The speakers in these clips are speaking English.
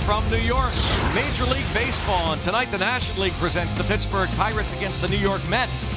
from New York, Major League Baseball, and tonight the National League presents the Pittsburgh Pirates against the New York Mets.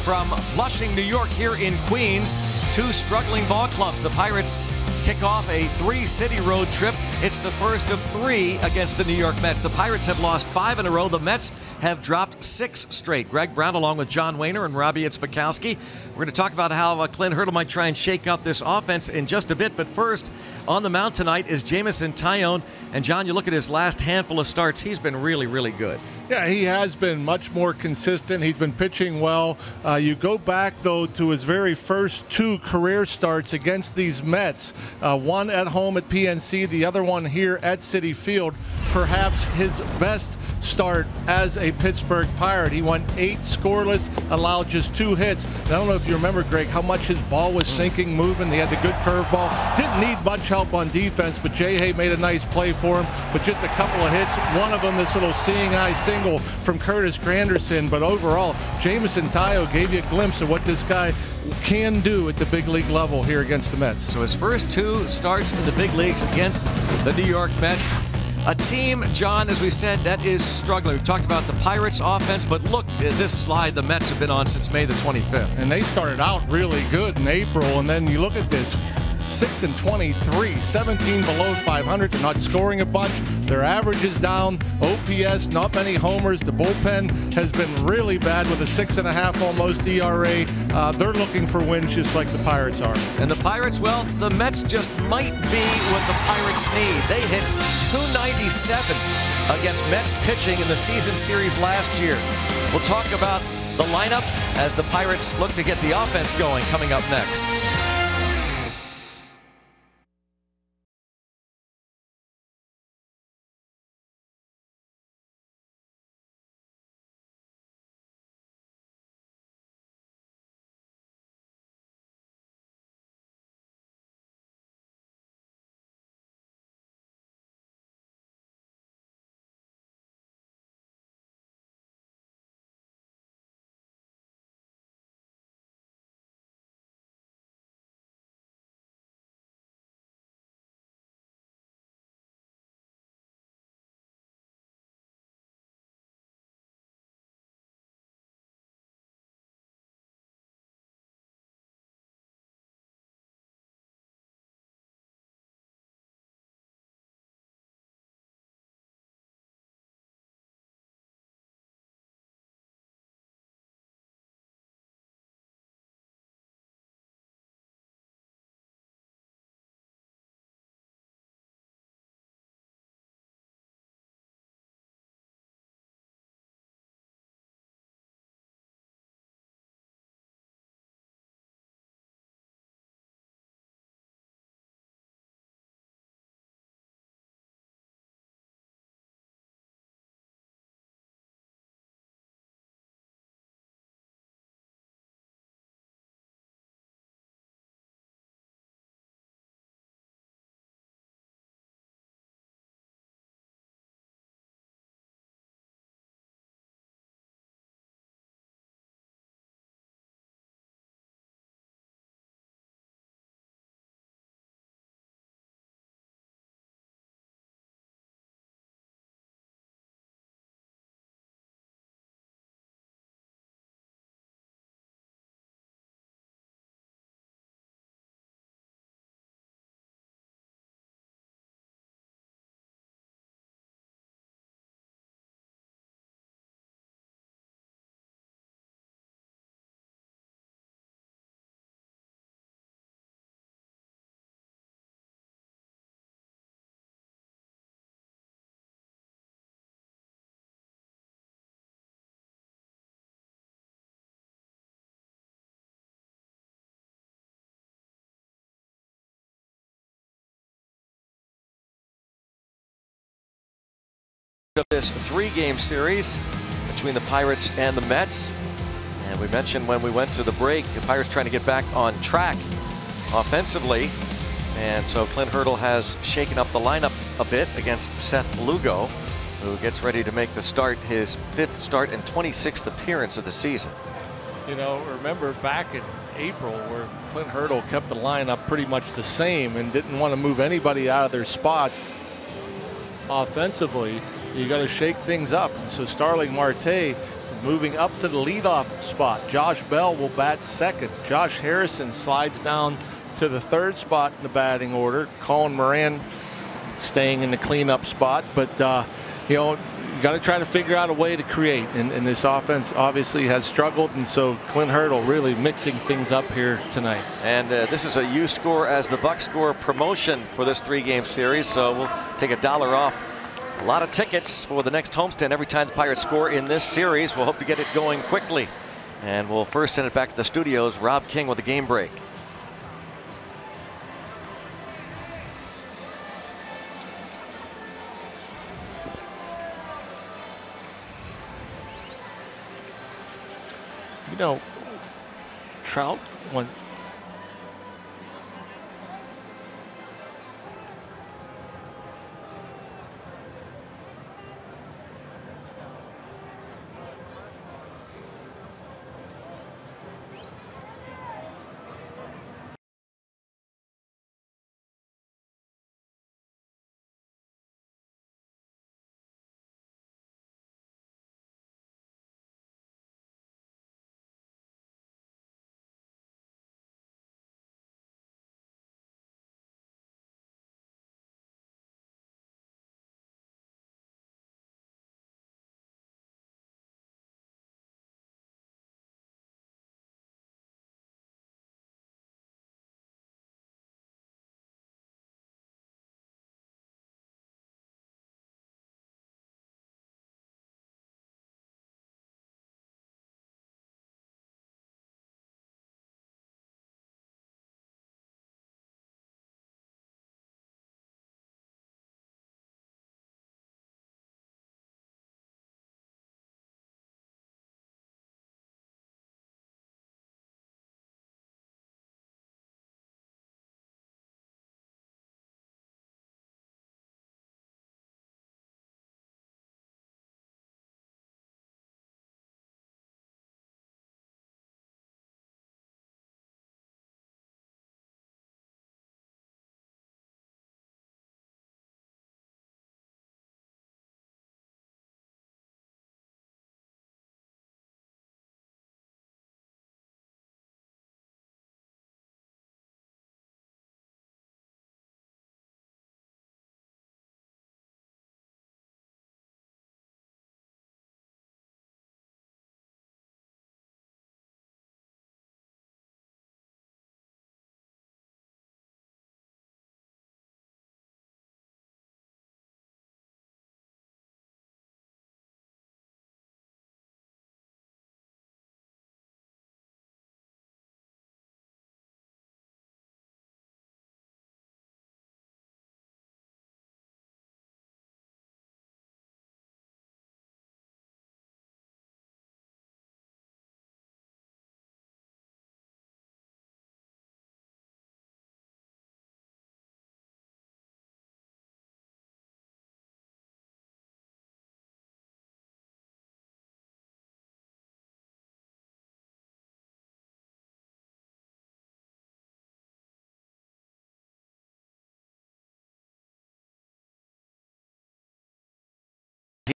From Flushing, New York, here in Queens, two struggling ball clubs. The Pirates kick off a three-city road trip. It's the first of three against the New York Mets. The Pirates have lost 5 in a row. The Mets have dropped 6 straight. Greg Brown along with John Wehner and Robbie Itzbakowski. We're going to talk about how Clint Hurdle might try and shake up this offense in just a bit. But first, on the mound tonight is Jameson Taillon. And John, you look at his last handful of starts, he's been really, really good. Yeah, he has been much more consistent. He's been pitching well. You go back, though, to his very first 2 career starts against these Mets. One at home at PNC, the other one here at Citi Field. Perhaps his best start as a Pittsburgh Pirate. He went 8 scoreless, allowed just 2 hits. And I don't know if you remember, Greg, how much his ball was sinking, moving. He had the good curveball. Didn't need much help on defense, but Jay Hay made a nice play for him. But just a couple of hits. One of them, this little seeing eye single from Curtis Granderson. But overall, Jameson Taillon gave you a glimpse of what this guy can do at the big league level here against the Mets. So his first 2 starts in the big leagues against the New York Mets. A team, John, as we said, that is struggling. We've talked about the Pirates offense, but look at this slide the Mets have been on since May the 25th. And they started out really good in April, and then you look at this, 6-23, 17 below 500. They're not scoring a bunch. Their average is down. OPS, not many homers. The bullpen has been really bad with a 6.5 almost ERA. They're looking for wins just like the Pirates are. And the Pirates, well, the Mets just might be what the Pirates need. They hit .297 against Mets pitching in the season series last year. We'll talk about the lineup as the Pirates look to get the offense going coming up next. Of this 3-game series between the Pirates and the Mets. And we mentioned when we went to the break, the Pirates trying to get back on track offensively. And so Clint Hurdle has shaken up the lineup a bit against Seth Lugo, who gets ready to make the start, his 5th start and 26th appearance of the season. You know, remember back in April where Clint Hurdle kept the lineup pretty much the same and didn't want to move anybody out of their spots. offensively, you got to shake things up. So Starling Marte moving up to the leadoff spot. Josh Bell will bat second. Josh Harrison slides down to the third spot in the batting order. Colin Moran staying in the cleanup spot, but you know, you got to try to figure out a way to create, and this offense obviously has struggled, and so Clint Hurdle really mixing things up here tonight. And this is a U score as the Buck score promotion for this 3-game series, so we'll take $1 off a lot of tickets for the next homestand every time the Pirates score in this series. We'll hope to get it going quickly, and we'll first send it back to the studios. Rob King with the game break. You know, Trout went.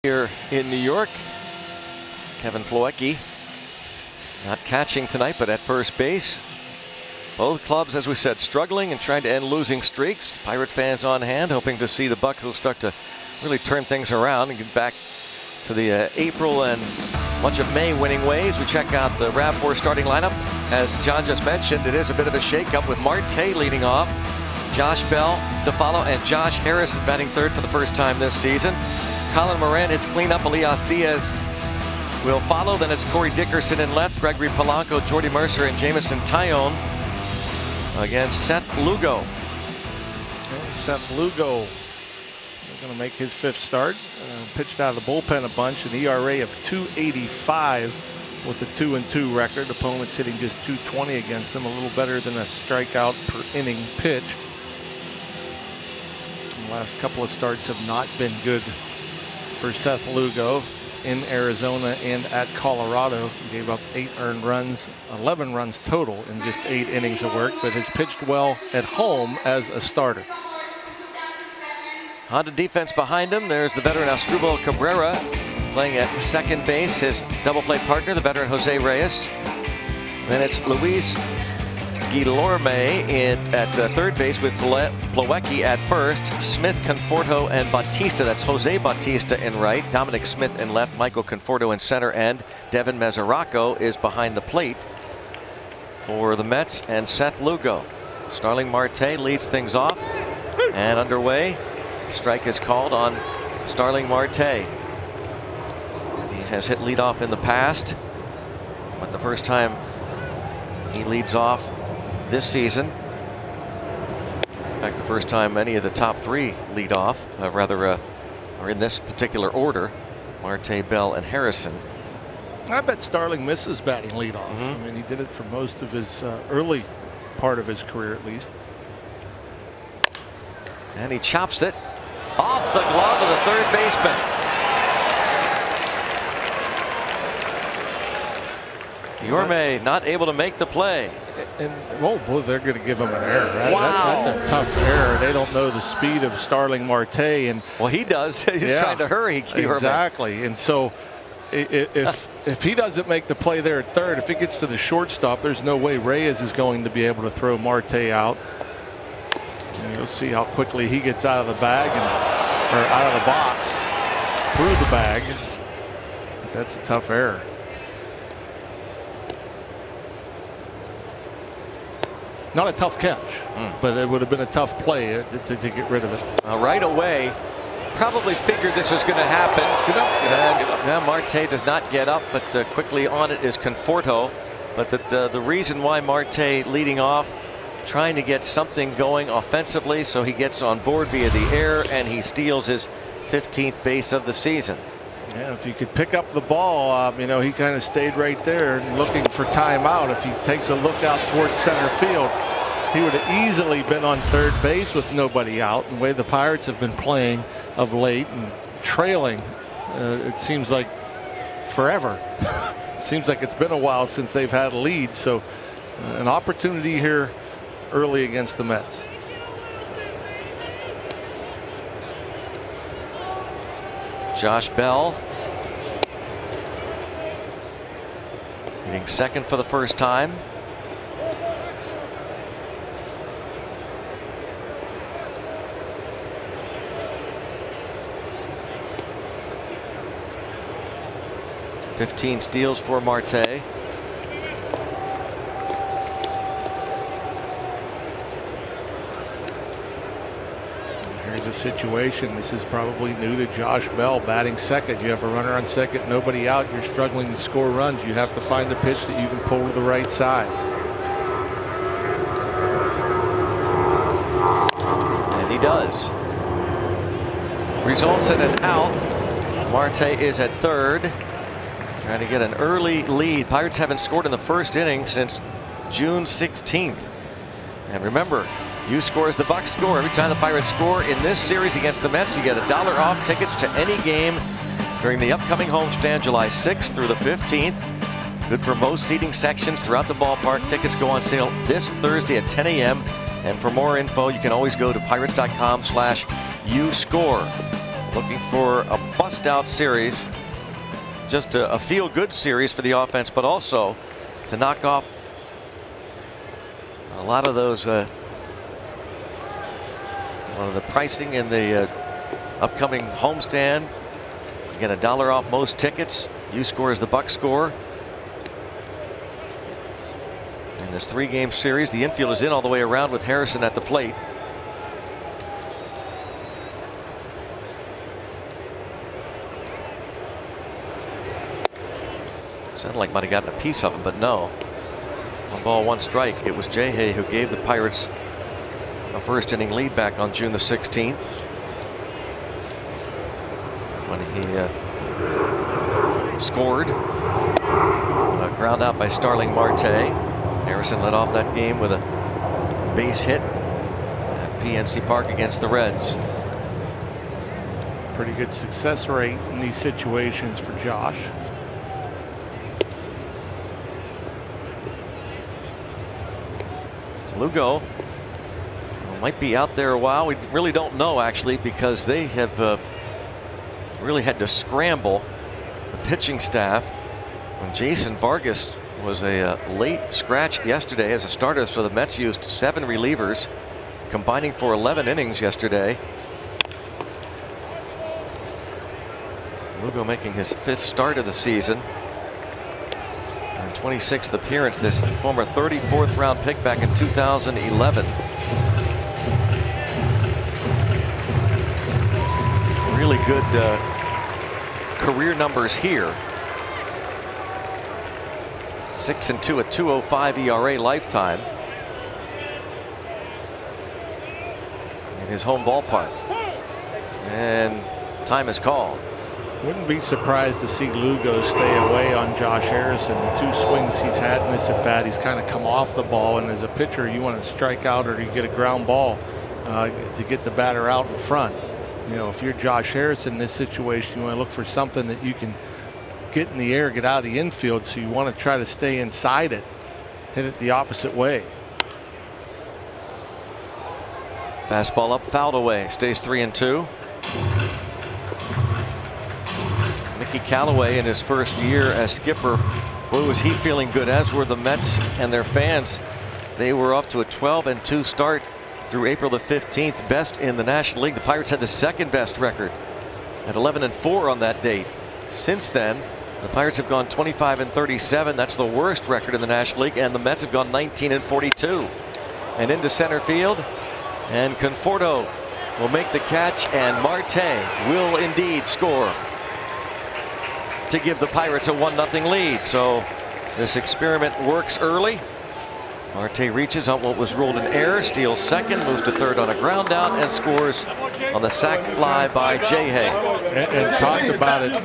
Here in New York, Kevin Plawecki not catching tonight, but at first base. Both clubs, as we said, struggling and trying to end losing streaks. Pirate fans on hand, hoping to see the Bucs who'll start to really turn things around and get back to the April and much of May winning ways. We check out the RAV4 starting lineup. As John just mentioned, it is a bit of a shakeup with Marte leading off, Josh Bell to follow, and Josh Harrison batting third for the first time this season. Colin Moran hits cleanup. Elias Diaz will follow. Then it's Corey Dickerson in left, Gregory Polanco, Jordy Mercer, and Jamison Tyone against Seth Lugo. Seth Lugo going to make his 5th start. Pitched out of the bullpen a bunch, an ERA of 2.85 with a 2-2 record. Opponents hitting just 220 against him, a little better than a strikeout per inning pitched. The last couple of starts have not been good for Seth Lugo in Arizona and at Colorado. He gave up 8 earned runs, 11 runs total in just 8 innings of work, but has pitched well at home as a starter. On to defense behind him. There's the veteran Asdrubal Cabrera playing at second base. His double play partner, the veteran Jose Reyes. Then it's Luis Guilherme at third base with Plawecki at first. Smith, Conforto, and Bautista. That's Jose Bautista in right. Dominic Smith in left. Michael Conforto in center. And Devin Mesoraco is behind the plate for the Mets, and Seth Lugo. Starling Marte leads things off and underway. Strike is called on Starling Marte. He has hit leadoff in the past, but the first time he leads off this season. In fact, the first time any of the top three lead off, are in this particular order: Marte, Bell, and Harrison. I bet Starling misses batting leadoff. I mean, he did it for most of his early part of his career, at least. And he chops it off the glove of the third baseman. Guilherme not able to make the play. And oh boy, they're going to give him an error. Right? Wow. That's a tough error. They don't know the speed of Starling Marte, and well, he does. He's trying to hurry. Guilherme. Exactly, and so if he doesn't make the play there at third, if he gets to the shortstop, there's no way Reyes is going to be able to throw Marte out. And you'll see how quickly he gets out of the bag or out of the box through the bag. But that's a tough error. Not a tough catch, but it would have been a tough play to get rid of it. Right away, probably figured this was going to happen. Get up, get up, get up. Now Marte does not get up, but quickly on it is Conforto. But the reason why Marte leading off, trying to get something going offensively, so he gets on board via the air, and he steals his 15th base of the season. Yeah, if he could pick up the ball, you know, he kind of stayed right there and looking for timeout. If he takes a look out towards center field, he would have easily been on third base with nobody out. And the way the Pirates have been playing of late and trailing, it seems like forever. It seems like it's been a while since they've had a lead. So an opportunity here early against the Mets. Josh Bell hitting second for the first time. .15 steals for Marte. Here's a situation. This is probably new to Josh Bell, batting second. You have a runner on second, nobody out. You're struggling to score runs. You have to find a pitch that you can pull to the right side. And he does. Results in an out. Marte is at third, trying to get an early lead. Pirates haven't scored in the first inning since June 16th. And remember, you score as the Bucks score. Every time the Pirates score in this series against the Mets, you get $1 off tickets to any game during the upcoming homestand, July 6th through the 15th. Good for most seating sections throughout the ballpark. Tickets go on sale this Thursday at 10 a.m. And for more info, you can always go to pirates.com/youscore. Looking for a bust-out series, just a feel-good series for the offense, but also to knock off a lot of those the pricing in the upcoming homestand. You get $1 off most tickets. You score as the Bucks score. In this 3-game series, the infield is in all the way around with Harrison at the plate. Sounded like might have gotten a piece of him, but no. 1 ball, 1 strike. It was Jay who gave the Pirates a first inning lead back on June the 16th when he scored a ground out by Starling Marte. Harrison led off that game with a base hit at PNC Park against the Reds. Pretty good success rate in these situations for Josh. Lugo might be out there a while. We really don't know, actually, because they have really had to scramble the pitching staff when Jason Vargas was a late scratch yesterday as a starter. So the Mets used 7 relievers, combining for 11 innings yesterday. Lugo making his 5th start of the season and 26th appearance. This former 34th round pick back in 2011. Really good career numbers here. 6-2, a 2.05 ERA lifetime in his home ballpark. And time is called. Wouldn't be surprised to see Lugo stay away on Josh Harrison. The 2 swings he's had in this at bat, he's kind of come off the ball, and as a pitcher you want to strike out or you get a ground ball to get the batter out in front. You know, if you're Josh Harrison in this situation, you want to look for something that you can get in the air, get out of the infield, so you want to try to stay inside it, hit it the opposite way. Fastball up, fouled away, stays 3-2. Mickey Callaway in his first year as skipper, boy was he feeling good, as were the Mets and their fans. They were off to a 12-2 start through April the 15th, best in the National League. The Pirates had the 2nd best record at 11-4 on that date. Since then, the Pirates have gone 25-37. That's the worst record in the National League, and the Mets have gone 19-42. And into center field, and Conforto will make the catch, and Marte will indeed score to give the Pirates a 1-0 lead. So this experiment works early. Marte reaches on what was ruled an error, steals second, moves to third on a ground out, and scores on the sac fly by Jay Hay. And talked about it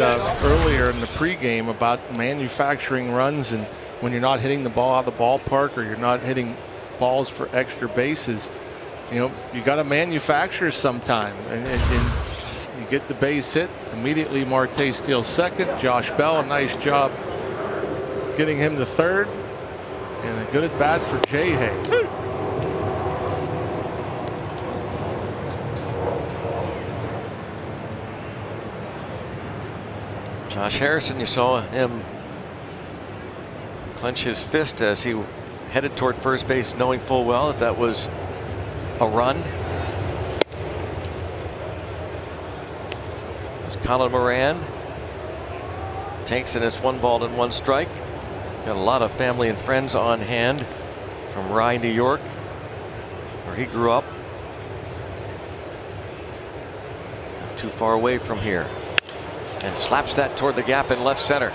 earlier in the pregame about manufacturing runs, and when you're not hitting the ball out of the ballpark or you're not hitting balls for extra bases, you know, you got to manufacture sometime. And you get the base hit, immediately Marte steals second. Josh Bell, a nice job getting him to third. And a good at bat for Jay Hay. Josh Harrison, you saw him clench his fist as he headed toward first base, knowing full well that that was a run. As Colin Moran takes it, it's 1 ball and 1 strike. Got a lot of family and friends on hand from Rye, New York, where he grew up. Not too far away from here. And slaps that toward the gap in left center.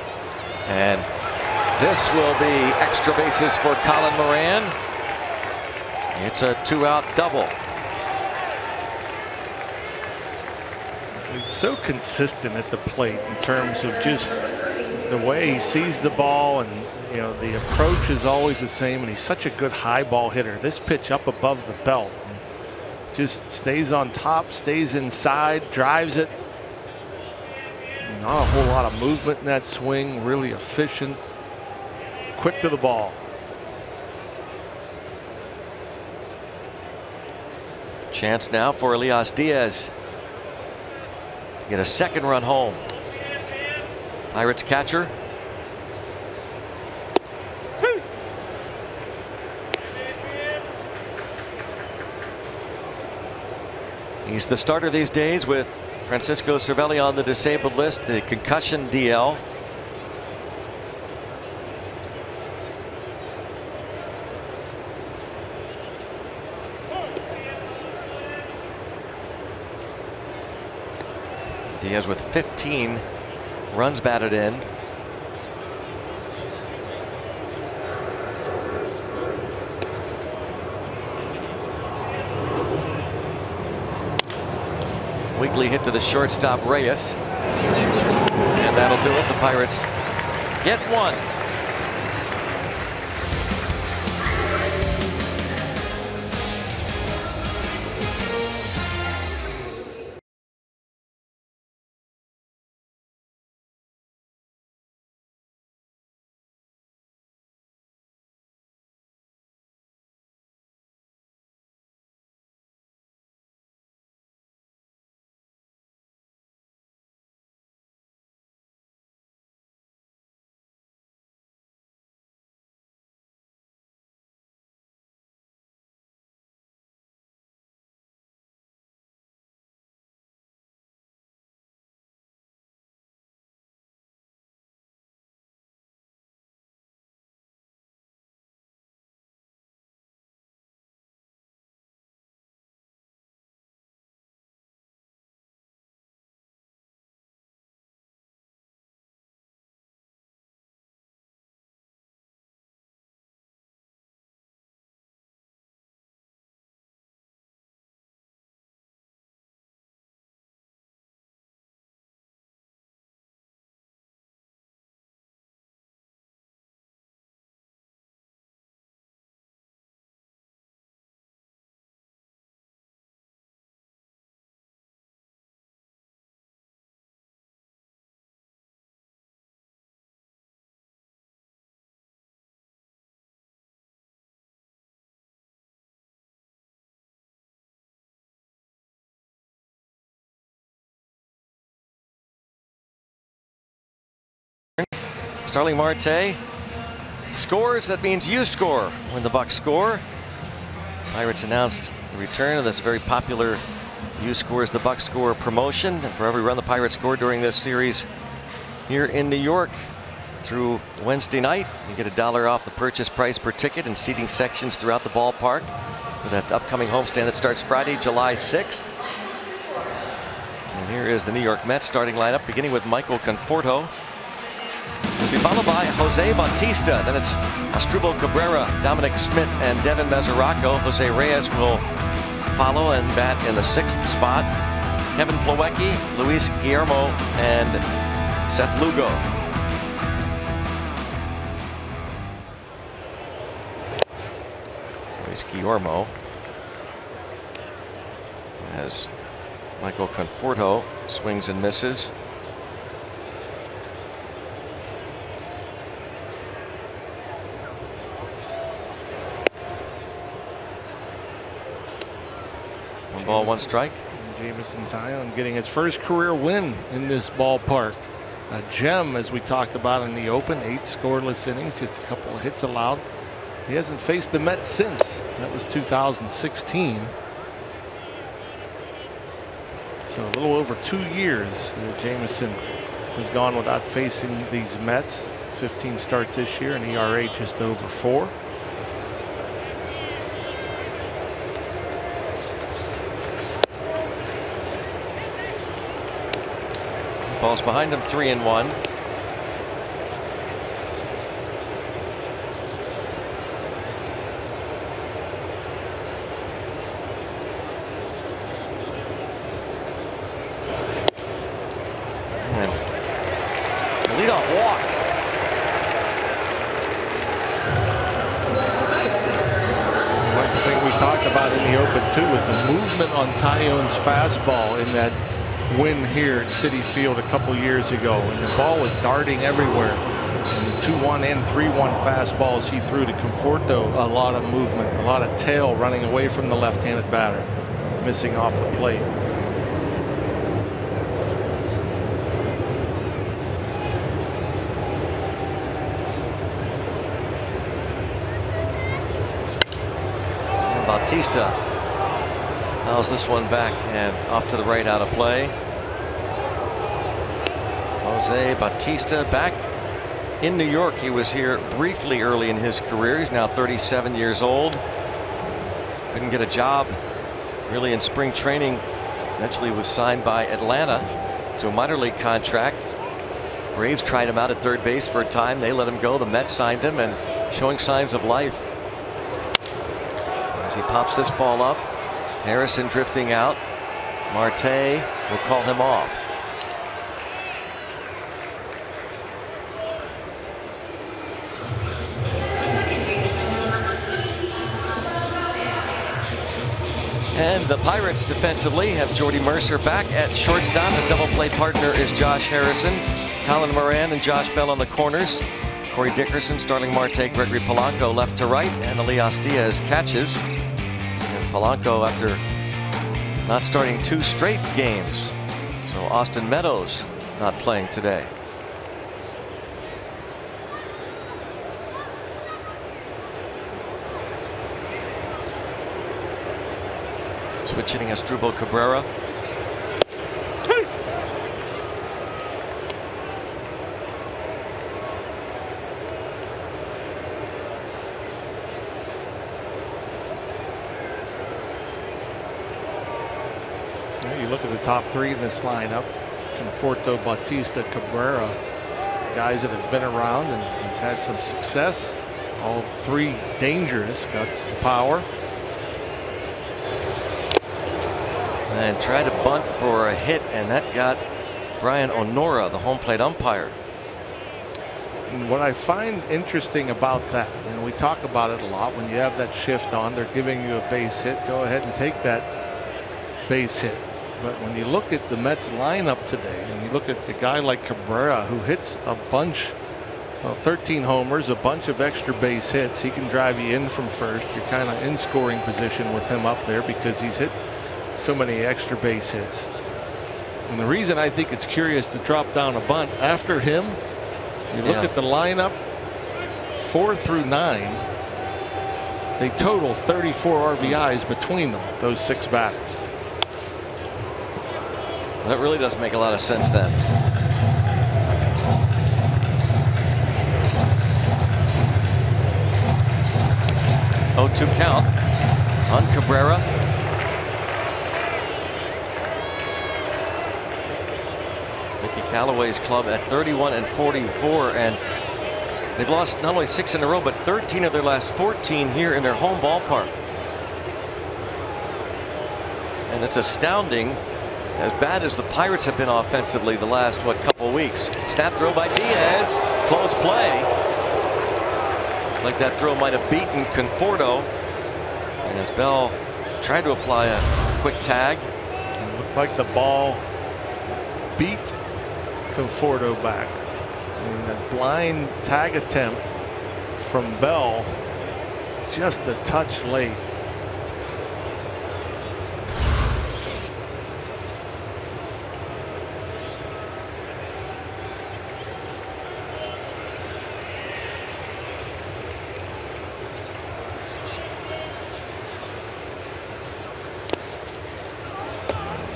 And this will be extra bases for Colin Moran. It's a 2-out double. He's so consistent at the plate in terms of just the way he sees the ball, and you know, the approach is always the same, and he's such a good high ball hitter. This pitch up above the belt, and just stays on top, stays inside, drives it. Not a whole lot of movement in that swing, really efficient, quick to the ball. Chance now for Elias Diaz to get a 2nd run home. Pirates catcher. He's the starter these days with Francisco Cervelli on the disabled list, the concussion DL. Diaz with 15 runs batted in. Weekly hit to the shortstop Reyes, and that'll do it. The Pirates get 1. Starling Marte scores. That means you score when the Bucks score. Pirates announced the return of this very popular "You Scores, the Bucks Score" promotion. And for every run the Pirates score during this series here in New York through Wednesday night, you get $1 off the purchase price per ticket and seating sections throughout the ballpark for that upcoming homestand that starts Friday, July 6th. And here is the New York Mets starting lineup, beginning with Michael Conforto. Will be followed by Jose Bautista. Then it's Asdrubal Cabrera, Dominic Smith, and Devin Mesoraco. Jose Reyes will follow and bat in the 6th spot. Kevin Plawecki, Luis Guillermo, and Seth Lugo. Luis Guillermo as Michael Conforto swings and misses. One ball, one strike. Jameson Taillon getting his first career win in this ballpark. A gem, as we talked about in the open. 8 scoreless innings, just a couple of hits allowed. He hasn't faced the Mets since. That was 2016. So a little over 2 years Jameson has gone without facing these Mets. 15 starts this year, and ERA just over 4. Falls behind him, 3-1. And the leadoff walk. One thing we talked about in the open too was the movement on Taillon's fastball in that win here at Citi Field a couple years ago, and the ball was darting everywhere. And the 2-1 and 3-1 fastballs he threw to Conforto, a lot of movement, a lot of tail running away from the left-handed batter, missing off the plate. And Bautista fouls this one back and off to the right, out of play. Jose Bautista back in New York. He was here briefly early in his career. He's now 37 years old. Couldn't get a job really in spring training. Eventually was signed by Atlanta to a minor league contract. Braves tried him out at third base for a time. They let him go. The Mets signed him, and showing signs of life as he pops this ball up. Harrison drifting out. Marte will call him off. And the Pirates defensively have Jordy Mercer back at shortstop. His double play partner is Josh Harrison. Colin Moran and Josh Bell on the corners. Corey Dickerson, Starling Marte, Gregory Polanco left to right, and Elias Diaz catches. And Polanco, after not starting 2 straight games. So Austin Meadows not playing today. Switch hitting Asdrubal Cabrera. You look at the top 3 in this lineup: Conforto, Bautista, Cabrera, guys that have been around and has had some success. All 3 dangerous, got some power. And tried to bunt for a hit, and that got Brian Onora, the home plate umpire. And what I find interesting about that, and we talk about it a lot, when you have that shift on, they're giving you a base hit, go ahead and take that base hit. But when you look at the Mets lineup today, and you look at a guy like Cabrera, who hits a bunch, 13 homers, a bunch of extra base hits, he can drive you in from first. You're kind of in scoring position with him up there because he's hit so many extra base hits. And the reason I think it's curious to drop down a bunt after him, You look at the lineup, 4 through 9. They total 34 RBIs between them, those 6 batters. That really doesn't make a lot of sense then. 0-2 count on Cabrera. Mickey Callaway's club at 31-44, and they've lost not only 6 in a row, but 13 of their last 14 here in their home ballpark. And it's astounding, as bad as the Pirates have been offensively the last, couple weeks. Snap throw by Diaz, close play. Like that throw might have beaten Conforto. And as Bell tried to apply a quick tag. It looked like the ball beat Conforto back. And the blind tag attempt from Bell, just a touch late.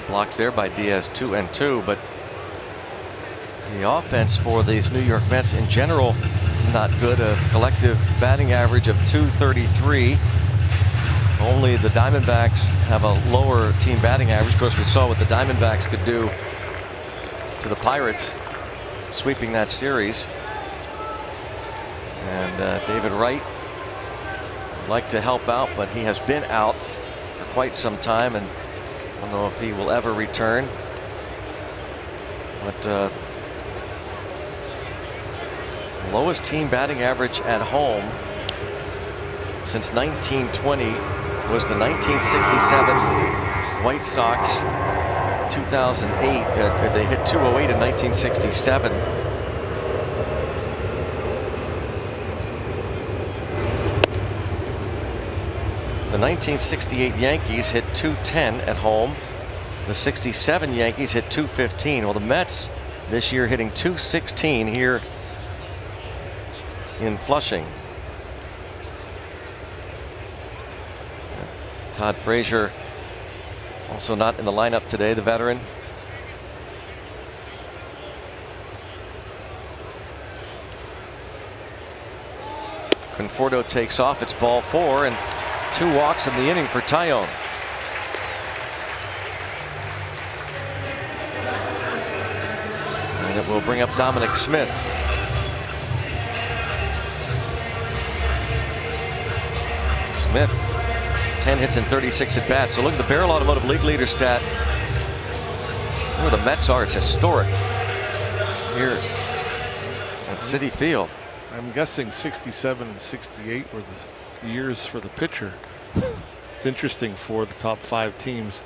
Blocked there by Diaz, 2-2, but the offense for these New York Mets in general not good. A collective batting average of .233. Only the Diamondbacks have a lower team batting average. Of course, we saw what the Diamondbacks could do to the Pirates, sweeping that series. And David Wright would like to help out, but he has been out for quite some time, and I don't know if he will ever return. But lowest team batting average at home since 1920 was the 1967 White Sox. 2008, they hit .208 in 1967. The 1968 Yankees hit .210 at home. The 67 Yankees hit .215. Well, the Mets this year hitting .216 here in Flushing. Todd Frazier also not in the lineup today, the veteran. Conforto takes off. It's ball 4, and 2 walks in the inning for Tyone. And it will bring up Dominic Smith. Smith, 10 hits and 36 at bats. So look at the Barrel Automotive League leader stat. Where the Mets are, it's historic here at Citi Field. I'm guessing 67 and 68 were the years for the pitcher. It's interesting for the top 5 teams.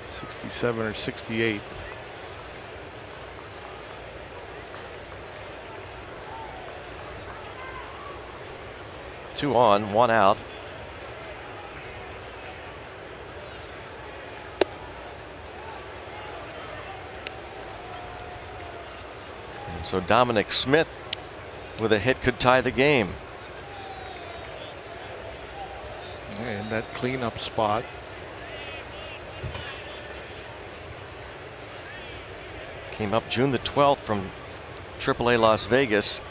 67 or 68. Two on, 1 out. And so Dominic Smith with a hit could tie the game. And that cleanup spot. Came up June the 12th from AAA Las Vegas.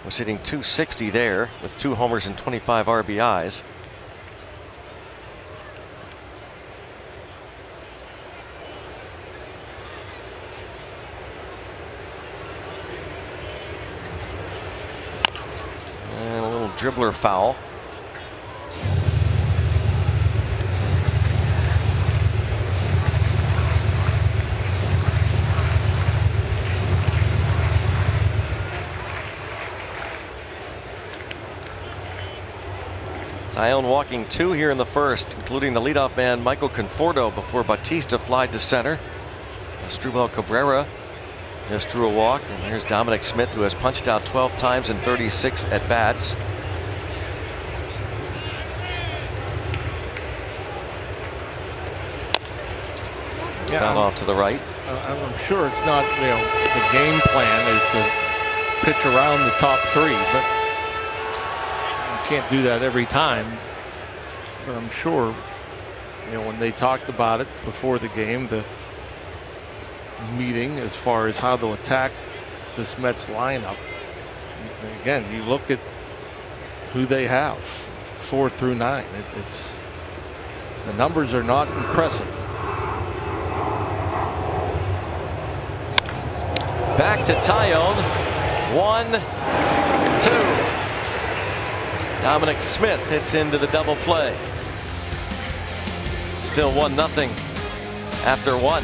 Was hitting .260 there with 2 homers and 25 RBIs. And a little dribbler foul. Tyone walking 2 here in the first, including the leadoff man Michael Conforto, before Bautista flied to center. Asdrubal Cabrera just drew a walk, and here's Dominic Smith, who has punched out 12 times in 36 at bats. foul off to the right. I'm sure it's not, the game plan is to pitch around the top three, but you can't do that every time. But I'm sure, when they talked about it before the game, the meeting as far as how to attack this Mets lineup, again, you look at who they have, 4 through 9. It's the numbers are not impressive. Back to Tyone. 1-2. Dominic Smith hits into the double play. Still 1-0 after 1.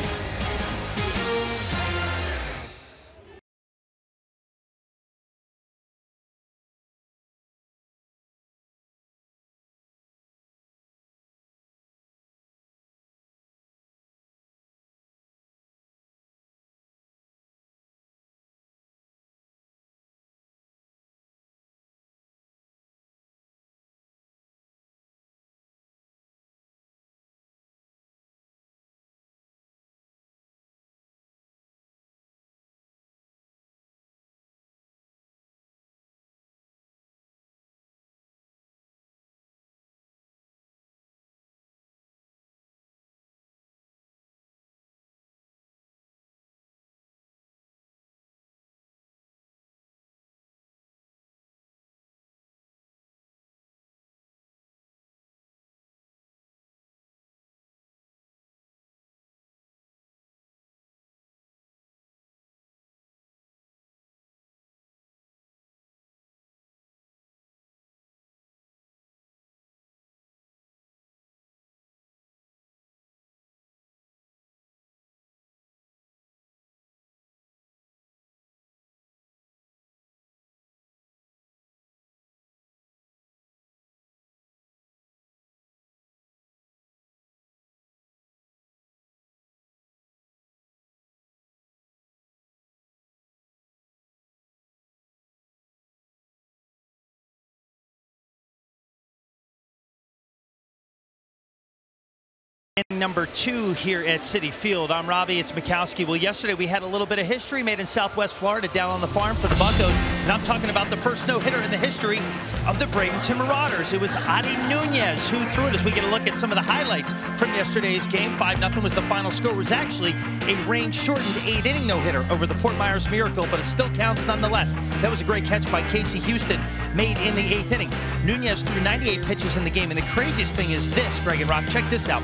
Number 2 here at Citi Field. I'm Robbie. It's Mikowski. Well, yesterday we had a little bit of history made in Southwest Florida down on the farm for the Buccos, and I'm talking about the first no-hitter in the history of the Bradenton Marauders. It was AT NYN who threw it. As we get a look at some of the highlights from yesterday's game, 5-0 was the final score. It was actually a range-shortened 8-inning no-hitter over the Fort Myers Miracle, but it still counts nonetheless. That was a great catch by Casey Houston, made in the 8th inning. Nunez threw 98 pitches in the game, and the craziest thing is this, Greg and Rock, check this out.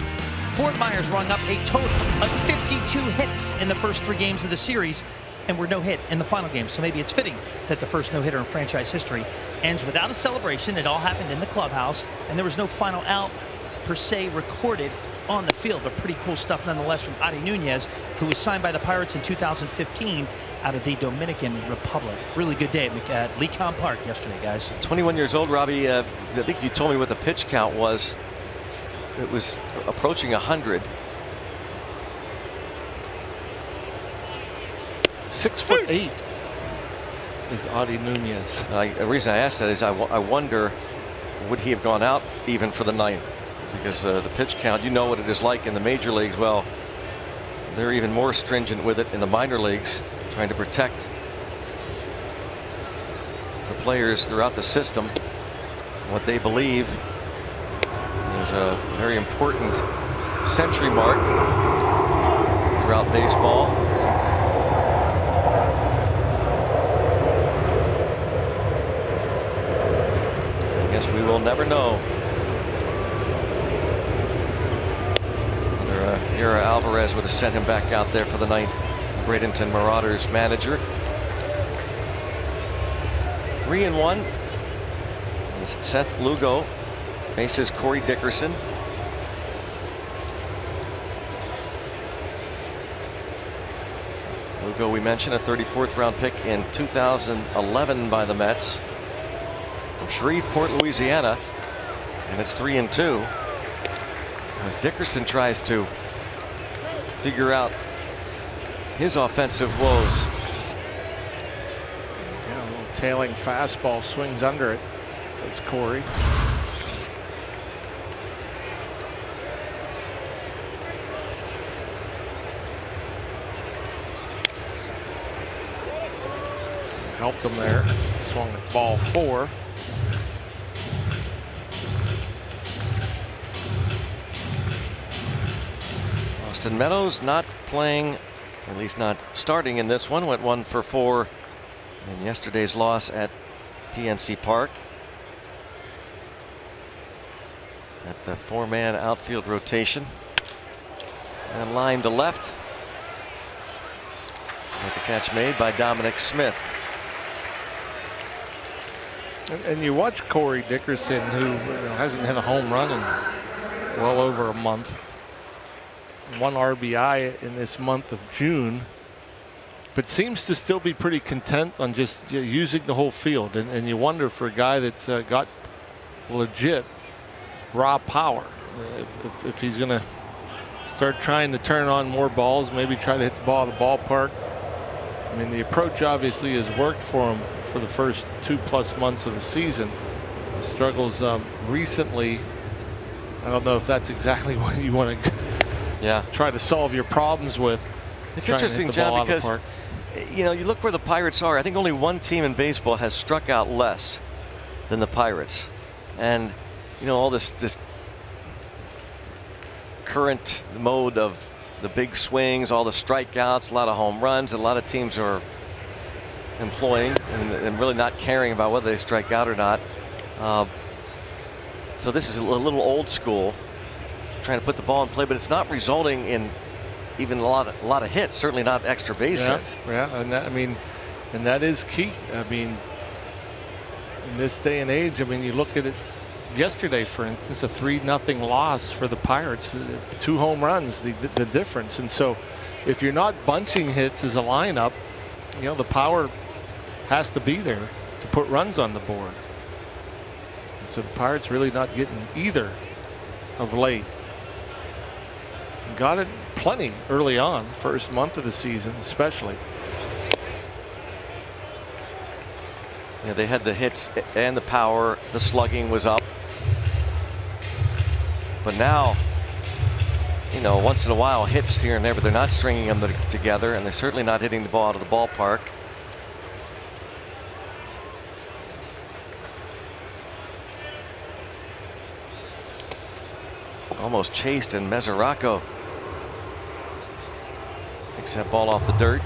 Fort Myers rung up a total of 52 hits in the first 3 games of the series, and were no hit in the final game. So maybe it's fitting that the first no-hitter in franchise history ends without a celebration. It all happened in the clubhouse, and there was no final out per se recorded on the field, but pretty cool stuff nonetheless from AT NYN, who was signed by the Pirates in 2015 out of the Dominican Republic. Really good day at Lecom Park yesterday, guys. 21 years old, Robbie. I think you told me what the pitch count was. It was approaching 100. 6'8" is AT NYN. The reason I asked that is I wonder, would he have gone out even for the 9th? Because the pitch count, you know what it is like in the major leagues. Well, they're even more stringent with it in the minor leagues, trying to protect the players throughout the system. What they believe is a very important century mark throughout baseball. I guess we will never know whether Ira Alvarez would have sent him back out there for the 9th. Bradenton Marauders manager. 3-1 is Seth Lugo. Faces Corey Dickerson. Lugo, we mentioned, a 34th round pick in 2011 by the Mets from Shreveport, Louisiana, and it's 3-2 as Dickerson tries to figure out his offensive woes. Yeah, a little tailing fastball, swings under it. That's Corey. helped him there. Swung at ball 4. Austin Meadows not playing, or at least not starting in this one. Went 1 for 4 in yesterday's loss at PNC Park. At the 4-man outfield rotation. And line to left. With the catch made by Dominic Smith. And you watch Corey Dickerson, who hasn't hit a home run in well over a month. 1 RBI in this month of June, but seems to still be pretty content on just using the whole field. And you wonder, for a guy that's got legit raw power, if he's going to start trying to turn on more balls, maybe try to hit the ball at the ballpark. I mean, the approach obviously has worked for him for the first 2+ months of the season. The struggles recently, I don't know if that's exactly what you want to try to solve your problems with. It's interesting, John, because you know, you look where the Pirates are. I think only one team in baseball has struck out less than the Pirates, and you know, all this current mode of the big swings, all the strikeouts, a lot of home runs, a lot of teams are employing and really not caring about whether they strike out or not. So this is a little old school, trying to put the ball in play, but it's not resulting in even a lot of hits. Certainly not extra base hits. Yeah, and that, I mean, and that is key. I mean, in this day and age, I mean, you look at it. Yesterday, for instance, a 3-0 loss for the Pirates, 2 home runs, the difference. And so, if you're not bunching hits as a lineup, you know, the power has to be there to put runs on the board. And so the Pirates really not getting either of late. Got it plenty early on, first month of the season especially. Yeah, they had the hits and the power. The slugging was up. But now, you know, once in a while hits here and there, but they're not stringing them together, and they're certainly not hitting the ball out of the ballpark. Almost chased, and Mesoraco takes that ball off the dirt.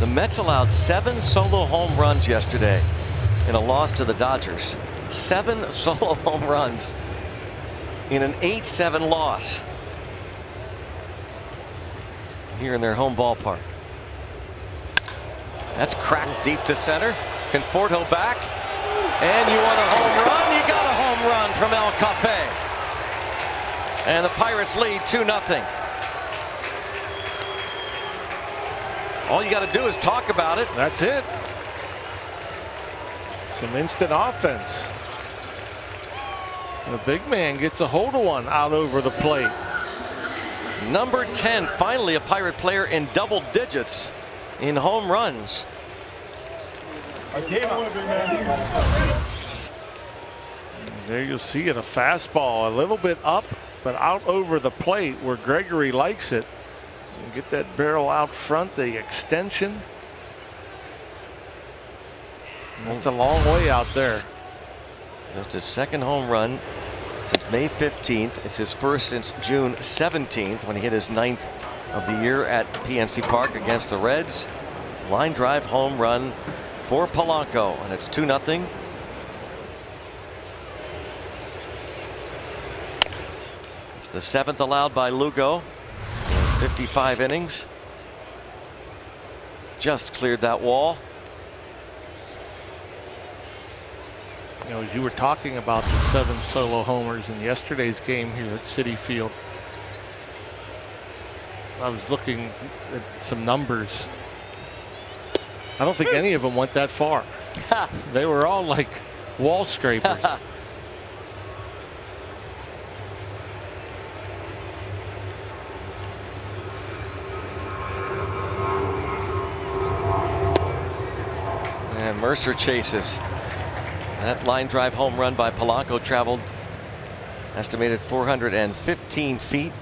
The Mets allowed 7 solo home runs yesterday in a loss to the Dodgers. 7 solo home runs in an 8-7 loss here in their home ballpark. That's cracked deep to center. Conforto back, and you want a home run? You got a home run from El Cafe, and the Pirates lead 2-0. All you got to do is talk about it. That's it. Some instant offense. The big man gets a hold of one out over the plate. Number 10, finally a Pirate player in double digits in home runs. There you'll see it, a fastball, a little bit up, but out over the plate where Gregory likes it. And get that barrel out front, the extension. And that's a long way out there. Just his second home run since May 15th. It's his first since June 17th, when he hit his 9th of the year at PNC Park against the Reds. Line drive home run for Polanco, and it's 2-0. It's the 7th allowed by Lugo. 55 innings. Just cleared that wall. You know, as you were talking about the 7 solo homers in yesterday's game here at Citi Field, I was looking at some numbers. I don't think any of them went that far. They were all like wall scrapers. And Mercer chases. That line drive home run by Polanco traveled estimated 415 feet.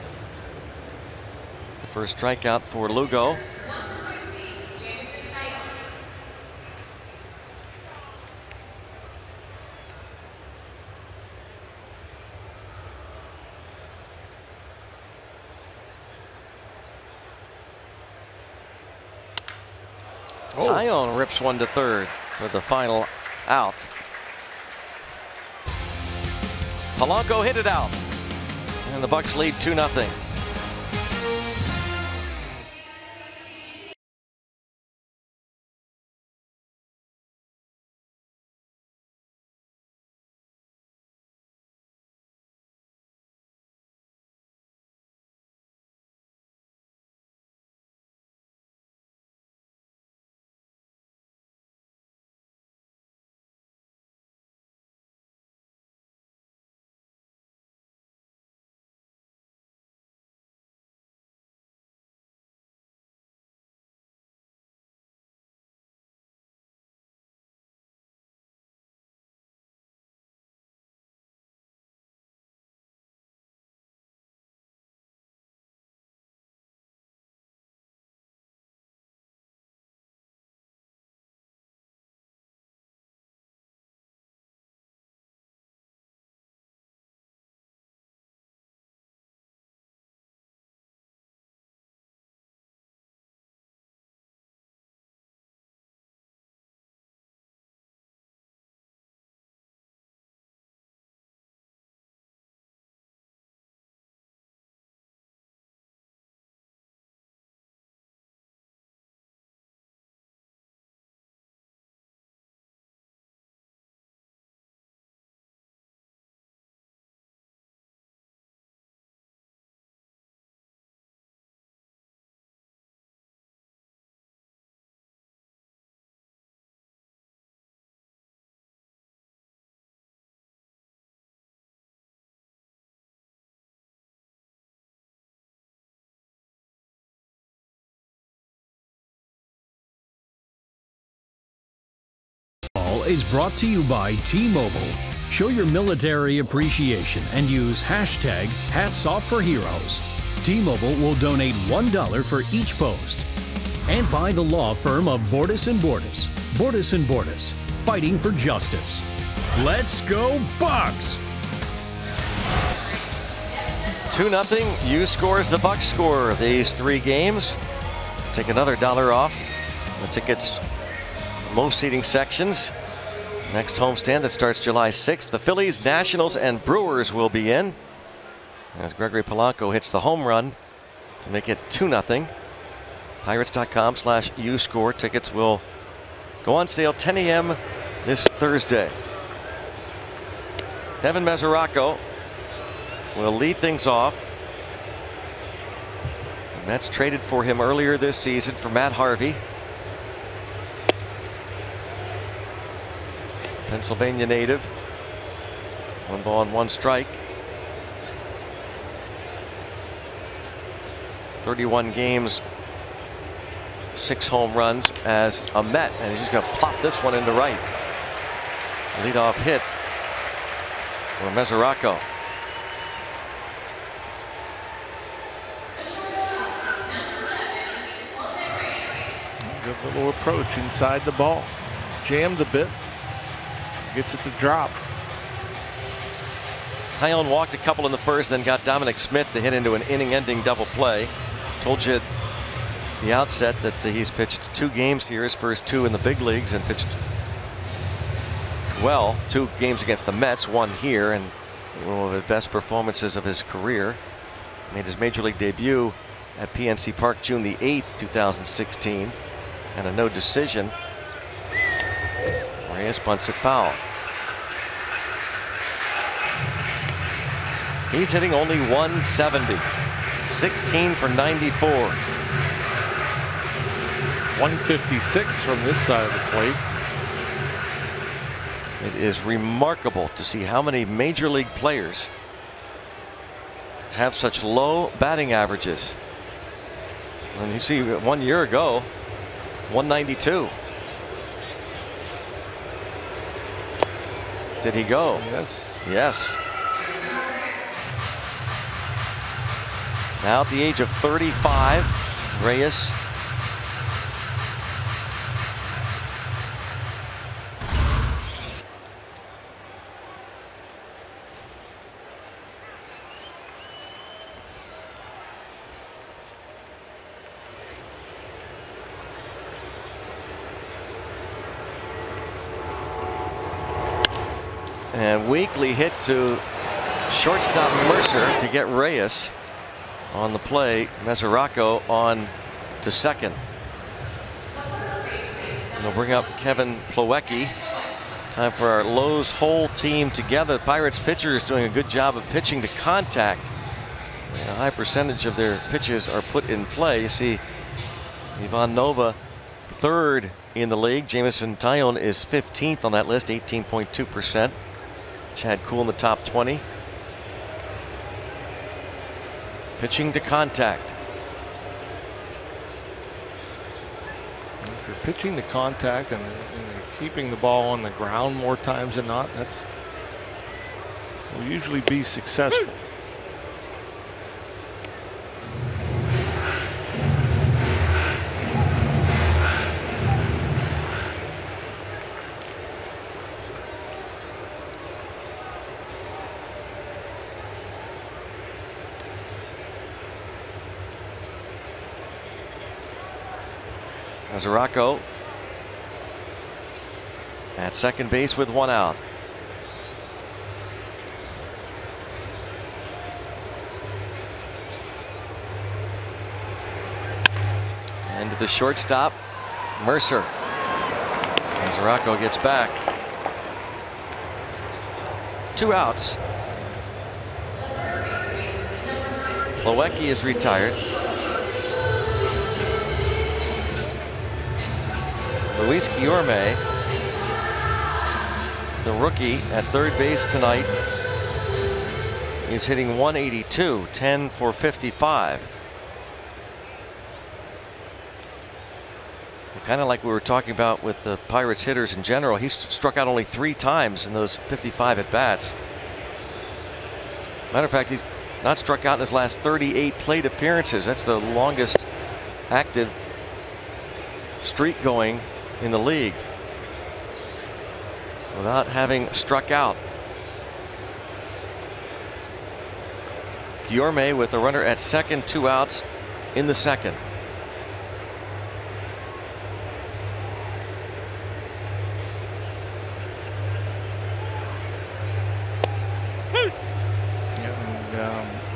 The first strikeout for Lugo. Tyone rips one to third for the final out. Polanco hit it out, and the Bucks lead 2-0. Is brought to you by T-Mobile. Show your military appreciation and use hashtag HatsOffForHeroes. T-Mobile will donate $1 for each post. And by the law firm of Bordas & Bordas. Bordas & Bordas, fighting for justice. Let's go Bucks! 2-0. U scores, the Bucks score these 3 games. Take another $1 off the tickets, most seating sections. Next homestand that starts July 6th. The Phillies, Nationals, and Brewers will be in as Gregory Polanco hits the home run to make it 2-0. Pirates.com/U-score. Tickets will go on sale 10 a.m. this Thursday. Devin Mesoraco will lead things off. The Mets traded for him earlier this season for Matt Harvey. Pennsylvania native. 1 ball and 1 strike. 31 games, 6 home runs as a Met, and he's just going to plop this one into right. Leadoff hit for Mesoraco. Good little approach inside the ball. Jammed a bit. Gets it to drop. Tyone walked a couple in the first, then got Dominic Smith to hit into an inning-ending double play. Told you at the outset that he's pitched 2 games here, his first 2 in the big leagues, and pitched well. 2 games against the Mets, 1 here, and one of the best performances of his career. Made his major league debut at PNC Park June the 8th, 2016, and a no decision. Reyes bunts it foul. He's hitting only 170. 16 for 94. 156 from this side of the plate. It is remarkable to see how many major league players have such low batting averages. And you see 1 year ago, 192. Did he go? Yes. Yes. Now at the age of 35, Reyes And weakly hit to shortstop Mercer to get Reyes on the play. Mesoraco on to second. And they'll bring up Kevin Plawecki. Time for our Lowe's whole team together. The Pirates pitcher is doing a good job of pitching to contact. A high percentage of their pitches are put in play. You see Ivan Nova third in the league. Jameson Taillon is 15th on that list, 18.2%. Chad Kuhl in the top 20. Pitching to contact. If you're pitching to contact and keeping the ball on the ground more times than not, that's will usually be successful. Mesoraco at second base with one out. And to the shortstop, Mercer. Mesoraco gets back. 2 outs. Plawecki is retired. Luis Guillorme, the rookie at third base tonight, is hitting 182, 10 for 55. Kind of like we were talking about with the Pirates hitters in general. He's struck out only 3 times in those 55 at bats. Matter of fact, he's not struck out in his last 38 plate appearances. That's the longest active streak going in the league without having struck out. Guillorme with a runner at second, 2 outs in the second.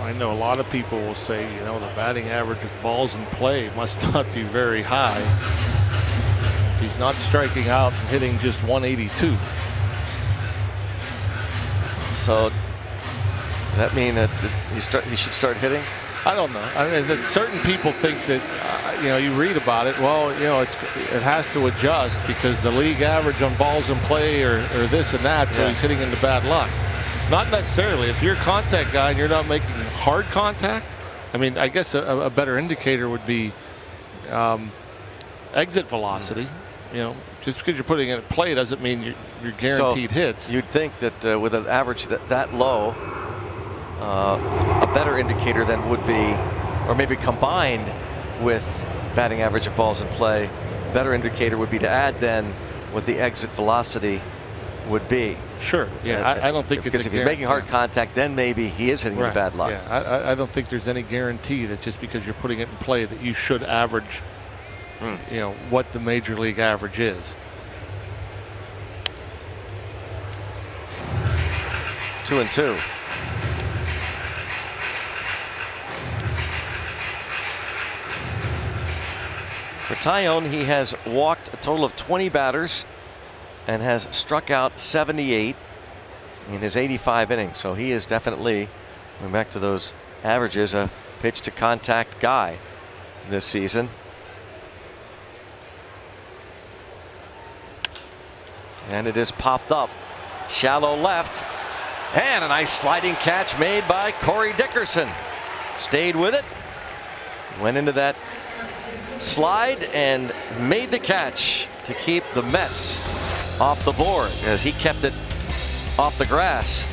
I know a lot of people will say, you know, the batting average of balls in play must not be very high if he's not striking out and hitting just 182. So does that mean that he should start hitting? I don't know. I mean, that certain people think that, you know, you read about it. Well, you know, it has to adjust because the league average on balls in play or this and that, so he's hitting into bad luck. Not necessarily. If you're a contact guy and you're not making hard contact, I mean, I guess a better indicator would be exit velocity. You know, just because you're putting it in play doesn't mean you're guaranteed hits. You'd think that with an average that low, a better indicator then would be, or maybe combined with batting average of balls in play, a better indicator would be to add then what the exit velocity would be. Sure. Yeah. I don't think because if he's making hard contact, then maybe he is hitting into bad luck. Yeah. I don't think there's any guarantee that just because you're putting it in play that you should average, you know, what the major league average is. 2-2. For Taillon, he has walked a total of 20 batters and has struck out 78 in his 85 innings. So he is definitely, going back to those averages, a pitch to contact guy this season. And it is popped up shallow left, and a nice sliding catch made by Corey Dickerson. Stayed with it, went into that slide and made the catch to keep the Mets off the board as he kept it off the grass.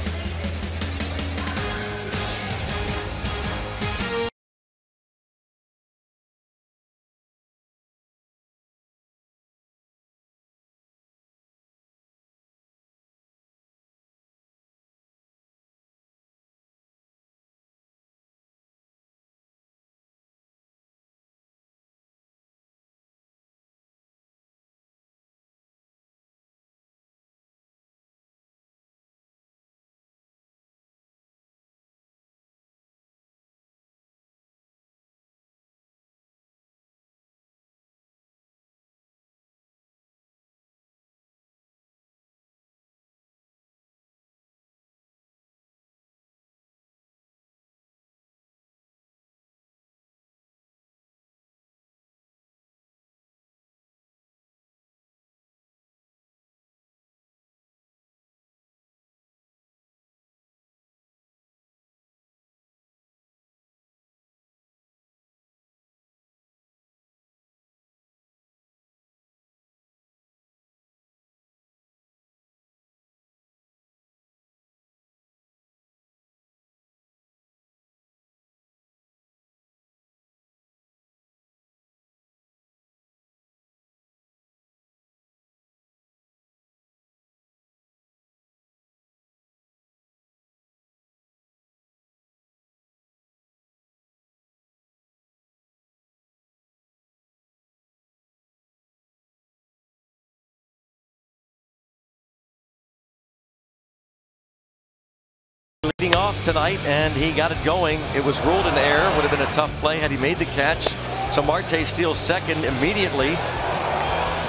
leading off tonight, and he got it going. It was ruled in air. Would have been a tough play had he made the catch. So Marte steals second immediately.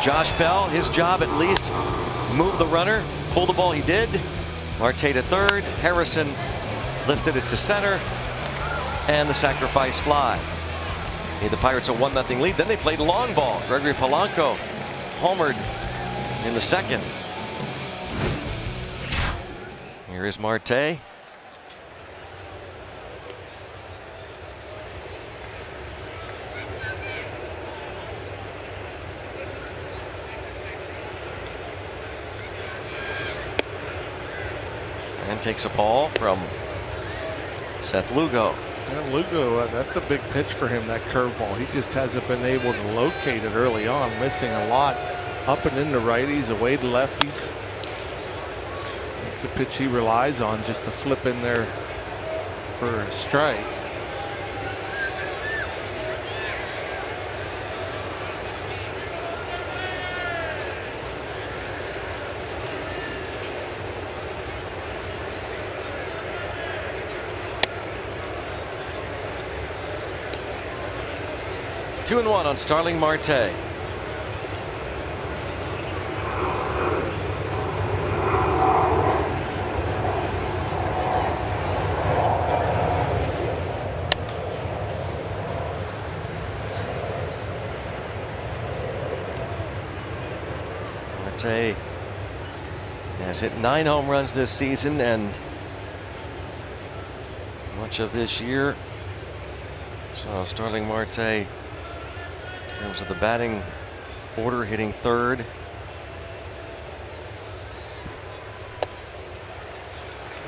Josh Bell, his job at least, move the runner, pull the ball. He did. Marte to third. Harrison lifted it to center, and the sacrifice fly. Gave the Pirates a 1-0 lead. Then they played long ball. Gregory Polanco homered in the second. Here is Marte. And takes a ball from Seth Lugo. And Lugo, that's a big pitch for him, that curveball. He just hasn't been able to locate it early on, missing a lot up and into righties, away to lefties. It's a pitch he relies on just to flip in there for a strike. Two and one on Starling Marte. Marte has hit 9 home runs this season, and much of this year. So Starling Marte, in terms of the batting order, hitting third.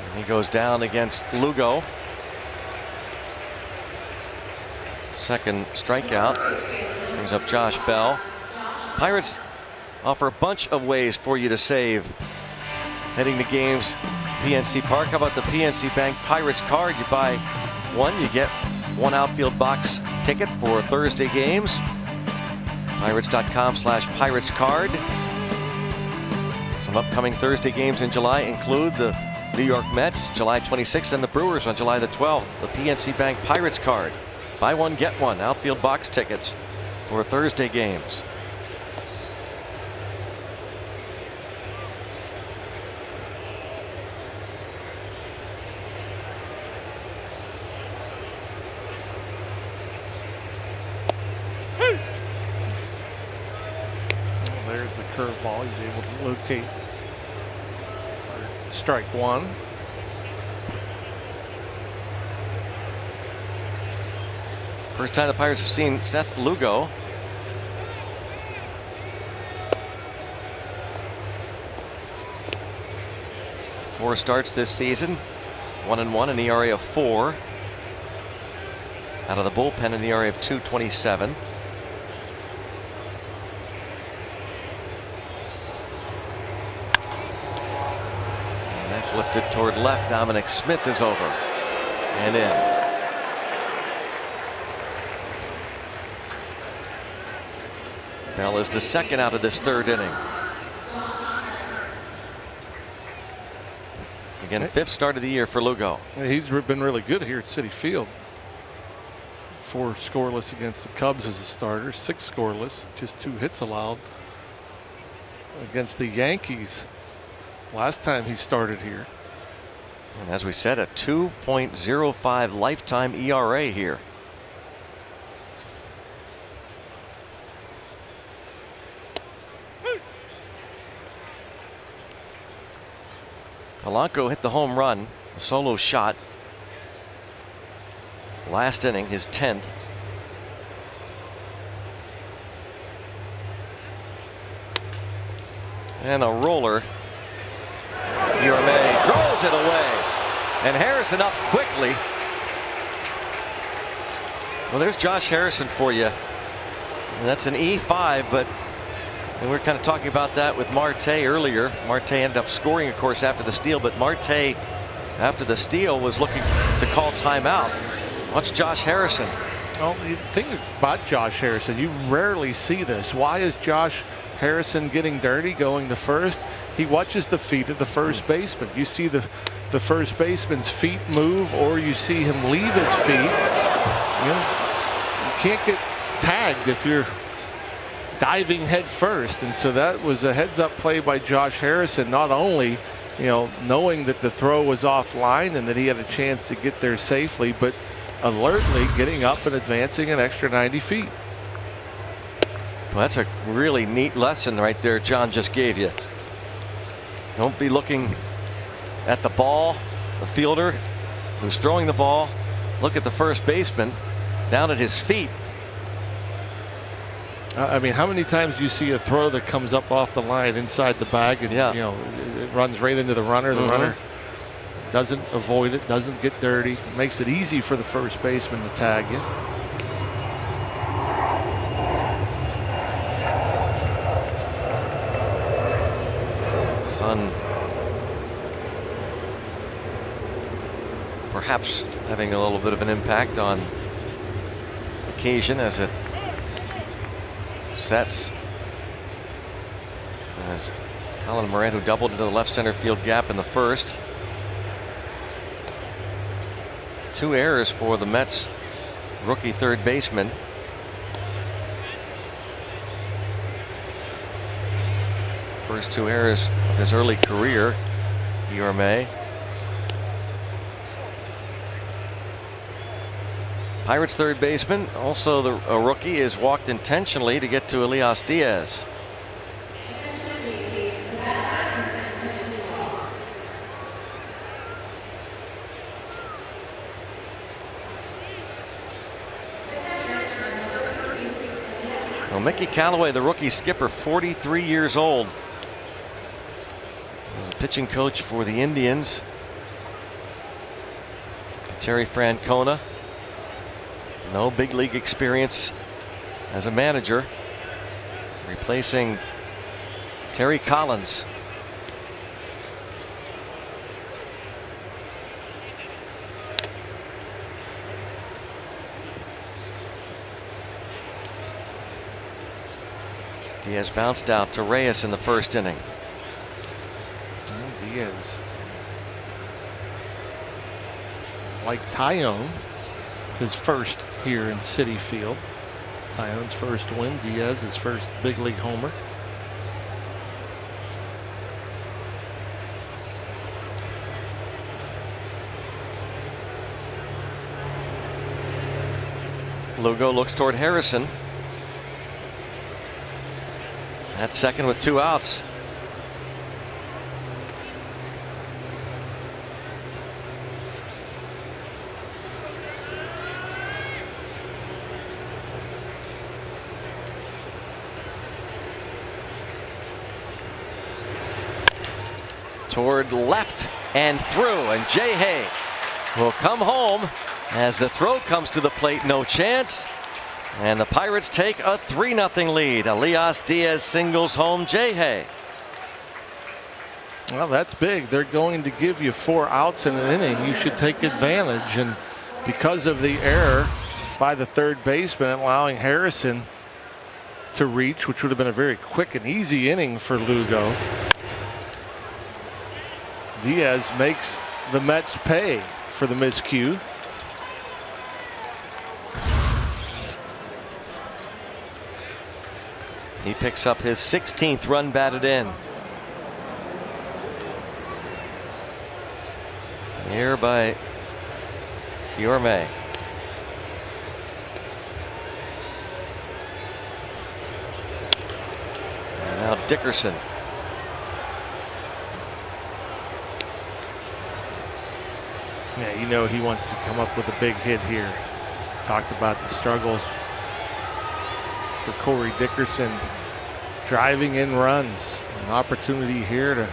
And he goes down against Lugo. Second strikeout. Brings up Josh Bell. Pirates offer a bunch of ways for you to save heading to games. PNC Park. How about the PNC Bank Pirates card? You buy one, you get one outfield box ticket for Thursday games. Pirates.com/Pirates card. Some upcoming Thursday games in July include the New York Mets July 26th and the Brewers on July the 12th. The PNC Bank Pirates card. Buy one, get one. Outfield box tickets for Thursday games. There's the curveball. He's able to locate for strike one. First time the Pirates have seen Seth Lugo. Four starts this season. 1-1, an ERA of 4. Out of the bullpen, an ERA of 2.27. And that's lifted toward left. Dominic Smith is over and in. Bell is the second out of this third inning. Again, 5th start of the year for Lugo. He's been really good here at Citi Field. 4 scoreless against the Cubs as a starter, 6 scoreless, just 2 hits allowed against the Yankees last time he started here. And as we said, a 2.05 lifetime ERA here. Polanco hit the home run, a solo shot. Last inning, his 10th. And a roller. Guillerme throws it away. And Harrison up quickly. Well, there's Josh Harrison for you. And that's an E5, but and we were kind of talking about that with Marte earlier. Marte ended up scoring, of course, after the steal, but Marte, after the steal, was looking to call timeout. Watch Josh Harrison. Well, the thing about Josh Harrison, you rarely see this. Why is Josh Harrison getting dirty, going to first? he watches the feet of the first baseman. You see the first baseman's feet move, or you see him leave his feet. You can't get tagged if you're diving head first. And so that was a heads-up play by Josh Harrison, not only knowing that the throw was offline and that he had a chance to get there safely, but alertly getting up and advancing an extra 90 feet. Well, that's a really neat lesson right there John just gave you. Don't be looking at the ball, the fielder who's throwing the ball. Look at the first baseman down at his feet. I mean, how many times do you see a throw that comes up off the line inside the bag and it runs right into the runner? The runner doesn't avoid it, doesn't get dirty, makes it easy for the first baseman to tag you. Sun perhaps having a little bit of an impact on occasion as it sets. As Colin Moran, who doubled into the left center field gap in the first. 2 errors for the Mets rookie third baseman. First 2 errors of his early career, Guillorme. Pirates third baseman, also a rookie, is walked intentionally to get to Elias Diaz. Well, Mickey Callaway, the rookie skipper, 43 years old. He was a pitching coach for the Indians. Terry Francona. No big league experience as a manager, replacing Terry Collins. Diaz bounced out to Reyes in the first inning. Diaz, like Tyone, his first here in Citi Field. Tyone's first win, Diaz his first big league homer. Lugo looks toward Harrison. At second with 2 outs. Toward left and through, and Jay Hay will come home as the throw comes to the plate. No chance, and the Pirates take a 3-0 lead. Elias Diaz singles home Jay Hay. Well, that's big. They're going to give you 4 outs in an inning. You should take advantage, and because of the error by the third baseman allowing Harrison to reach, which would have been a very quick and easy inning for Lugo, Diaz makes the Mets pay for the miscue. He picks up his 16th run batted in. Here by Guillorme. And now Dickerson. Yeah, you know he wants to come up with a big hit here. Talked about the struggles for Corey Dickerson driving in runs. An opportunity here to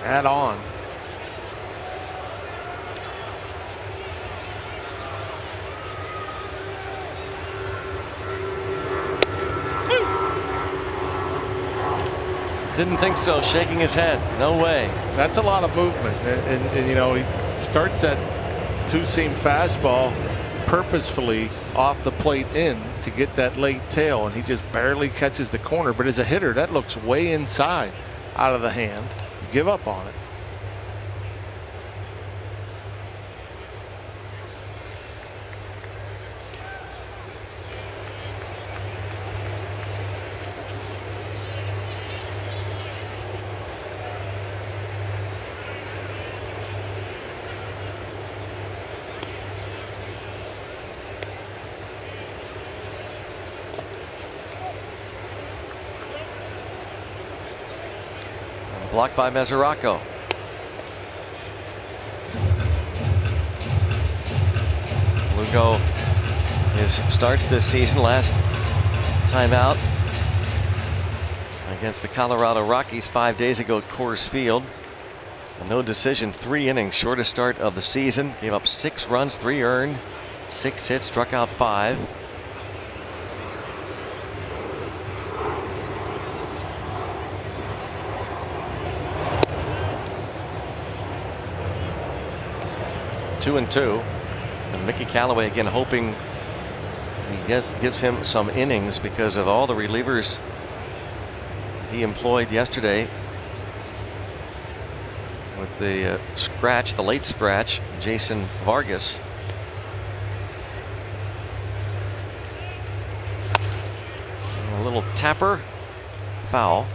add on. Didn't think so, shaking his head. No way. That's a lot of movement, and you know, he starts that 2-seam fastball purposefully off the plate in to get that late tail, and he just barely catches the corner. But as a hitter, that looks way inside out of the hand. You give up on it. Blocked by Mesoraco. Lugo starts this season, last time out against the Colorado Rockies 5 days ago at Coors Field. A no decision, 3 innings, shortest start of the season. Gave up 6 runs, 3 earned, 6 hits, struck out 5. Two and two, and Mickey Callaway again hoping he gives him some innings because of all the relievers that he employed yesterday with the scratch, the late scratch, Jason Vargas. A little tapper, foul.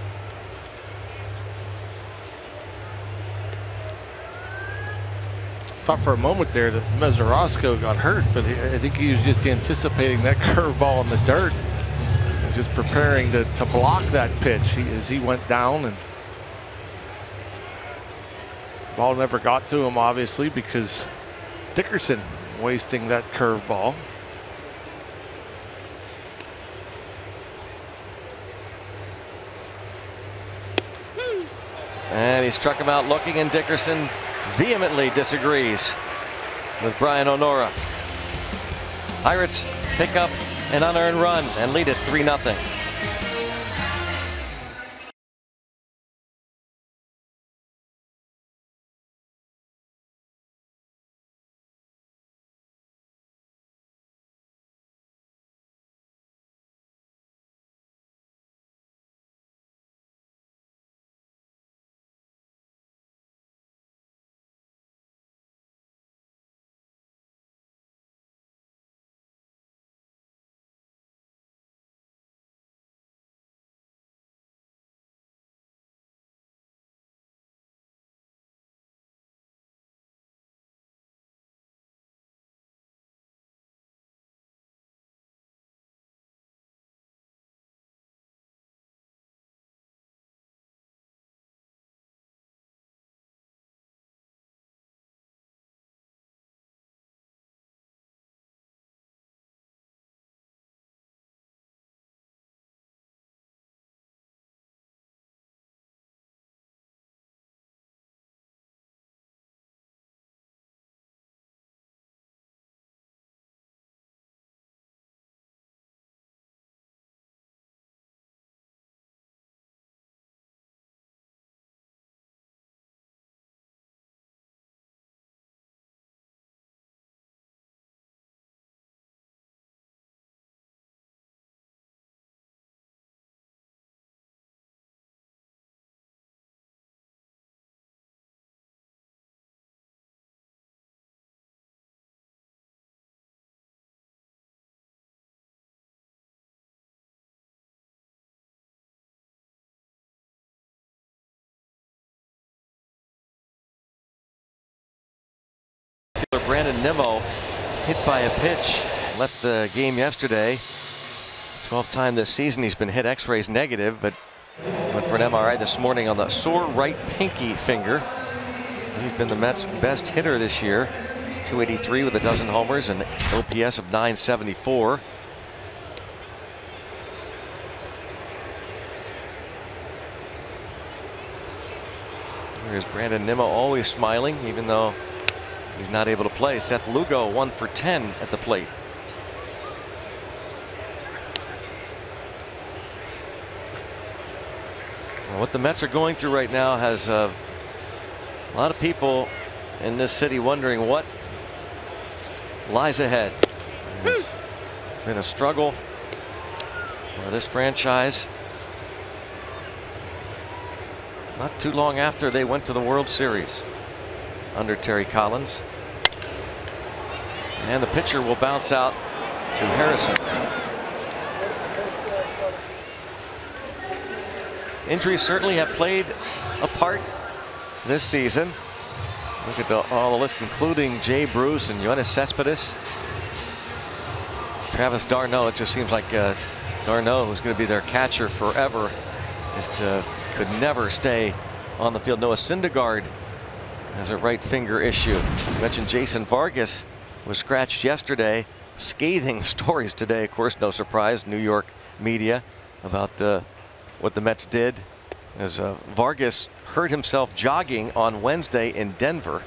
Thought for a moment there that Mesoraco got hurt, but I think he was just anticipating that curveball in the dirt and just preparing to block that pitch as he went down, and ball never got to him, obviously, because Dickerson wasting that curveball. And he struck him out looking, and Dickerson vehemently disagrees with Brian Onora. Pirates pick up an unearned run and lead it 3-0. Brandon Nimmo hit by a pitch, left the game yesterday. 12th time this season he's been hit. X-rays negative, but went for an MRI this morning on the sore right pinky finger. He's been the Mets' best hitter this year. 283 with a dozen homers and OPS of 974. Here's Brandon Nimmo, always smiling, even though he's not able to play. Seth Lugo 1 for 10 at the plate. Well, what the Mets are going through right now has a lot of people in this city wondering what lies ahead. It's been a struggle for this franchise. Not too long after they went to the World Series under Terry Collins. And the pitcher will bounce out to Harrison. Injuries certainly have played a part this season. Look at all the list, including Jay Bruce and Yoenis Cespedes. Travis d'Arnaud, it just seems like d'Arnaud, who's going to be their catcher forever, just could never stay on the field. Noah Syndergaard has a right finger issue. You mentioned Jason Vargas was scratched yesterday. Scathing stories today, of course, no surprise, New York media about what the Mets did as Vargas hurt himself jogging on Wednesday in Denver.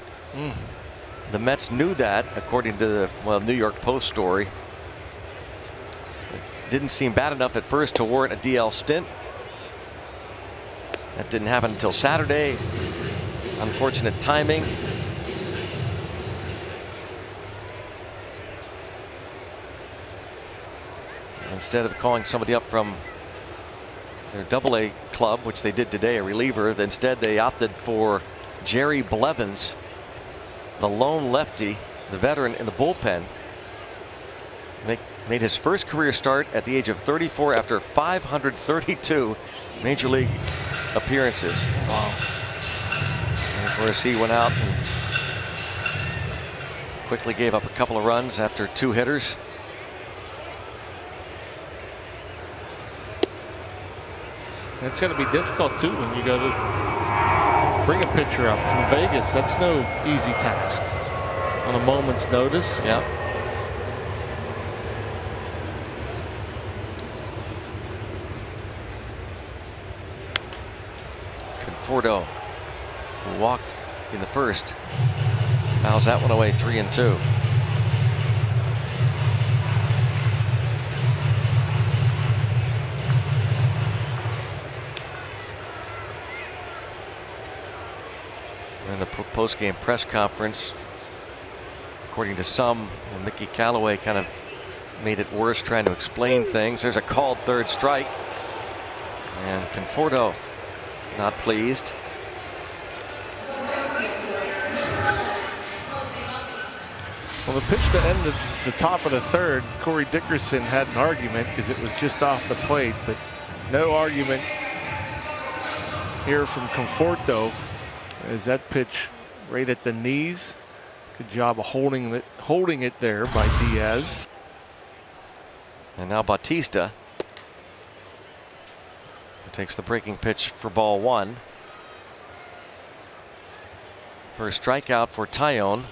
The Mets knew that, according to the New York Post story. It didn't seem bad enough at first to warrant a DL stint. That didn't happen until Saturday. Unfortunate timing. Instead of calling somebody up from their AA club, which they did today, a reliever, instead they opted for Jerry Blevins, the lone lefty, the veteran in the bullpen. Made his first career start at the age of 34 after 532 major league appearances. Wow. And of course, he went out and quickly gave up a couple of runs after 2 hitters. It's going to be difficult too when you go to bring a pitcher up from Vegas. That's no easy task on a moment's notice. Yeah. Conforto, who walked in the first, fouls that one away, 3-2. In the post-game press conference, according to some, Mickey Callaway kind of made it worse trying to explain things. There's a called third strike, and Conforto not pleased. Well, the pitch to end the top of the third, Corey Dickerson had an argument because it was just off the plate, but no argument here from Conforto. As that pitch right at the knees. Good job of holding it there by Diaz. And now Bautista takes the breaking pitch for ball 1. First strikeout for Taillon.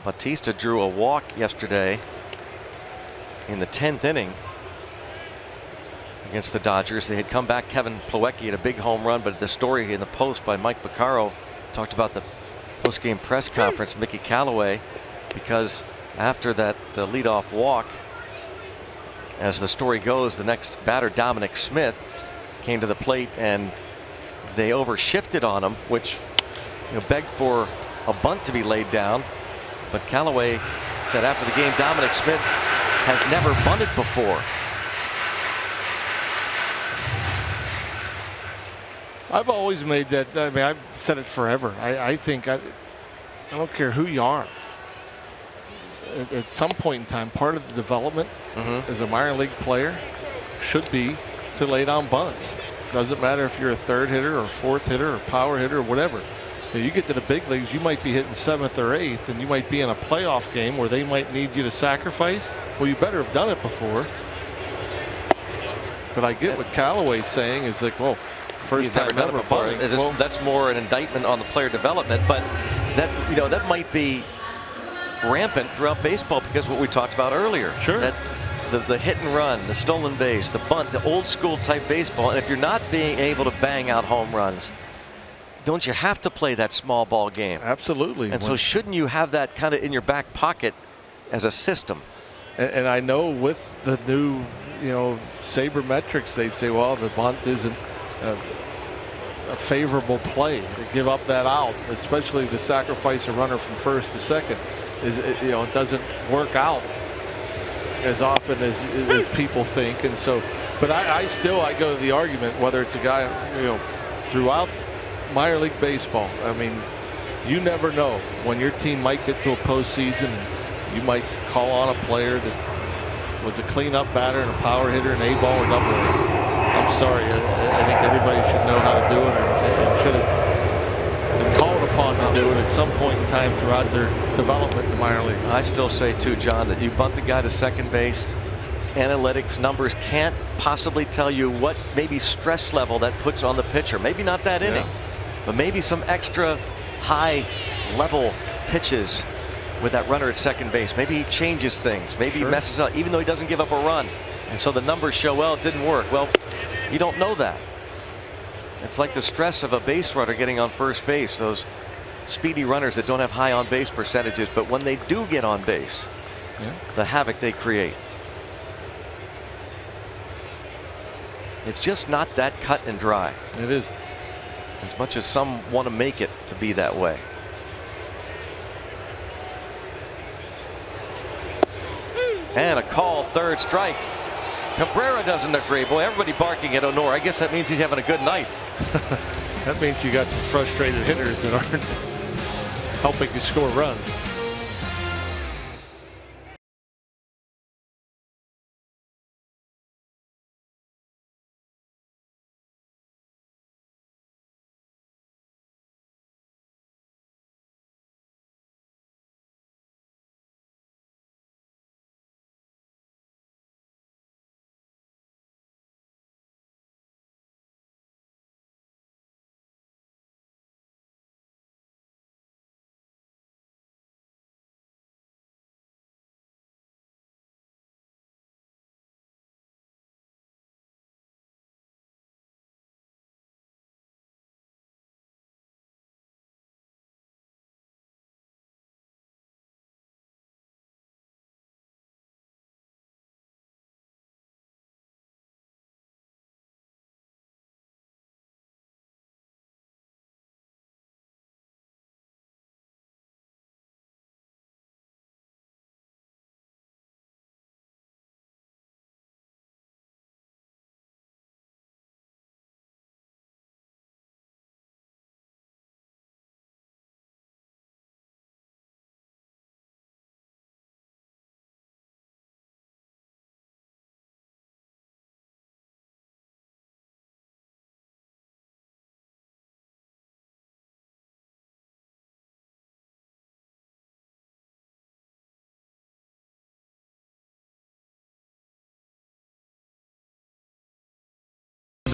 Bautista drew a walk yesterday in the 10th inning against the Dodgers. They had come back. Kevin Plawecki had a big home run, but the story in the Post by Mike Vaccaro talked about the post-game press conference, Mickey Callaway, because after that leadoff walk, as the story goes, the next batter, Dominic Smith, came to the plate and they overshifted on him, which begged for a bunt to be laid down. But Callaway said after the game, Dominic Smith has never bunted before. I've always made that. I mean, I've said it forever. I think I don't care who you are. At some point in time, part of the development as a minor league player should be to lay down bunts. Doesn't matter if you're a third hitter or fourth hitter or power hitter or whatever. You get to the big leagues, you might be hitting 7th or 8th, and you might be in a playoff game where they might need you to sacrifice. Well, you better have done it before. But I get what Callaway's saying is like, well, first time ever bunting. Well, that's more an indictment on the player development, but that that might be rampant throughout baseball because what we talked about earlier. Sure. That the hit and run, the stolen base, the bunt, the old school type baseball, and if you're not being able to bang out home runs, don't you have to play that small ball game? Absolutely. And so shouldn't you have that kind of in your back pocket as a system? And I know with the new sabermetrics, they say, well, the bunt isn't a favorable play to give up that out, especially to sacrifice a runner from first to second. It doesn't work out as often as people think, and so. But I go to the argument whether it's a guy throughout minor league baseball. I mean, you never know when your team might get to a postseason. And you might call on a player that was a cleanup batter and a power hitter in A-ball or Double-A. I'm sorry. I think everybody should know how to do it and should have been called upon to do it at some point in time throughout their development in the minor leagues. I still say too, John, that you bunt the guy to second base. Analytics numbers can't possibly tell you what maybe stress level that puts on the pitcher. Maybe not that inning, but maybe some extra high level pitches with that runner at second base. Maybe he changes things. Maybe he messes up, even though he doesn't give up a run. And so the numbers show, well, it didn't work. Well, you don't know that. It's like the stress of a base runner getting on first base. Those speedy runners that don't have high on base percentages, but when they do get on base, the havoc they create. It's just not that cut and dry. It is. As much as some want to make it to be that way. And a called third strike. Cabrera doesn't agree. Boy, everybody barking at Honora. I guess that means he's having a good night. That means you got some frustrated hitters that aren't helping you score runs.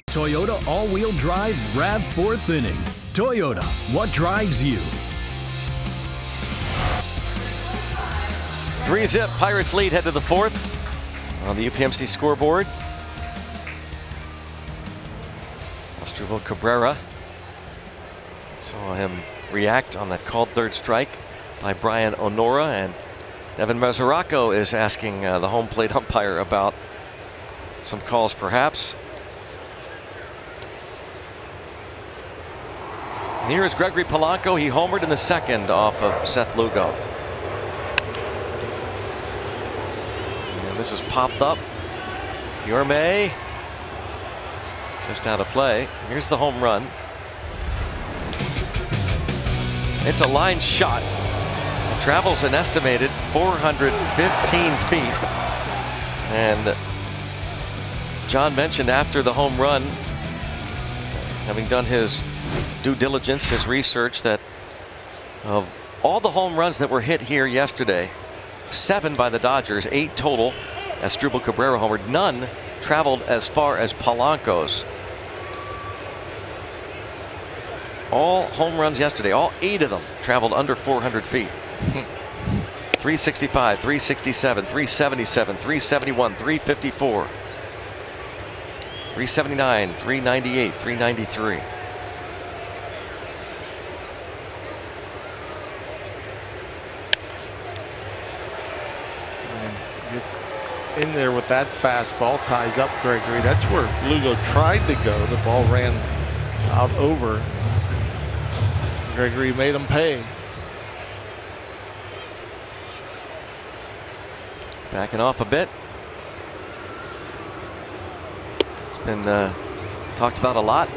Toyota all-wheel drive RAV4 Thinning. Toyota, what drives you? 3-zip, Pirates lead, head to the fourth on the UPMC scoreboard. Asdrubal Cabrera saw him react on that called third strike by Brian Honora, and Devin Mesoraco is asking the home plate umpire about some calls perhaps. Here is Gregory Polanco. He homered in the second off of Seth Lugo. And this is popped up. Yorme just out of play. Here's the home run. It's a line shot. It travels an estimated 415 feet. And John mentioned after the home run, having done his due diligence, his research, that of all the home runs that were hit here yesterday, 7 by the Dodgers, 8 total. Asdrubal Cabrera homered. None traveled as far as Polanco's. All home runs yesterday, all 8 of them traveled under 400 feet. 365, 367, 377, 371, 354, 379, 398, 393. Gets in there with that fastball, ties up Gregory. That's where Lugo tried to go. The ball ran out over. Gregory made him pay. Backing off a bit. It's been talked about a lot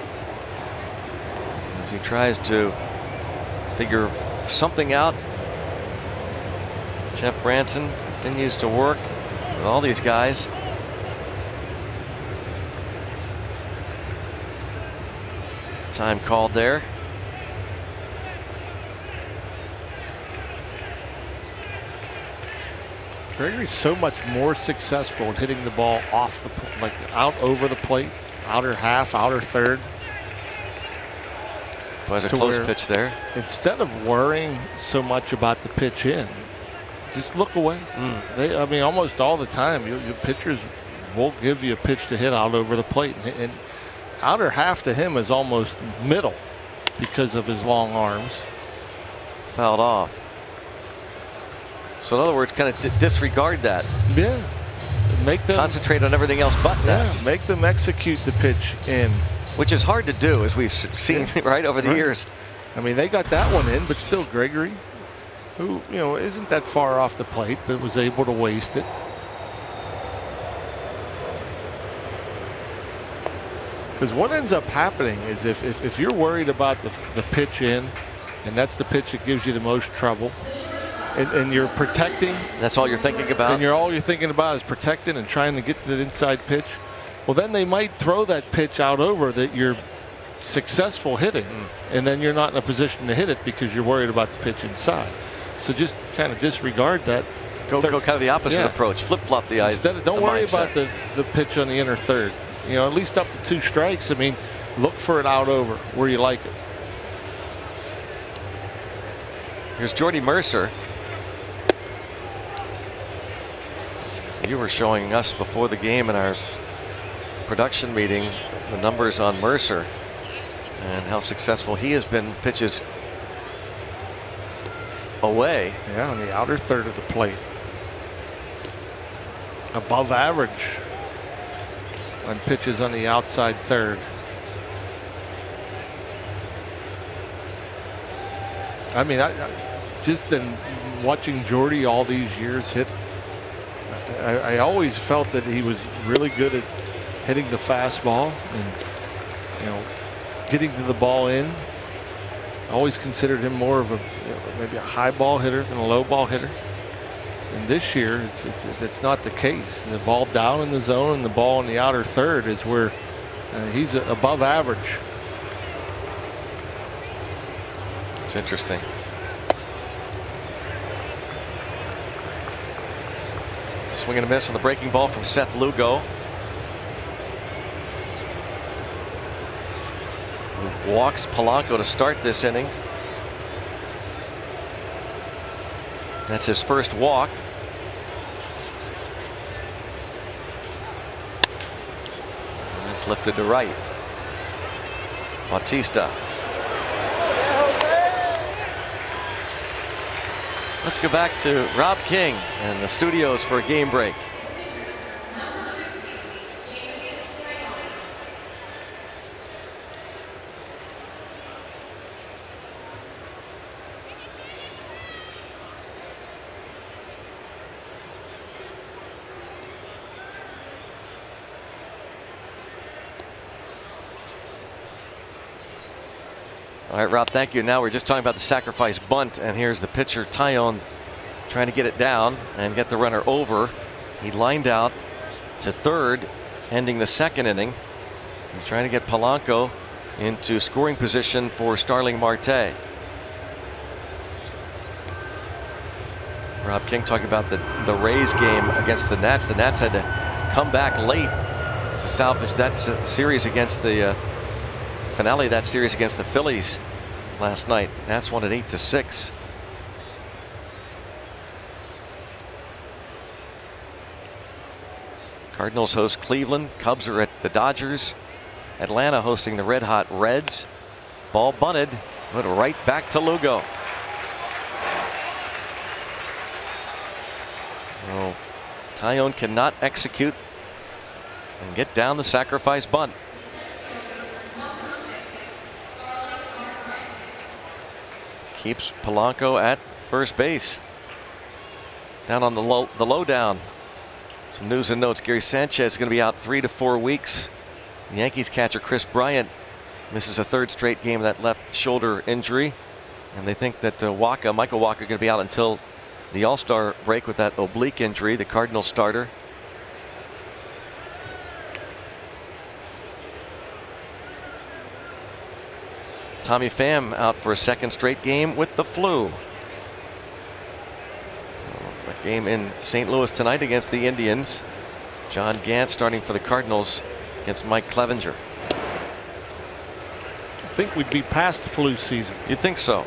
as he tries to figure something out. Jeff Branson continues to work with all these guys. Time called there. Gregory's so much more successful at hitting the ball off the, like out over the plate, outer half, outer third. Was a close pitch there. Instead of worrying so much about the pitch in, just look away. I mean, almost all the time, your pitchers will give you a pitch to hit out over the plate, and outer half to him is almost middle because of his long arms. Fouled off. So in other words, kind of disregard that. Yeah. Make them concentrate on everything else but that. Yeah, make them execute the pitch in. Which is hard to do, as we've seen right over the years. I mean, they got that one in, but still Gregory, who, you know, isn't that far off the plate, but was able to waste it. Because what ends up happening is if you're worried about the pitch in, and that's the pitch that gives you the most trouble, and you're protecting. That's all you're thinking about? And all you're thinking about is protecting and trying to get to the inside pitch. Well, then they might throw that pitch out over that you're successful hitting, and then you're not in a position to hit it because you're worried about the pitch inside. So just kind of disregard that. Go kind of the opposite approach. Flip-flop the eyes. Instead of, don't worry about the pitch on the inner third. You know, at least up to 2 strikes. I mean, look for it out over where you like it. Here's Jordy Mercer. You were showing us before the game in our production meeting the numbers on Mercer and how successful he has been with pitches away. Yeah, on the outer third of the plate. Above average on pitches on the outside third. I mean, I just in watching Jordy all these years hit, I always felt that he was really good at hitting the fastball and, you know, getting to the ball in. I always considered him more of a, you know, maybe a high ball hitter than a low ball hitter. And this year, it's not the case. The ball down in the zone and the ball in the outer third is where he's above average. It's interesting. Swing and a miss on the breaking ball from Seth Lugo. Who walks Polanco to start this inning. That's his first walk. And it's lifted to right. Bautista. Let's go back to Rob King and the studios for a game break. All right, Rob, thank you. Now we're just talking about the sacrifice bunt, and here's the pitcher, Taillon, trying to get it down and get the runner over. He lined out to third, ending the second inning. He's trying to get Polanco into scoring position for Starling Marte. Rob King talking about the Rays game against the Nats. The Nats had to come back late to salvage that series against the finale of that series against the Phillies last night. Nats won at 8-6. Cardinals host Cleveland. Cubs are at the Dodgers. Atlanta hosting the red hot Reds. Ball bunted, but right back to Lugo. Oh, Taillon cannot execute and get down the sacrifice bunt. keeps Polanco at first base. Down on the lowdown. Some news and notes. Gary Sanchez is going to be out 3 to 4 weeks. The Yankees catcher Chris Bryant misses a 3rd straight game of that left shoulder injury. And they think that Michael Wacha, going to be out until the All-Star break with that oblique injury, the Cardinals starter. Tommy Pham out for a 2nd straight game with the flu. A game in St. Louis tonight against the Indians. John Gant starting for the Cardinals against Mike Clevenger. I think we'd be past the flu season. You'd think so.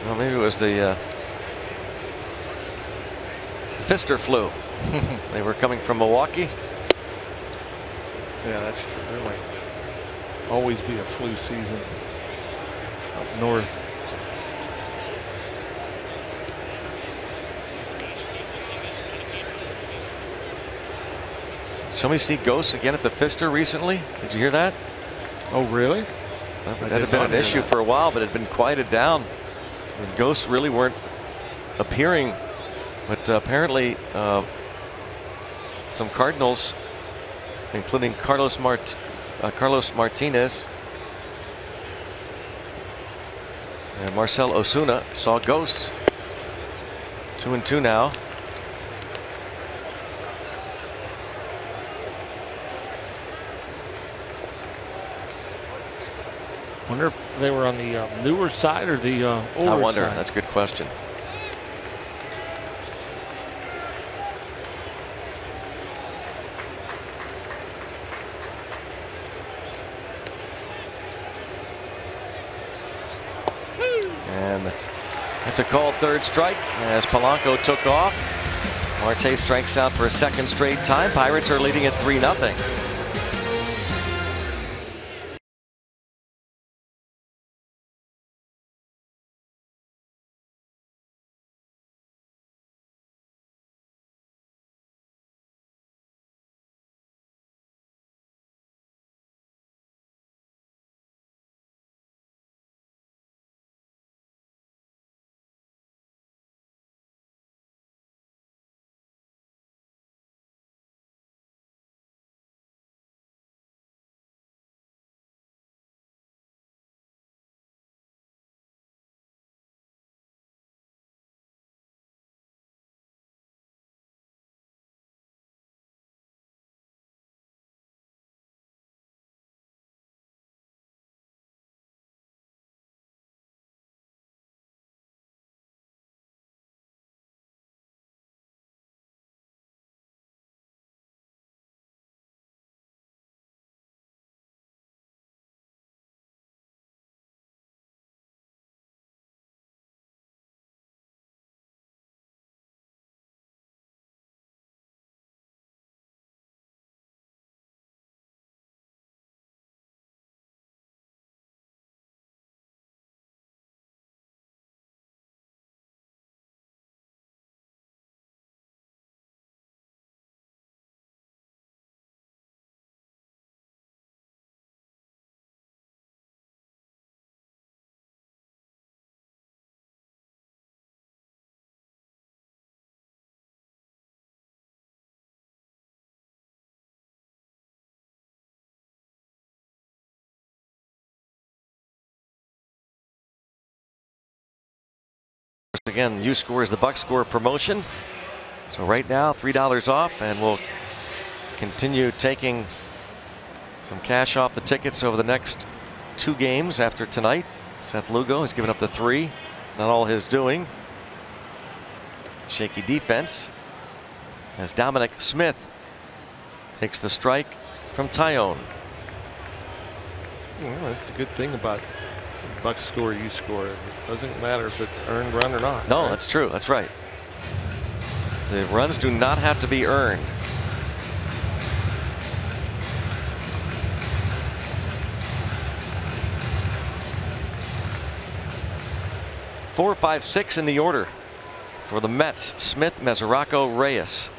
Well, maybe it was the Pfister flu. They were coming from Milwaukee. Yeah, that's true. There might always be a flu season up north. Somebody see ghosts again at the Pfister recently? Did you hear that? Oh, really? That had been an issue for a while, but it had been quieted down. The ghosts really weren't appearing, but apparently some Cardinals, including Carlos Martinez and Marcell Ozuna, saw ghosts. 2-2 now. Wonder if they were on the newer side or the older I wonder. side. That's a good question. And it's a called 3rd strike as Polanco took off. Marte strikes out for a 2nd straight time. Pirates are leading at 3-0. Again, U score is the Buck Score promotion. So right now, $3 off, and we'll continue taking some cash off the tickets over the next 2 games after tonight. Seth Lugo has given up the 3. It's not all his doing. Shaky defense as Dominic Smith takes the strike from Tyone. Well, that's a good thing about Buck Score, U Score. It doesn't matter if it's earned run or not. No, right? that's true. That's right. The runs do not have to be earned. Four, 5, 6 in the order for the Mets. Smith, Mesoraco, Reyes.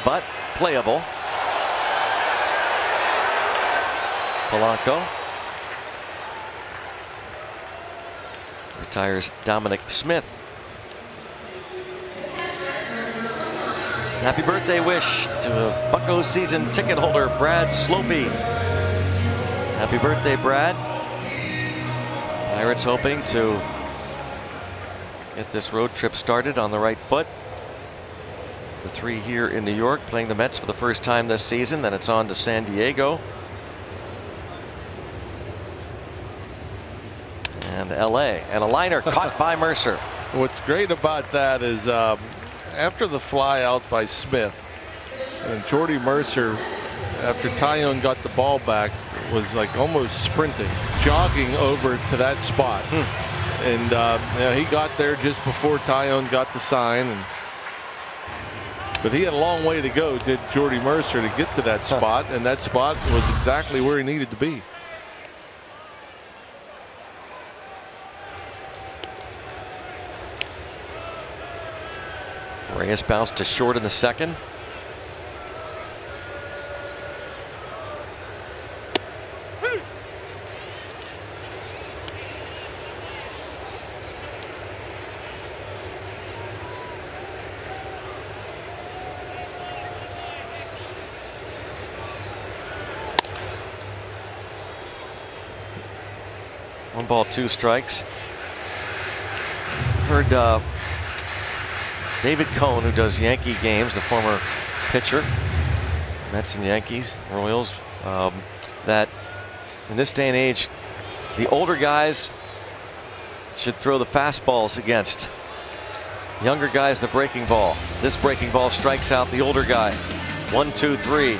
but playable. Polanco retires Dominic Smith. Happy birthday wish to Buccos season ticket holder Brad Slopey. Happy birthday, Brad. Pirates hoping to get this road trip started on the right foot. The three here in New York, playing the Mets for the first time this season. Then it's on to San Diego and LA. And a liner caught by Mercer. What's great about that is after the fly out by Smith, and Jordy Mercer, after Taillon got the ball back, was like almost sprinting, jogging over to that spot. And he got there just before Taillon got the sign. But he had a long way to go, did Jordy Mercer, to get to that spot. And that spot was exactly where he needed to be. Reyes bounced to short in the second. One ball, two strikes. Heard David Cohn, who does Yankee games, the former pitcher, Mets and Yankees, Royals, that in this day and age, the older guys should throw the fastballs against younger guys the breaking ball. This breaking ball strikes out the older guy. 1, 2, 3.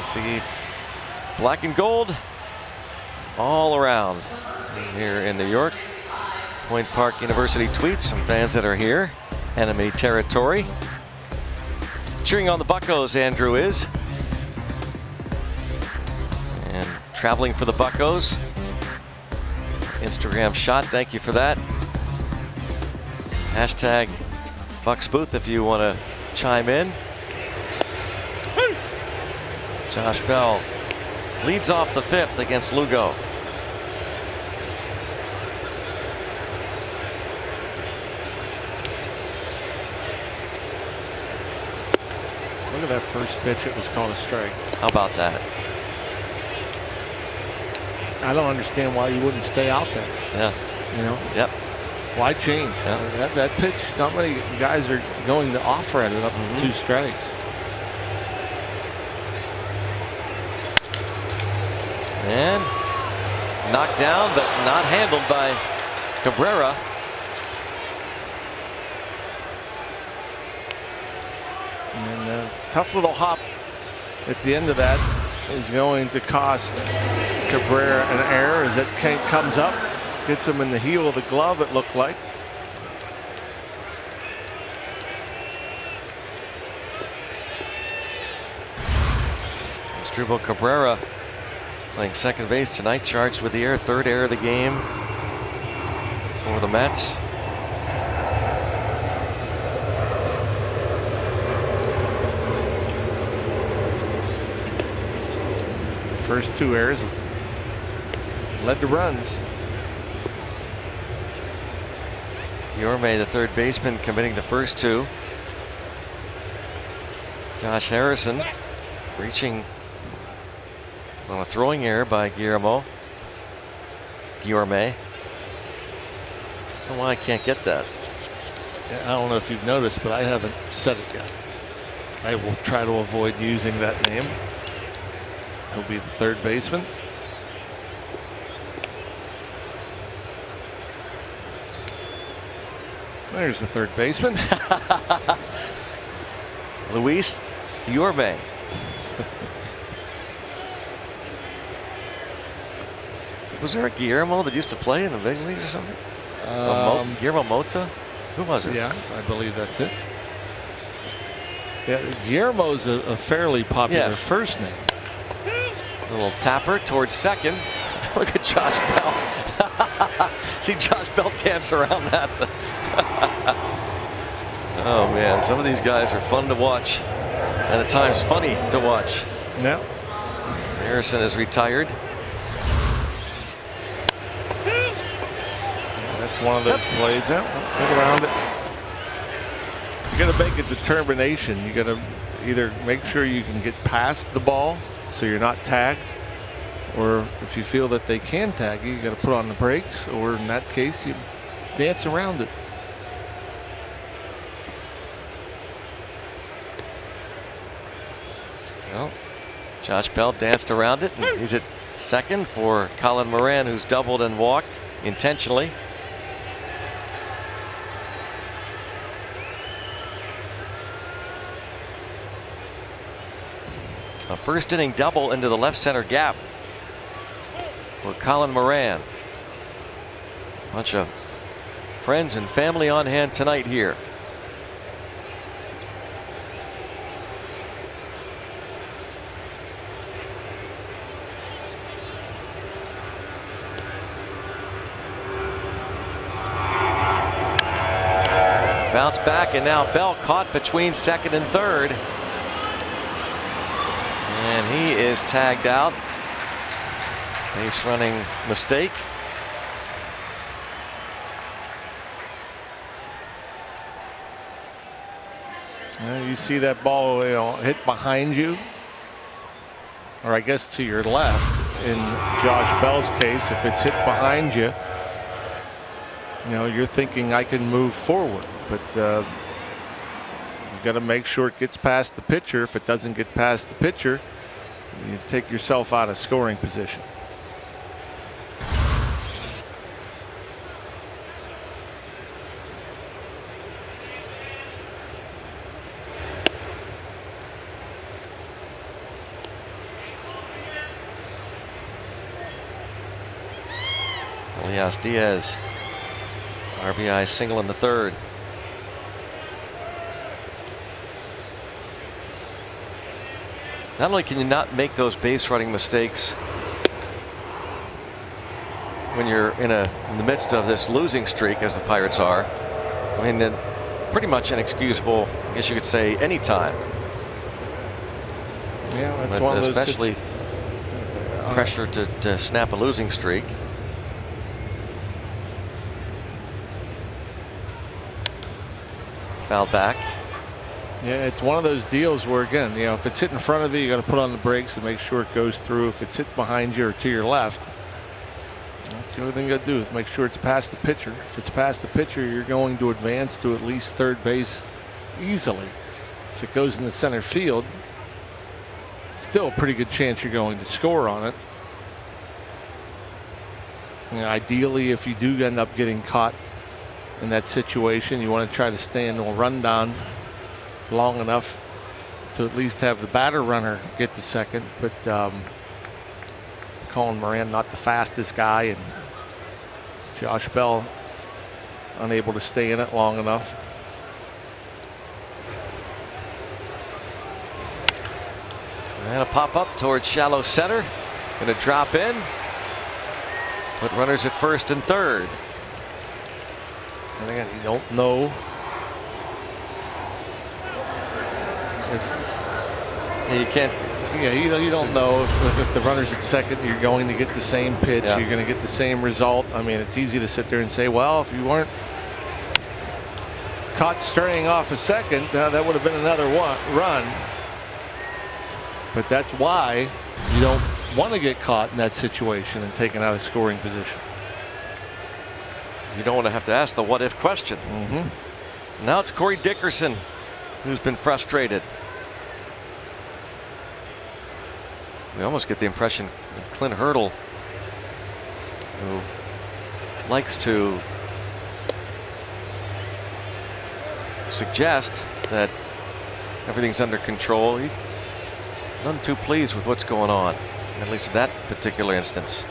See black and gold all around here in New York. Point Park University tweets, some fans that are here, enemy territory. Cheering on the Buccos, Andrew is. And traveling for the Buccos. Instagram shot, thank you for that. Hashtag Bucks Booth if you want to chime in. Josh Bell leads off the fifth against Lugo. Look at that first pitch. It was called a strike. How about that? I don't understand why you wouldn't stay out there. Yeah. You know? Yep. Why change? Yep. That pitch, not many guys are going to offer at it up to 2 strikes. And knocked down, but not handled by Cabrera. And a tough little hop at the end of that is going to cost Cabrera an error as that comes up, gets him in the heel of the glove, it looked like. Asdrubal Cabrera playing second base tonight, charged with the error, third error of the game for the Mets. First two errors led to runs. Guillorme, the third baseman, committing the first two. Josh Harrison reaching on a throwing error by Guillermo. Guillorme. I don't know why I can't get that. I don't know if you've noticed, but I haven't said it yet. I will try to avoid using that name. He'll be the third baseman. There's the third baseman. Luis Guillorme. Was there a Guillermo that used to play in the big leagues or something? Guillermo Mota? Who was it? Yeah, I believe that's it. Yeah, Guillermo's a fairly popular first name. A little tapper towards second. Look at Josh Bell. See Josh Bell dance around that. Oh man, some of these guys are fun to watch, and at times funny to watch. Yeah. Harrison is retired. That's one of those plays. Yeah, look around it. You got to make a determination. You got to either make sure you can get past the ball so you're not tagged, or if you feel that they can tag you, you got to put on the brakes, or in that case, you dance around it. Well, Josh Bell danced around it, and he's at second for Colin Moran, who's doubled and walked intentionally. A first inning double into the left center gap for Colin Moran. Bunch of friends and family on hand tonight here. Bounce back, and now Bell caught between second and third. And he is tagged out. Base running mistake. You see that ball, hit behind you, or I guess to your left. In Josh Bell's case, if it's hit behind you, you're thinking I can move forward, but you got to make sure it gets past the pitcher. If it doesn't get past the pitcher, you take yourself out of scoring position. Elias Diaz, RBI single in the third. Not only can you not make those base running mistakes when you're in the midst of this losing streak, as the Pirates are, I mean, pretty much inexcusable, I guess you could say, anytime. Yeah, that's but one of those, especially pressure to snap a losing streak. Foul back. Yeah, it's one of those deals where, again, if it's hit in front of you, you got to put on the brakes and make sure it goes through. If it's hit behind you or to your left, that's the only thing you got to do is make sure it's past the pitcher. If it's past the pitcher, you're going to advance to at least third base easily. If it goes in the center field, still a pretty good chance you're going to score on it. Ideally, if you do end up getting caught in that situation, you want to try to stay in a rundown long enough to at least have the batter runner get to second. But Colin Moran not the fastest guy, and Josh Bell unable to stay in it long enough. And a pop up towards shallow center. Going to drop in. Put runners at first and third. And again, you don't know if you can't. Yeah, you don't know if the runner's at second, you're going to get the same pitch, Yeah. you're going to get the same result. I mean, it's easy to sit there and say, well, if you weren't caught straying off a second, that would have been another run. But that's why you don't want to get caught in that situation and taken out of scoring position. You don't want to have to ask the what if question. Now it's Corey Dickerson who's been frustrated. We almost get the impression that Clint Hurdle, who likes to suggest that everything's under control, he's none too pleased with what's going on, at least in that particular instance.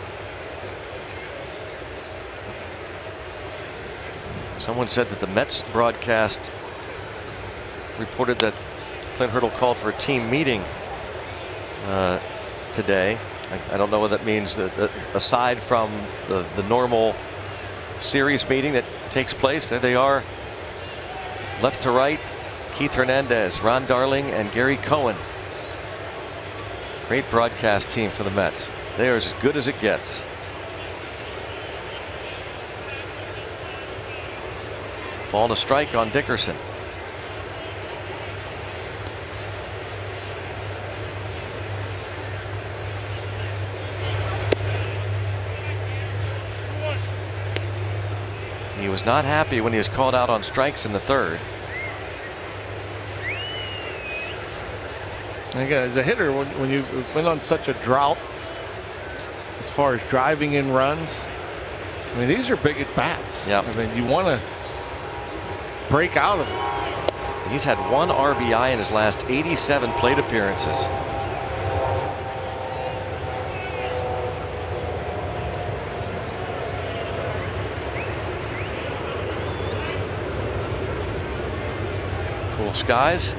Someone said that the Mets broadcast reported that Clint Hurdle called for a team meeting today. I don't know what that means, that aside from the normal series meeting that takes place. There they are, left to right, Keith Hernandez, Ron Darling, and Gary Cohen. Great broadcast team for the Mets. They are as good as it gets. Ball to strike on Dickerson. He was not happy when he was called out on strikes in the third. And again, as a hitter, when you've been on such a drought as far as driving in runs, I mean, these are big at bats. Yep. I mean, you want to break out of it. He's had 1 RBI in his last 87 plate appearances. Cool skies.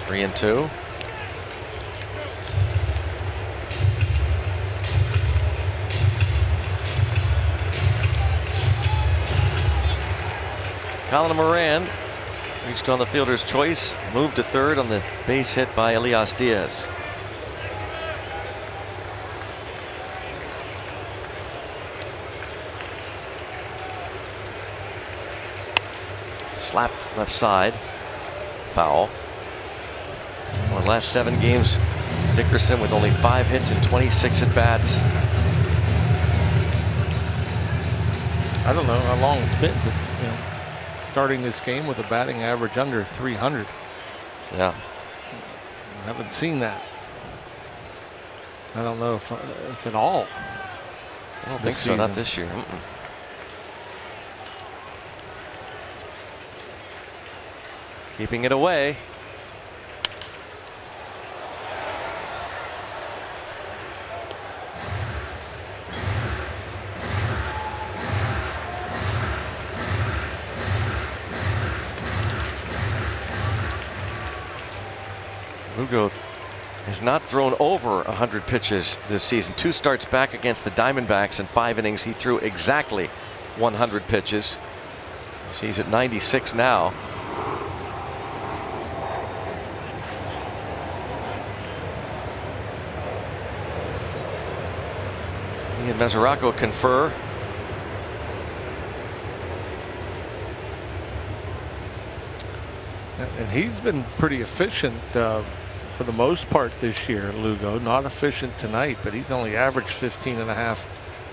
Three and two. Colin Moran reached on the fielder's choice, moved to third on the base hit by Elias Diaz. Slapped left side, foul. Well, the last 7 games, Dickerson with only 5 hits and 26 at bats. I don't know how long it's been, but you know, starting this game with a batting average under 300. Yeah. I haven't seen that. I don't know if at all. I don't think so, not this year. Keeping it away. Lugo has not thrown over 100 pitches this season. 2 starts back against the Diamondbacks. In 5 innings, he threw exactly 100 pitches. He's at 96 now. He and Mesoraco confer. And he's been pretty efficient for the most part this year, Lugo. Not efficient tonight, but he's only averaged 15.5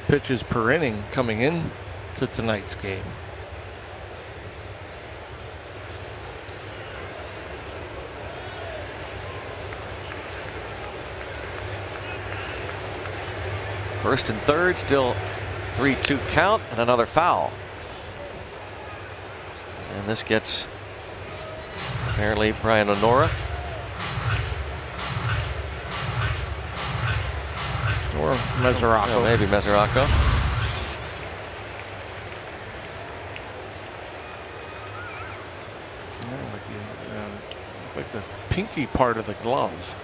pitches per inning coming in to tonight's game. First and third, still 3-2 count, and another foul. And this gets apparently Brian Honora. Or Mesoraco. Oh, maybe Mesoraco. Like the pinky part of the glove.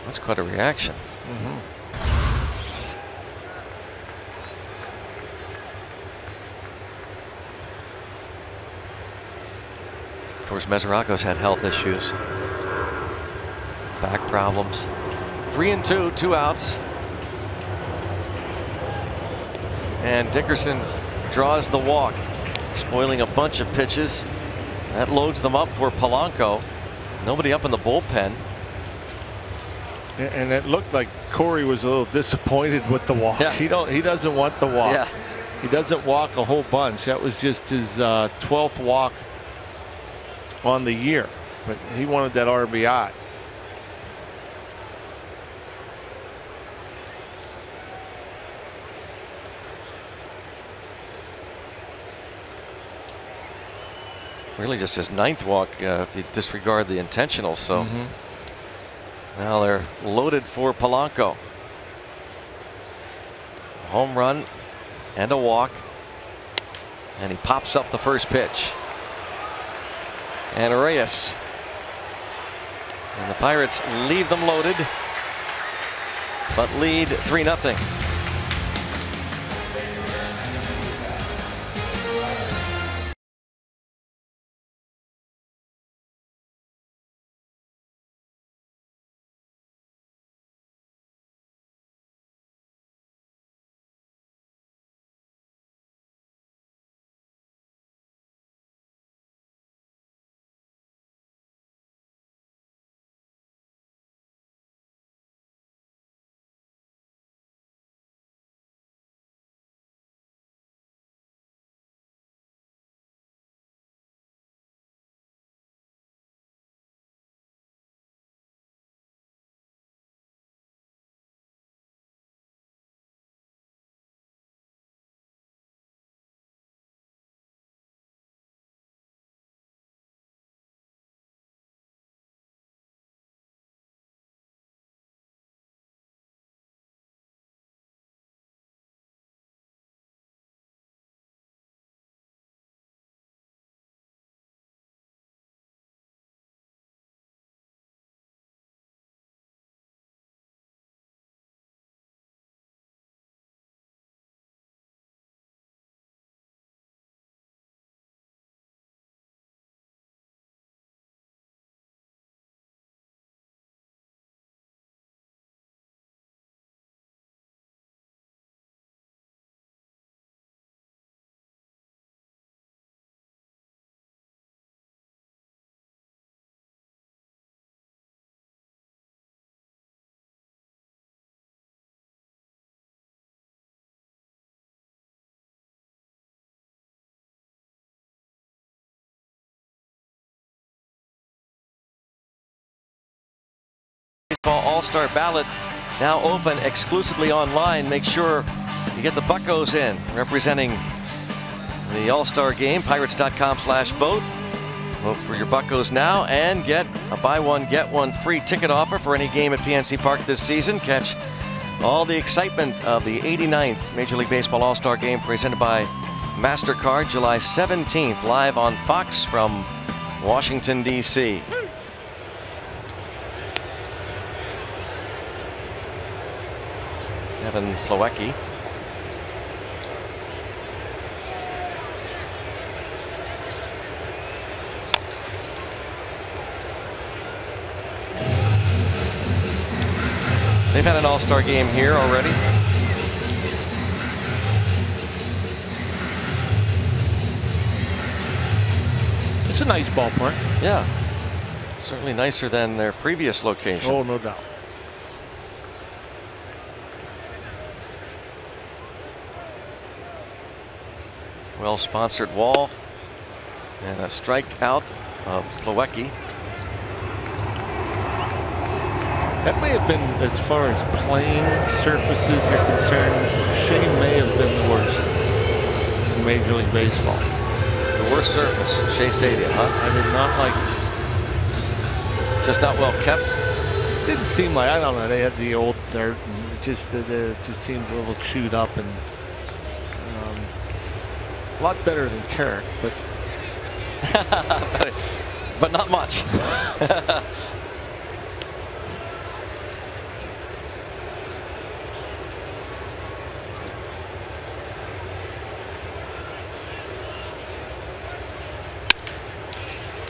That's quite a reaction. Of course, Mesoraco's had health issues, back problems. 3-2, 2 outs. And Dickerson draws the walk, spoiling a bunch of pitches. That loads them up for Polanco. Nobody up in the bullpen. And it looked like Corey was a little disappointed with the walk. Yeah. He doesn't want the walk. Yeah. He doesn't walk a whole bunch. That was just his 12th walk on the year. But he wanted that RBI. Really just his 9th walk if you disregard the intentional. So now they're loaded for Polanco. Home run and a walk. And he pops up the first pitch. And Reyes. And the Pirates leave them loaded, but lead 3-0. Baseball All-Star ballot now open exclusively online. Make sure you get the Buccos in representing the All-Star game. Pirates.com/vote. Vote for your Buccos now and get a buy one get one free ticket offer for any game at PNC Park this season. Catch all the excitement of the 89th Major League Baseball All-Star game presented by MasterCard July 17th live on Fox from Washington, D.C. Kevin Plawecki. They've had an all-star game here already. It's a nice ballpark. Yeah. Certainly nicer than their previous location. Oh, no doubt. Well-sponsored wall. And a strikeout of Plawecki. That may have been, as far as playing surfaces are concerned, Shane may have been the worst. in Major League Baseball. The worst surface, Shea Stadium, huh? I did not like it. Just not well kept. Didn't seem like, I don't know, they had the old dirt and it just seems a little chewed up and a lot better than Carrick, but but not much.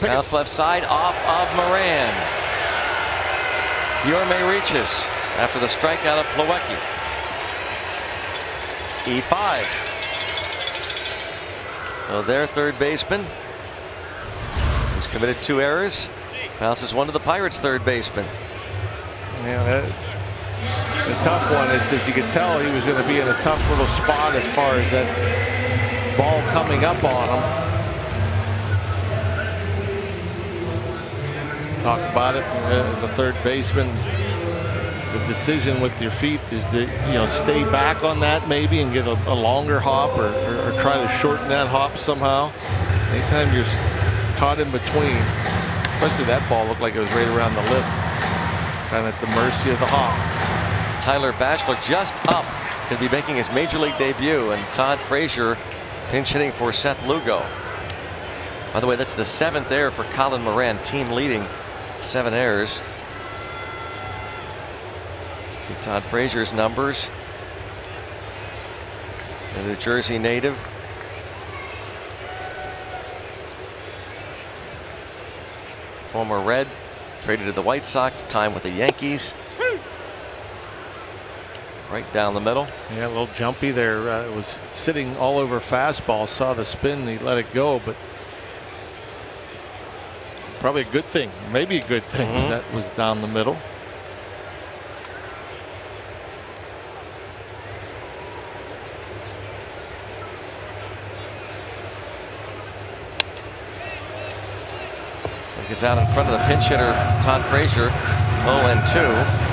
Bounce left side off of Moran. Fiorme reaches after the strikeout of Plawecki. E5. So their third baseman, who's committed 2 errors, bounces one to the Pirates' third baseman. Yeah, the tough one. It's, as you could tell, he was going to be in a tough little spot as far as that ball coming up on him. Talk about it as a third baseman. The decision with your feet is to, stay back on that maybe and get a longer hop or try to shorten that hop somehow. Anytime you're caught in between, especially that ball looked like it was right around the lip, kind of at the mercy of the hop. Tyler Batchelor just up, could be making his major league debut, and Todd Frazier pinch hitting for Seth Lugo. By the way, that's the 7th error for Colin Moran, team leading 7 errors. See Todd Frazier's numbers. The New Jersey native. Former Red, traded to the White Sox, time with the Yankees. Right down the middle. Yeah, a little jumpy there. It was sitting all over fastball. Saw the spin, he let it go, but probably a good thing, maybe a good thing that was down the middle. So he gets out in front of the pinch hitter, Todd Frazier, 0-2.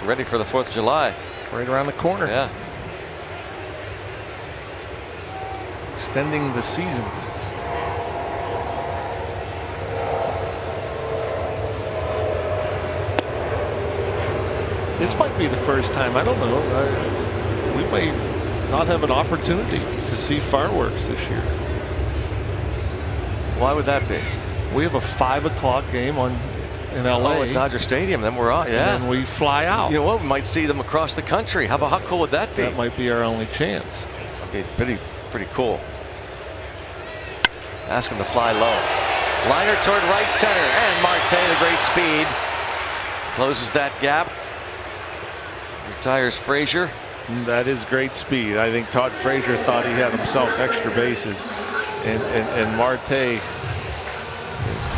Ready for the 4th of July. Right around the corner. Yeah. Extending the season. This might be the first time, I don't know. We may not have an opportunity to see fireworks this year. Why would that be? We have a 5 o'clock game in LA. Oh, at Dodger Stadium, then we're on. Yeah. And then we fly out. You know what? We might see them across the country. How cool would that be? That might be our only chance. Okay, pretty cool. Ask him to fly low. Liner toward right center, and Marte, the great speed, closes that gap. Retires Frazier. That is great speed. I think Todd Frazier thought he had himself extra bases, and Marte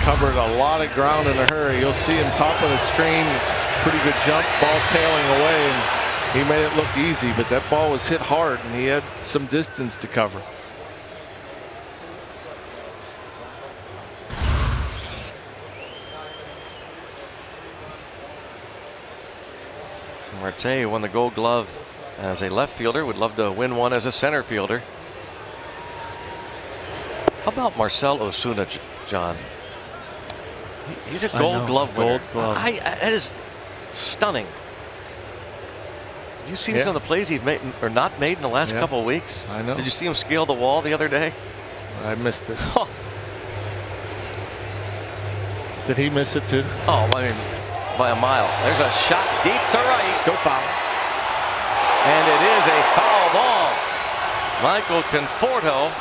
covered a lot of ground in a hurry. You'll see him top of the screen, pretty good jump, ball tailing away, and he made it look easy, but that ball was hit hard and he had some distance to cover. Marte won the Gold Glove as a left fielder, would love to win one as a center fielder. How about Marcell Ozuna, John? He's a Gold Glove winner. Gold Glove. That is stunning. Have you seen some of the plays he's made or not made in the last couple of weeks? I know. Did you see him scale the wall the other day? I missed it. Did he miss it too? Oh, I mean, by a mile. There's a shot deep to right. Go foul. And it is a foul ball. Michael Conforto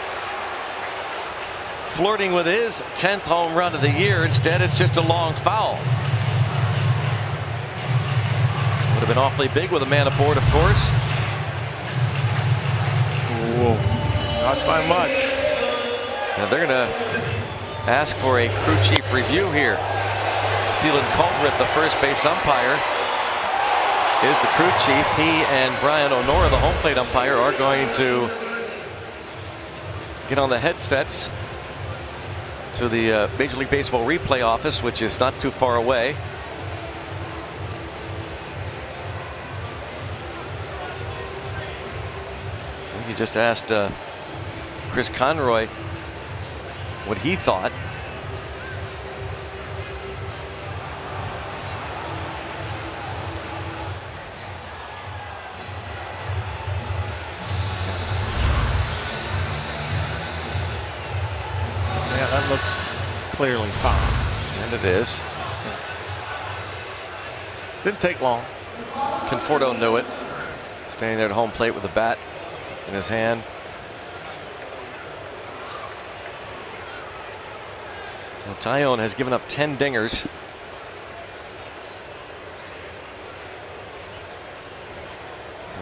flirting with his 10th home run of the year. Instead, it's just a long foul. Would have been awfully big with a man aboard, of course. Whoa. Not by much. And they're going to ask for a crew chief review here. Thielen Culbreth, the first base umpire, is the crew chief. He and Brian O'Nora, the home plate umpire, are going to get on the headsets to the Major League Baseball replay office, which is not too far away. You just asked Chris Conroy what he thought. Yeah, that looks clearly fine. And it is. Didn't take long. Conforto knew it. Standing there at home plate with the bat in his hand. Well, Taillon has given up 10 dingers.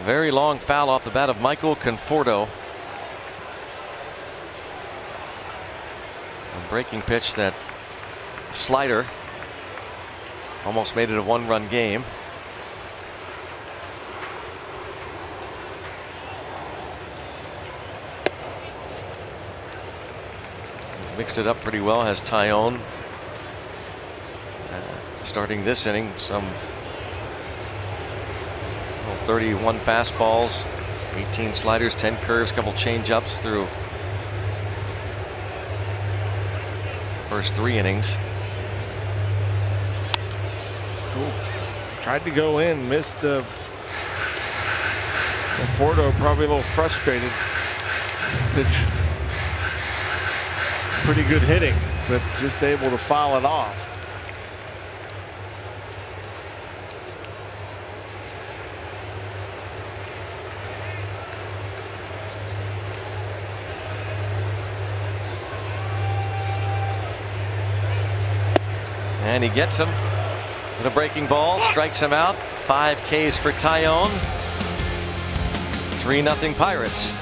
Very long foul off the bat of Michael Conforto. A breaking pitch, that slider, almost made it a one-run game. He's mixed it up pretty well, has Taillon. Starting this inning, some 31 fastballs, 18 sliders, 10 curves, couple change-ups through first 3 innings. Cool. Tried to go in, missed the. Conforto probably a little frustrated. Pitch. Pretty good hitting, but just able to foul it off. And he gets him with a breaking ball, strikes him out. 5 Ks for Taillon. 3-0 Pirates.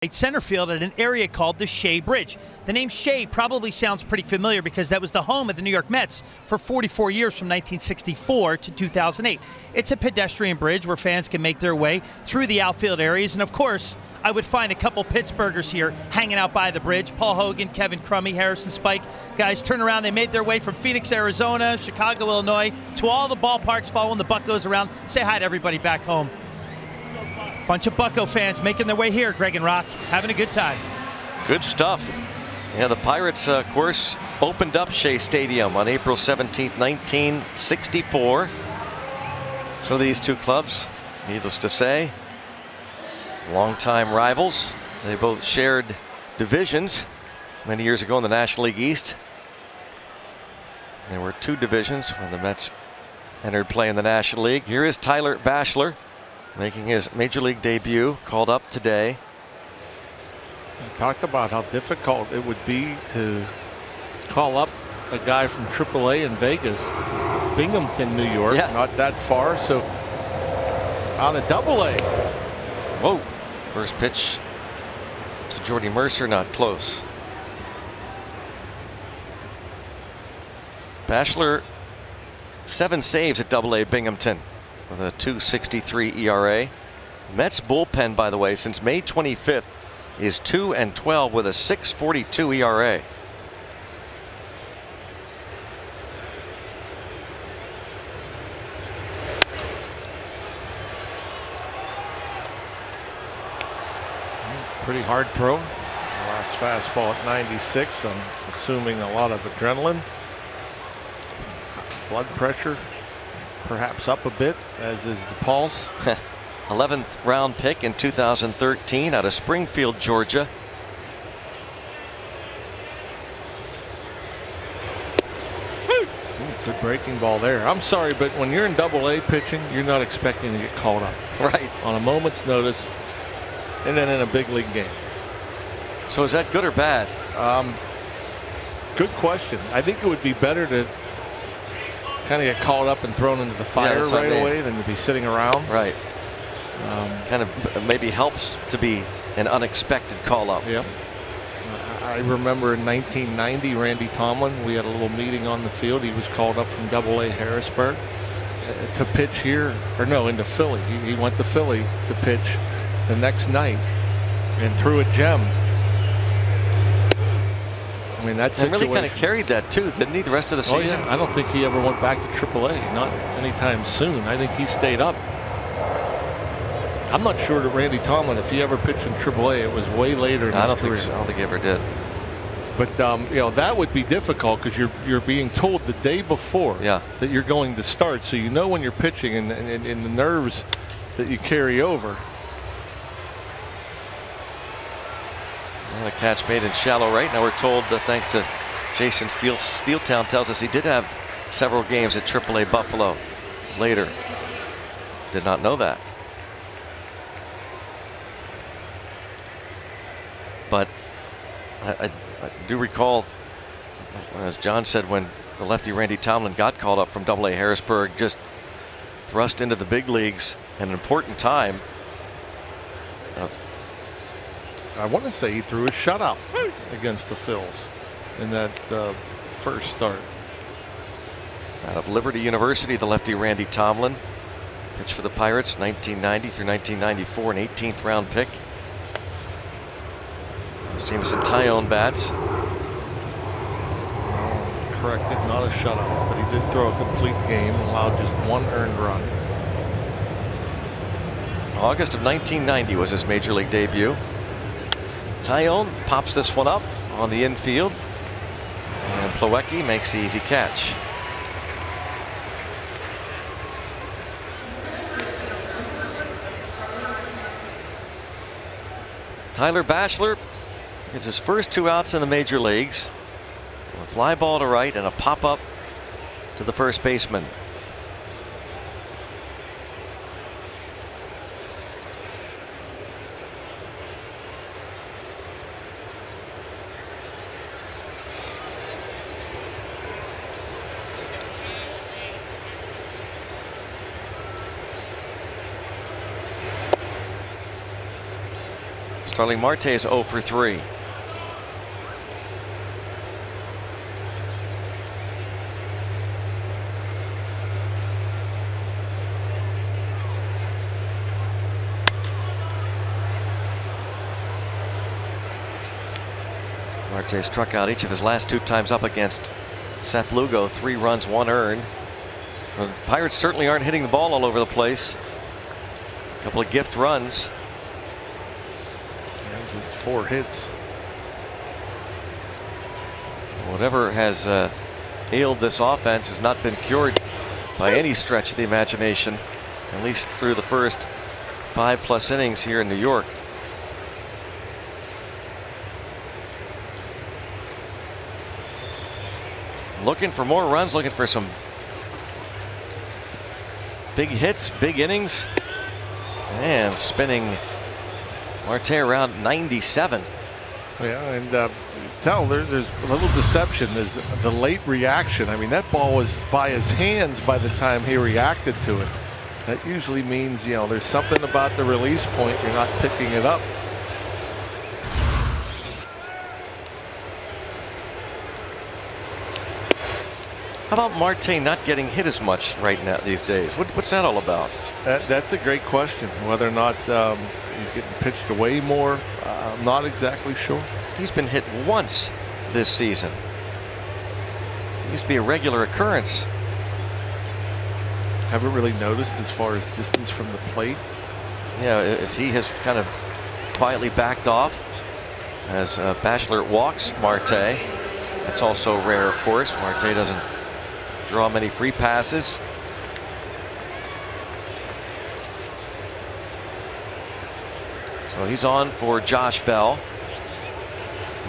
Right center field at an area called the Shea Bridge. The name Shea probably sounds pretty familiar because that was the home of the New York Mets for 44 years from 1964 to 2008. It's a pedestrian bridge where fans can make their way through the outfield areas, and of course I would find a couple Pittsburghers here hanging out by the bridge. Paul Hogan, Kevin Crummy, Harrison Spike. Guys, turn around. They made their way from Phoenix, Arizona, Chicago, Illinois, to all the ballparks following the Buccos around. Say hi to everybody back home. Bunch of Bucco fans making their way here, Greg and Rock, having a good time. Good stuff. Yeah, the Pirates, of course, opened up Shea Stadium on April 17th, 1964. So these two clubs, needless to say, longtime rivals. They both shared divisions many years ago in the National League East. There were 2 divisions when the Mets entered play in the National League. Here is Tyler Bachelor, making his Major League debut, called up today. We talked about how difficult it would be to call up a guy from AAA in Vegas, Binghamton, New York, not that far. So on a AA. Whoa. First pitch to Jordy Mercer, not close. Bachelor 7 saves at AA Binghamton with a 2.63 ERA. Mets bullpen, by the way, since May 25th is 2-12 with a 6.42 ERA. Pretty hard throw. Last fastball at 96. I'm assuming a lot of adrenaline. Blood pressure perhaps up a bit, as is the pulse. 11th round pick in 2013 out of Springfield, Georgia. Good breaking ball there. I'm sorry, but when you're in AA pitching, you're not expecting to get called up. Right. On a moment's notice, and then in a big league game. So is that good or bad? Good question. I think it would be better to kind of get called up and thrown into the fire right away than to be sitting around. Right. Kind of maybe helps to be an unexpected call up. Yep. I remember in 1990, Randy Tomlin, we had a little meeting on the field. He was called up from AA Harrisburg to pitch here, or no, into Philly. He went to Philly to pitch the next night and threw a gem. I mean, that situation. And really kind of carried that too, didn't he, the rest of the season? Oh, yeah. I don't think he ever went back to AAA, not anytime soon. I think he stayed up. I'm not sure that Randy Tomlin, if he ever pitched in AAA, it was way later in his career. I don't think he ever did. But you know, that would be difficult because you're being told the day before that you're going to start, so you know when you're pitching and the nerves that you carry over. And a catch made in shallow right. Now we're told that thanks to Jason Steeltown tells us he did have several games at AAA Buffalo later. Did not know that. But I do recall, as John said, when the lefty Randy Tomlin got called up from AA Harrisburg, just thrust into the big leagues at an important time. I want to say he threw a shutout against the Phils in that first start. Out of Liberty University, the lefty Randy Tomlin pitched for the Pirates 1990 through 1994, an 18th round pick. As Jameson Tyone bats. Corrected, not a shutout, but he did throw a complete game, allowed just one earned run. August of 1990 was his major league debut. Tyone pops this one up on the infield, and Plawecki makes the easy catch. Tyler Bachelor gets his first 2 outs in the major leagues. A fly ball to right and a pop up to the first baseman. Starling Marte is 0 for 3. Marte struck out each of his last 2 times up against Seth Lugo. 3 runs, 1 earned. Well, the Pirates certainly aren't hitting the ball all over the place. A couple of gift runs. Just 4 hits. Whatever has ailed this offense has not been cured by any stretch of the imagination, at least through the first 5+ innings here in New York. Looking for more runs, looking for some big hits, big innings, and spinning Marte around 97. Yeah, and tell there's a little deception. There's the late reaction. I mean, that ball was by his hands by the time he reacted to it. That usually means, you know, there's something about the release point. You're not picking it up. How about Marte not getting hit as much right now these days? What's that all about? That's a great question. Whether or not he's getting pitched away more, I'm not exactly sure. He's been hit once this season. It used to be a regular occurrence. Haven't really noticed as far as distance from the plate. Yeah, if he has kind of quietly backed off as Bachelor walks Marte. That's also rare, of course. Marte doesn't draw many free passes. So he's on for Josh Bell,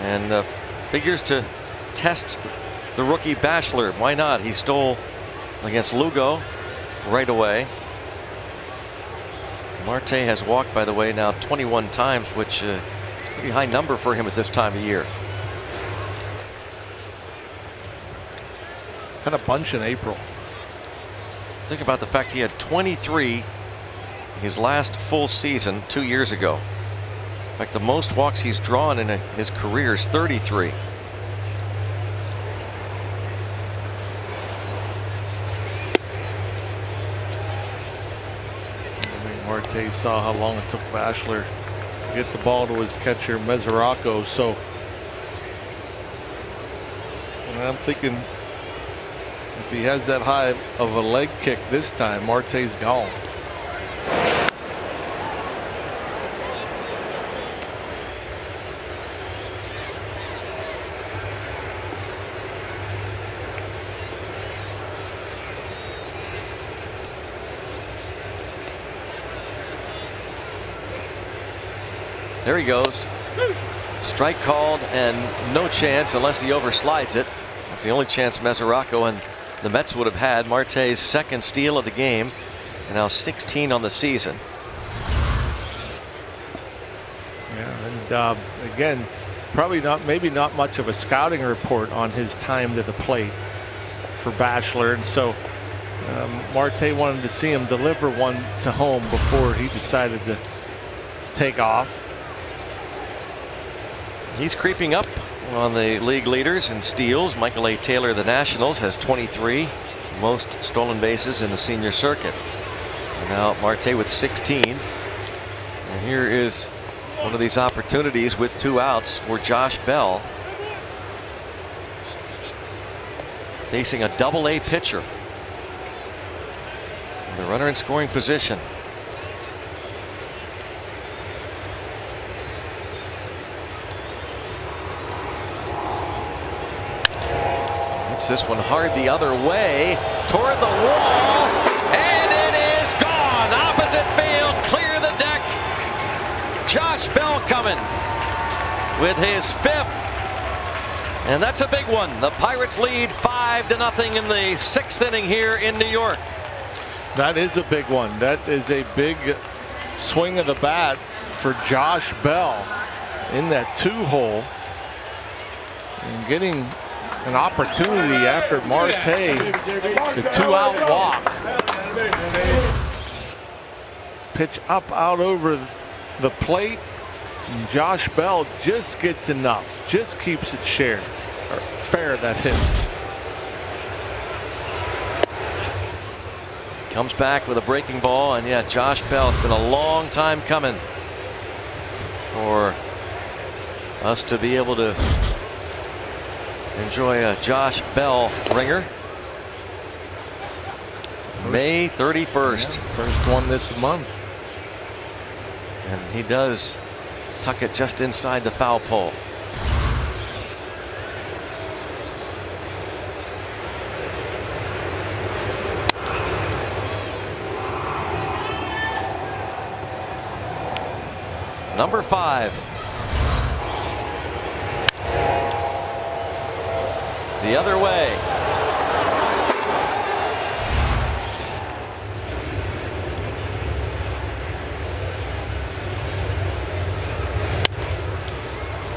and figures to test the rookie Bachelor. Why not? He stole against Lugo right away. Marte has walked, by the way, now 21 times, which is a pretty high number for him at this time of year. Had a bunch in April. Think about the fact he had 23 his last full season 2 years ago. In fact, the most walks he's drawn in his career is 33. I think Marte saw how long it took Bachelor to get the ball to his catcher Mesoraco, so I'm thinking if he has that high of a leg kick this time, Marte's gone. There he goes. Strike called and no chance unless he overslides it. That's the only chance Mesoraco and the Mets would have had. Marte's second steal of the game, and now 16 on the season. Yeah, and again, maybe not much of a scouting report on his time to the plate for Bachelor, and so Marte wanted to see him deliver one to home before he decided to take off. He's creeping up on the league leaders in steals. Michael A. Taylor of the Nationals has 23, most stolen bases in the senior circuit. And now Marte with 16. And here is one of these opportunities with 2 outs for Josh Bell, facing a Double-A pitcher. The runner in scoring position. This one hard the other way toward the wall, and it is gone. Opposite field, clear the deck. Josh Bell coming with his 5th, and that's a big one. The Pirates lead 5-0 in the 6th inning here in New York. That is a big one. That is a big swing of the bat for Josh Bell in that 2-hole, and getting an opportunity after Marte, the 2-out walk. Pitch up out over the plate, and Josh Bell just gets enough, just keeps it fair, that hit. Comes back with a breaking ball, and yeah, Josh Bell, it's been a long time coming for us to be able to enjoy a Josh Bell ringer. May 31st. Yeah, first one this month. And he does tuck it just inside the foul pole. Number 5. The other way.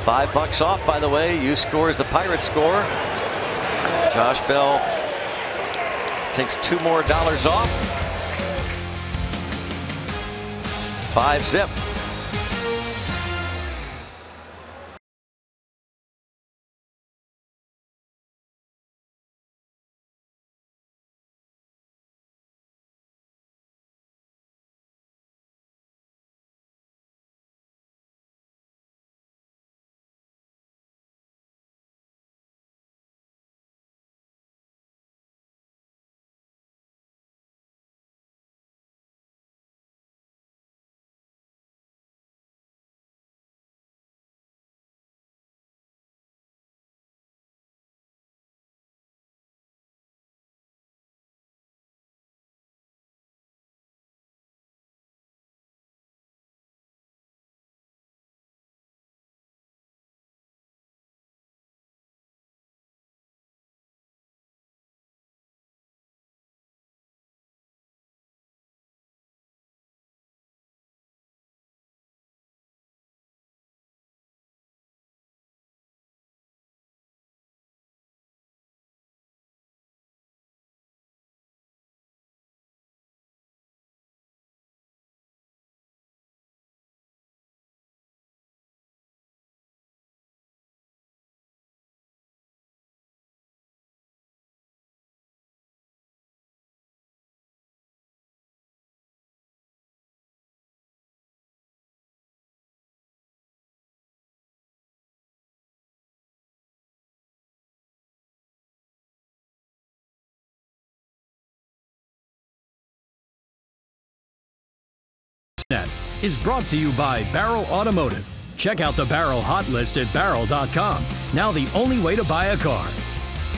$5 off, by the way. You scores the Pirates score. Josh Bell takes $2 more off. 5-zip. Net is brought to you by Barrel Automotive. Check out the Barrel Hot List at barrel.com. Now the only way to buy a car.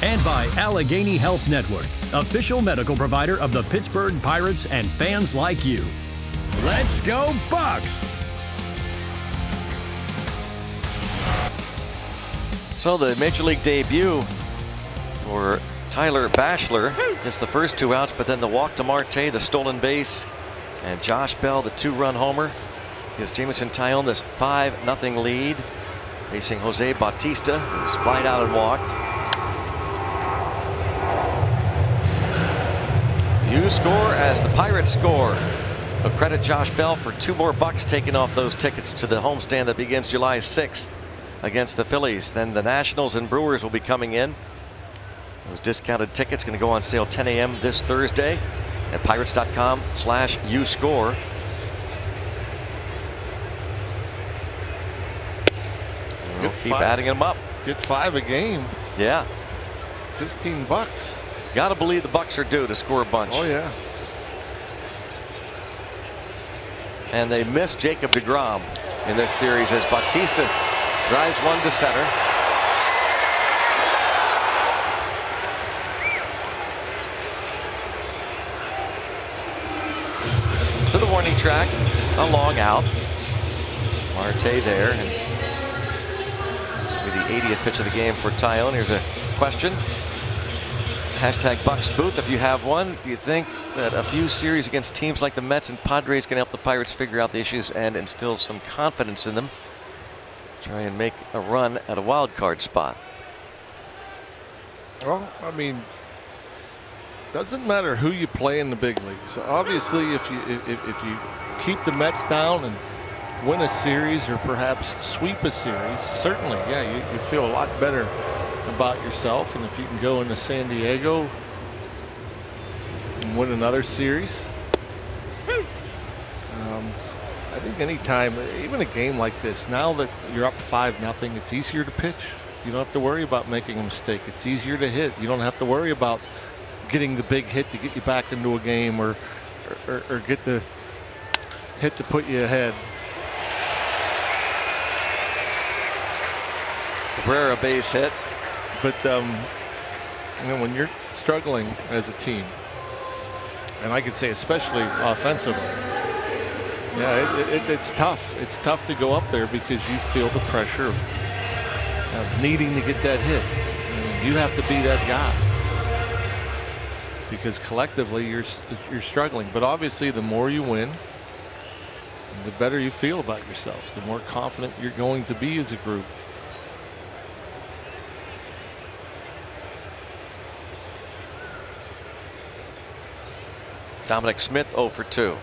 And by Allegheny Health Network, official medical provider of the Pittsburgh Pirates and fans like you. Let's go Bucks! So the Major League debut for Tyler Bachelor gets the first 2 outs, but then the walk to Marte, the stolen base, and Josh Bell, the 2-run homer, gives Jameson Taillon this 5-0 lead, facing Jose Bautista, who was flied out and walked. You score as the Pirates score. But credit Josh Bell for $2 more taken off those tickets to the homestand that begins July 6th against the Phillies. Then the Nationals and Brewers will be coming in. Those discounted tickets going to go on sale 10 a.m. this Thursday at pirates.com/uscore. We'll keep adding them up. Get 5 a game. Yeah. $15. Got to believe the Bucks are due to score a bunch. Oh yeah. And they missed Jacob deGrom in this series as Bautista drives one to center. To the warning track, a long out. Marte there, and this will be the 80th pitch of the game for Taillon. Here's a question. Hashtag Bucks Booth, if you have one. Do you think that a few series against teams like the Mets and Padres can help the Pirates figure out the issues and instill some confidence in them? Try and make a run at a wild card spot. Well, I mean, doesn't matter who you play in the big leagues. Obviously, if you keep the Mets down and win a series or perhaps sweep a series, certainly, yeah, you feel a lot better about yourself. And if you can go into San Diego and win another series, I think anytime, even a game like this, now that you're up 5-0, it's easier to pitch. You don't have to worry about making a mistake. It's easier to hit. You don't have to worry about getting the big hit to get you back into a game or get the hit to put you ahead. Cabrera base hit. But you know, when you're struggling as a team, and I could say especially offensively, yeah, it's tough. It's tough to go up there because you feel the pressure of needing to get that hit. And you have to be that guy because collectively you're struggling. But obviously, the more you win, the better you feel about yourselves. The more confident you're going to be as a group. Dominic Smith 0 for 2.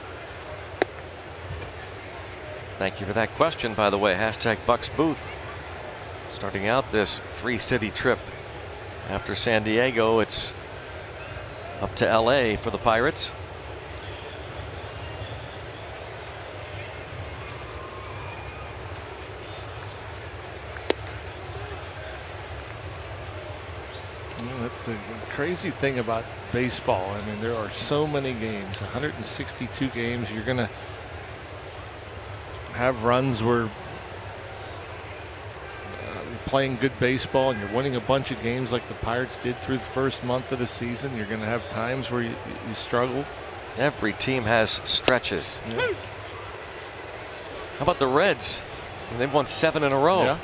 Thank you for that question, by the way. Hashtag Bucks Booth. Starting out this 3-city trip after San Diego, it's up to LA for the Pirates. That's the crazy thing about baseball. I mean, there are so many games, 162 games. You're going to have runs where you're playing good baseball and you're winning a bunch of games like the Pirates did through the first month of the season. You're going to have times where you struggle. Every team has stretches. Yeah. How about the Reds? They've won 7 in a row. Yeah.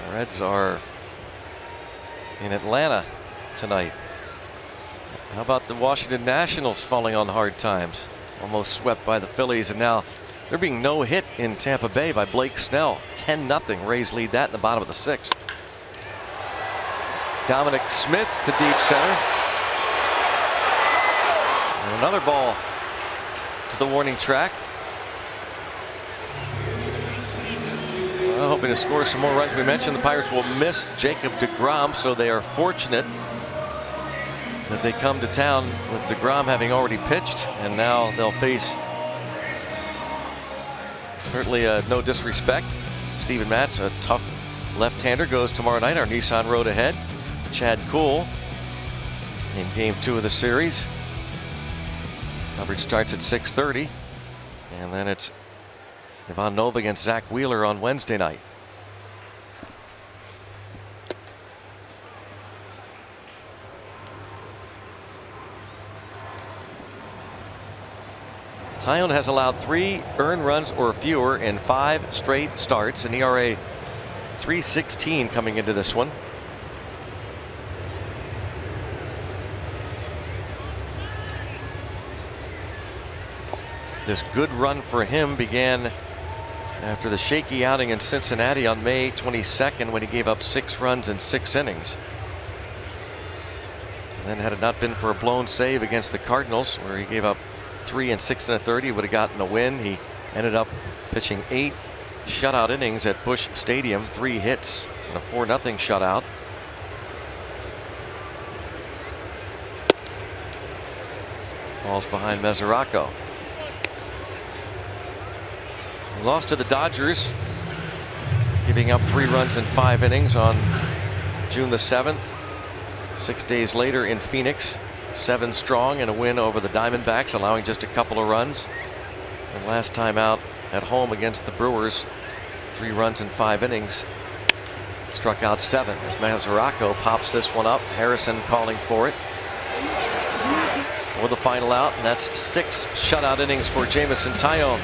The Reds are in Atlanta tonight. How about the Washington Nationals falling on hard times? Almost swept by the Phillies, and now they're being no-hit in Tampa Bay by Blake Snell. 10-0. Rays lead that in the bottom of the 6th. Dominic Smith to deep center. And another ball to the warning track. Well, hoping to score some more runs. We mentioned the Pirates will miss Jacob deGrom, so they are fortunate that they come to town with deGrom having already pitched, and now they'll face, certainly no disrespect, Steven Matz, a tough left-hander, goes tomorrow night. Our Nissan Road ahead. Chad Kuhl in game 2 of the series. Coverage starts at 6:30, and then it's Ivan Nova against Zach Wheeler on Wednesday night. Taillon has allowed 3 earned runs or fewer in 5 straight starts, an ERA 3.16 coming into this one. This good run for him began after the shaky outing in Cincinnati on May 22nd, when he gave up 6 runs in 6 innings. And then had it not been for a blown save against the Cardinals, where he gave up 3 and 6 1/3, he would have gotten a win. He ended up pitching 8 shutout innings at Busch Stadium, 3 hits and a 4-0 shutout. Falls behind Mesoraco. He lost to the Dodgers, giving up 3 runs in 5 innings on June the 7th. 6 days later in Phoenix, 7 strong and a win over the Diamondbacks, allowing just a couple of runs. And last time out at home against the Brewers, 3 runs in 5 innings. Struck out 7 as Mesoraco pops this one up. Harrison calling for it for the final out, and that's 6 shutout innings for Jameson Taillon.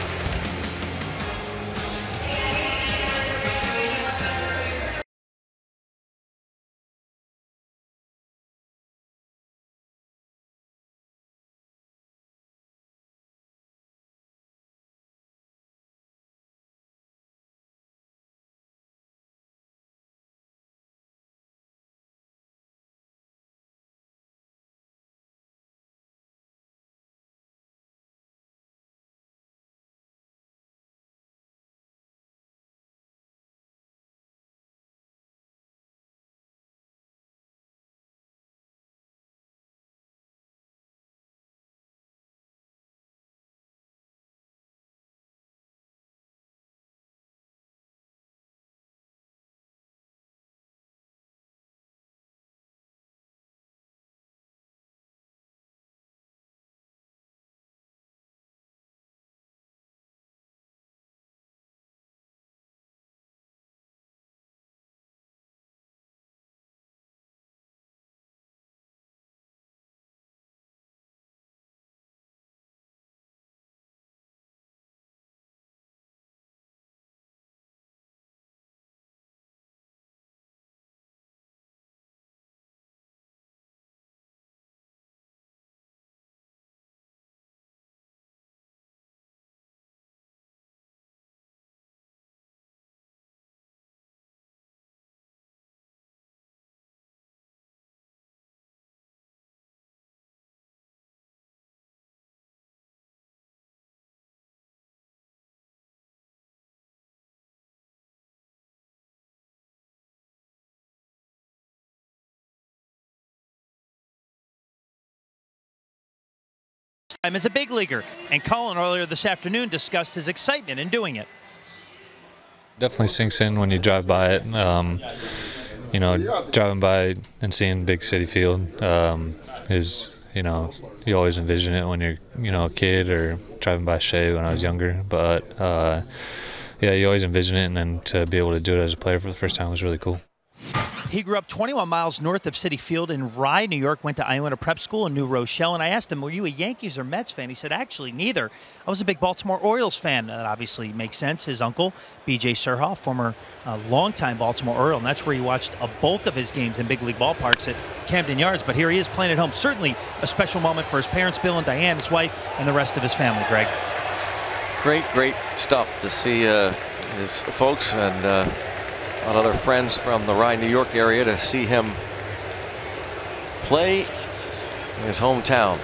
As a big leaguer, and Colin earlier this afternoon discussed his excitement in doing it. Definitely sinks in when you drive by it. You know, driving by and seeing big city field is, you know, you always envision it when you're, you know, a kid, or driving by Shea when I was younger. But yeah, you always envision it, and then to be able to do it as a player for the first time was really cool. He grew up 21 miles north of Citi Field in Rye, New York, went to Iona Prep School in New Rochelle, and I asked him, were you a Yankees or Mets fan? He said, actually, neither. I was a big Baltimore Orioles fan. That obviously makes sense. His uncle, B.J. Surhoff, former longtime Baltimore Oriole, and that's where he watched a bulk of his games in big league ballparks at Camden Yards. But here he is playing at home. Certainly a special moment for his parents, Bill and Diane, his wife, and the rest of his family, Greg. Great stuff to see his folks and a lot of other friends from the Rye, New York area to see him play in his hometown.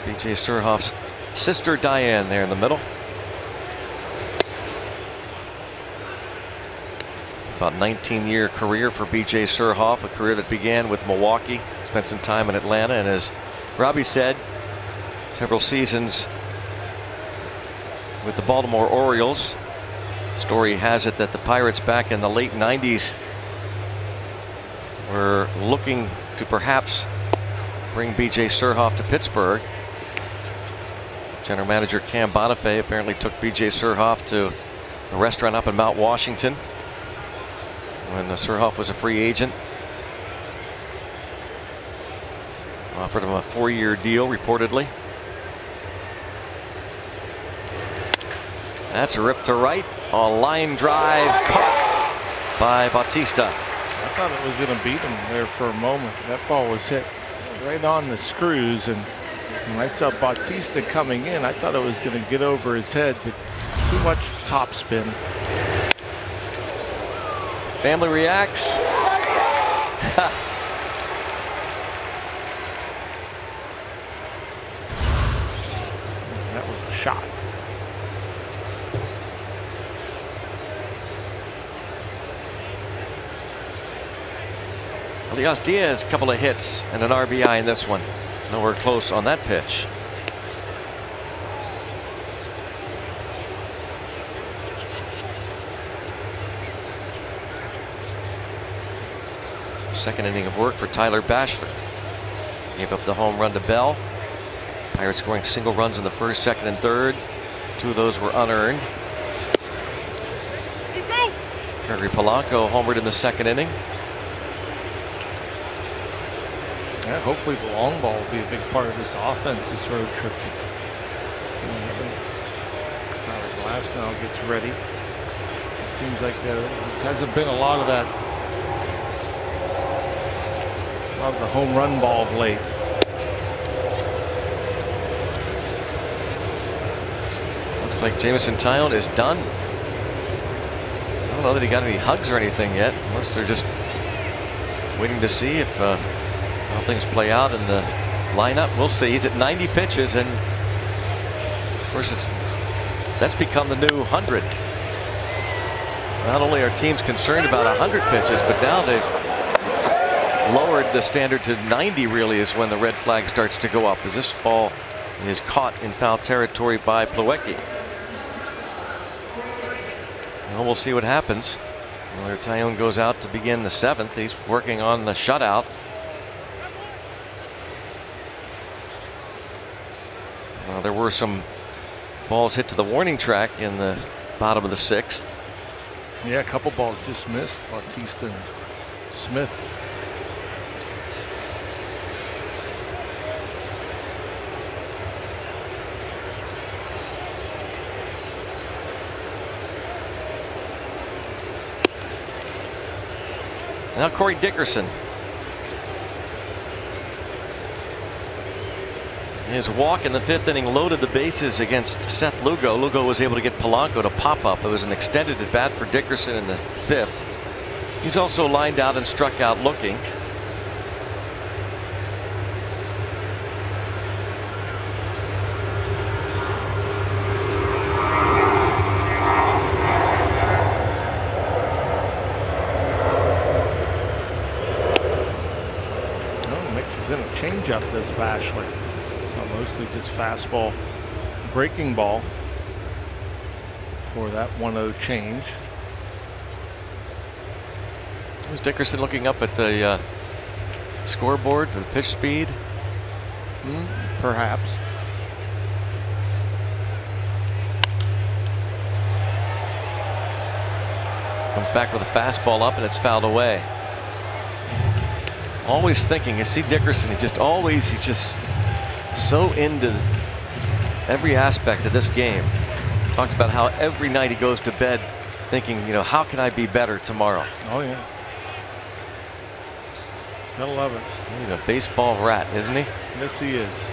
B.J. Surhoff's sister Diane there in the middle. About 19-year career for B.J. Surhoff, a career that began with Milwaukee, spent some time in Atlanta, and as Robbie said, several seasons with the Baltimore Orioles. Story has it that the Pirates back in the late 90s were looking to perhaps bring B.J. Surhoff to Pittsburgh. General manager Cam Bonifay apparently took B.J. Surhoff to a restaurant up in Mount Washington when Surhoff was a free agent. Offered him a 4-year deal, reportedly. That's a rip to right. A line drive caught by Bautista. I thought it was going to beat him there for a moment. That ball was hit right on the screws, and when I saw Bautista coming in, I thought it was going to get over his head, but too much topspin. Family reacts. That was a shot. Elias Diaz, a couple of hits and an RBI in this one. Nowhere close on that pitch. Second inning of work for Tyler Bachelor. Gave up the home run to Bell. Pirates scoring single runs in the first, second, and third. 2 of those were unearned. Gregory Polanco homered in the second inning. Yeah, hopefully the long ball will be a big part of this offense this road trip. Tyler Glasnow gets ready. It seems like there just hasn't been a lot of that. A lot of the home run ball of late. Looks like Jameson Tyone is done. I don't know that he got any hugs or anything yet, unless they're just waiting to see if how things play out in the lineup. We'll see. He's at 90 pitches, and of course that's become the new 100. Not only are teams concerned about 100 pitches, but now they've lowered the standard to 90. Really is when the red flag starts to go up, as this ball is caught in foul territory by Plawecki. Well, we'll see what happens. Well, Tyone goes out to begin the 7th. He's working on the shutout. There were some balls hit to the warning track in the bottom of the 6th. Yeah, a couple balls just missed. Bautista and Smith. Now Corey Dickerson. His walk in the 5th inning loaded the bases against Seth Lugo. Lugo was able to get Polanco to pop up. It was an extended at bat for Dickerson in the 5th. He's also lined out and struck out looking. Mixes in a changeup, does Bachelor. Mostly just fastball, breaking ball for that 1-0 change. Was Dickerson looking up at the scoreboard for the pitch speed? Perhaps. Comes back with a fastball up and it's fouled away. Always thinking, you see Dickerson, he's just so into every aspect of this game. Talks about how every night he goes to bed thinking, you know, how can I be better tomorrow? Oh yeah. Gotta love it. He's a baseball rat, isn't he? Yes, he is.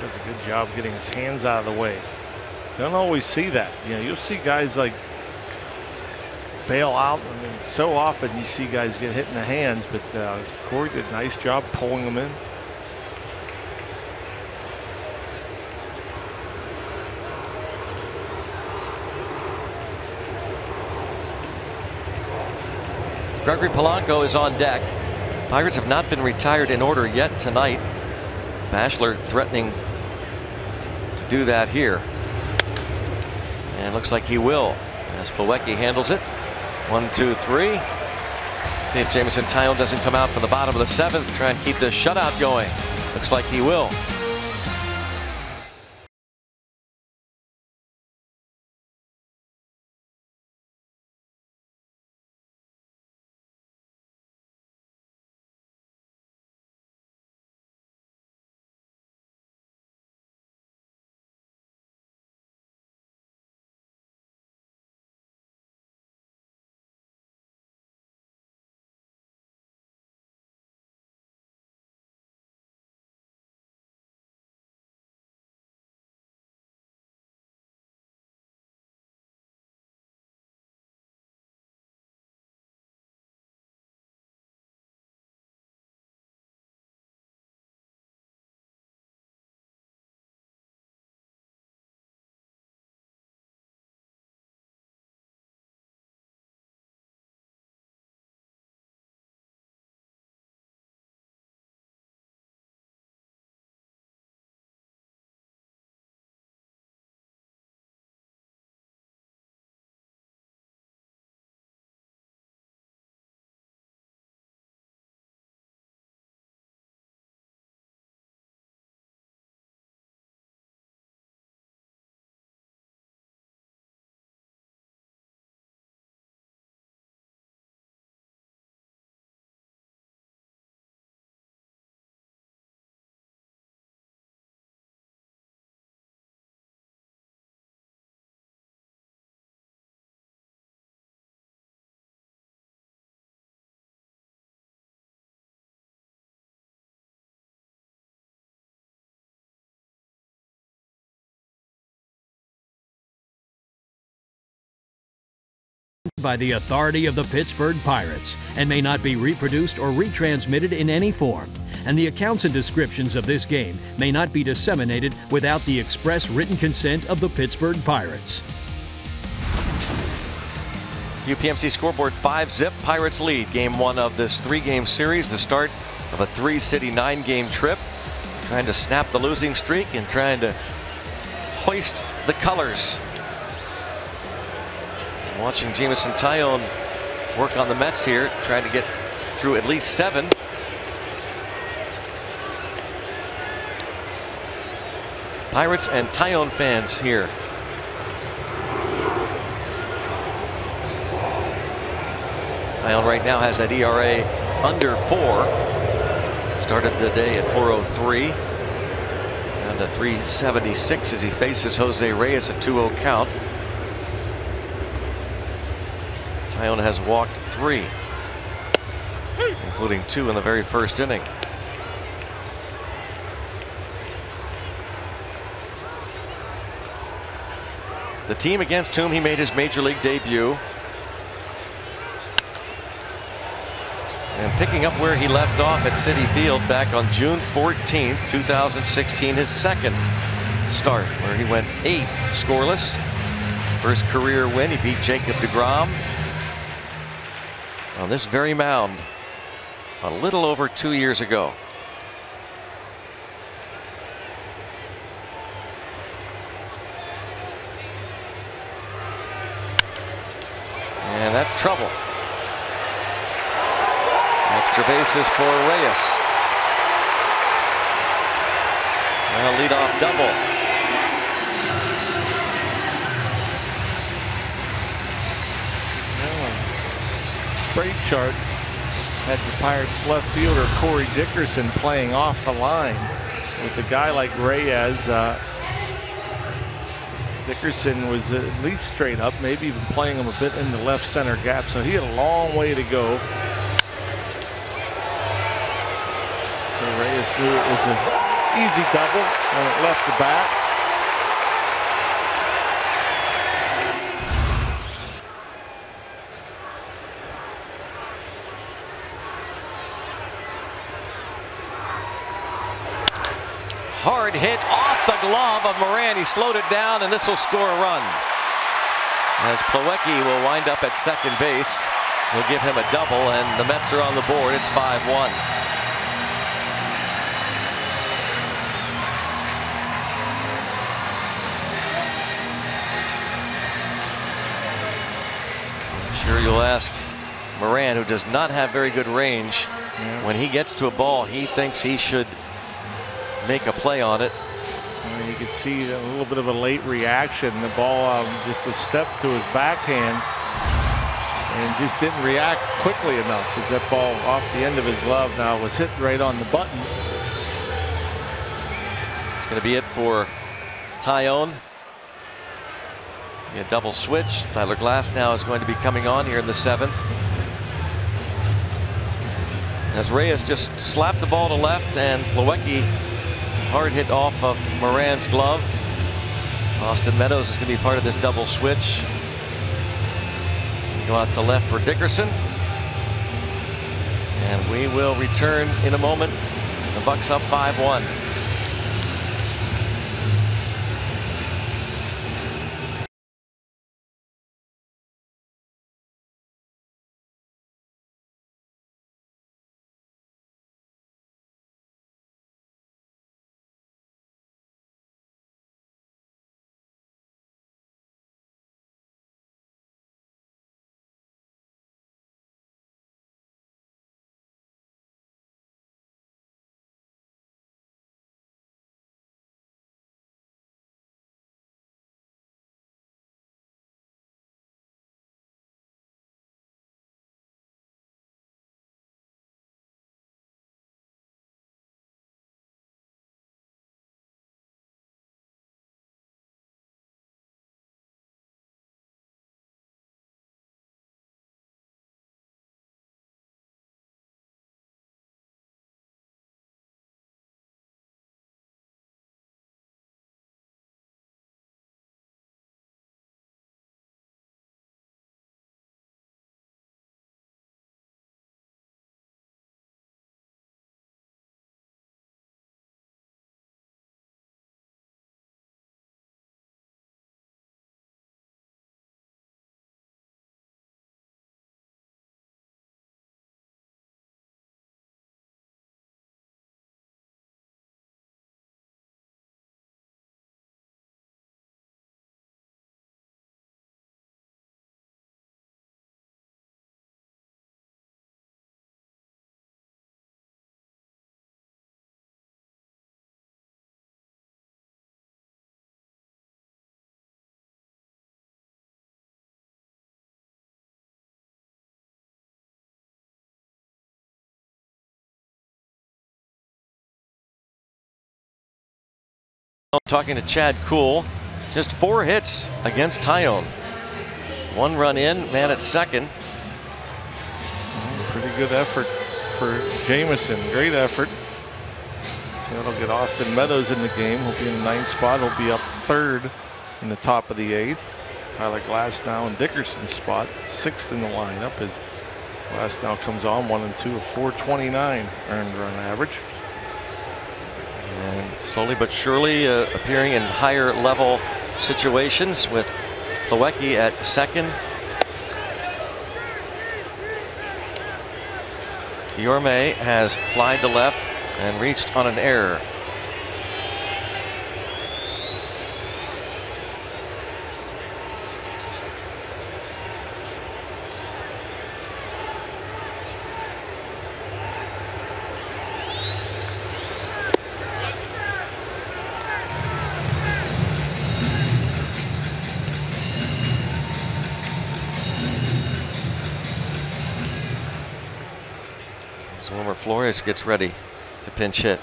Does a good job getting his hands out of the way. Don't always see that. You know, you'll see guys like bail out. I mean, so often you see guys get hit in the hands, but Corey did a nice job pulling them in. Gregory Polanco is on deck. Pirates have not been retired in order yet tonight. Bachelor threatening to do that here. And looks like he will as Plawecki handles it. 1, 2, 3. See if Jameson Tyone doesn't come out for the bottom of the 7th. Try and keep this shutout going. Looks like he will. By the authority of the Pittsburgh Pirates and may not be reproduced or retransmitted in any form. And the accounts and descriptions of this game may not be disseminated without the express written consent of the Pittsburgh Pirates. UPMC scoreboard 5-zip. Pirates lead game 1 of this 3-game series. The start of a 3-city 9-game trip. Trying to snap the losing streak and trying to hoist the colors. Watching Jameson Tyone work on the Mets here, trying to get through at least 7. Pirates and Tyone fans here. Tyone right now has that ERA under 4. Started the day at 4.03. Down to 3.76 as he faces Jose Reyes, a 2-0 count. Tyone has walked 3, including 2 in the very first inning. The team against whom he made his major league debut. And picking up where he left off at Citi Field back on June 14th, 2016, his second start, where he went 8 scoreless. First career win, he beat Jacob deGrom on this very mound a little over 2 years ago. And that's trouble. Extra bases for Reyes. And a leadoff double. Straight chart had the Pirates left fielder Corey Dickerson playing off the line. With a guy like Reyes, Dickerson was at least straight up, maybe even playing him a bit in the left center gap, so he had a long way to go. So Reyes knew it was an easy double when it left the bat. Hard hit off the glove of Moran. He slowed it down, and this will score a run. As Plawecki will wind up at second base. He'll give him a double, and the Mets are on the board. It's 5-1. I'm sure you'll ask Moran, who does not have very good range. When he gets to a ball, he thinks he should make a play on it. And you could see a little bit of a late reaction. The ball just a step to his backhand and just didn't react quickly enough as that ball off the end of his glove now was hit right on the button. It's going to be it for Tyone. A double switch. Tyler Glass now is going to be coming on here in the 7th. As Reyes just slapped the ball to left, and Plawecki hard hit off of Moran's glove. Austin Meadows is going to be part of this double switch. Go out to left for Dickerson. And we will return in a moment. The Bucks up 5-1. Talking to Chad Kuhl, just 4 hits against Tyone. 1 run in, man at second. Pretty good effort for Jamison. Great effort. So that'll get Austin Meadows in the game. He'll be in the 9th spot. He'll be up 3rd in the top of the 8th. Tyler Glass now in Dickerson's spot, 6th in the lineup as Glass now comes on 1 and 2 of 429 earned run average. And slowly but surely appearing in higher level situations with Plawecki at second. Yorme has flied to left and reached on an error. Wilmer Flores gets ready to pinch hit.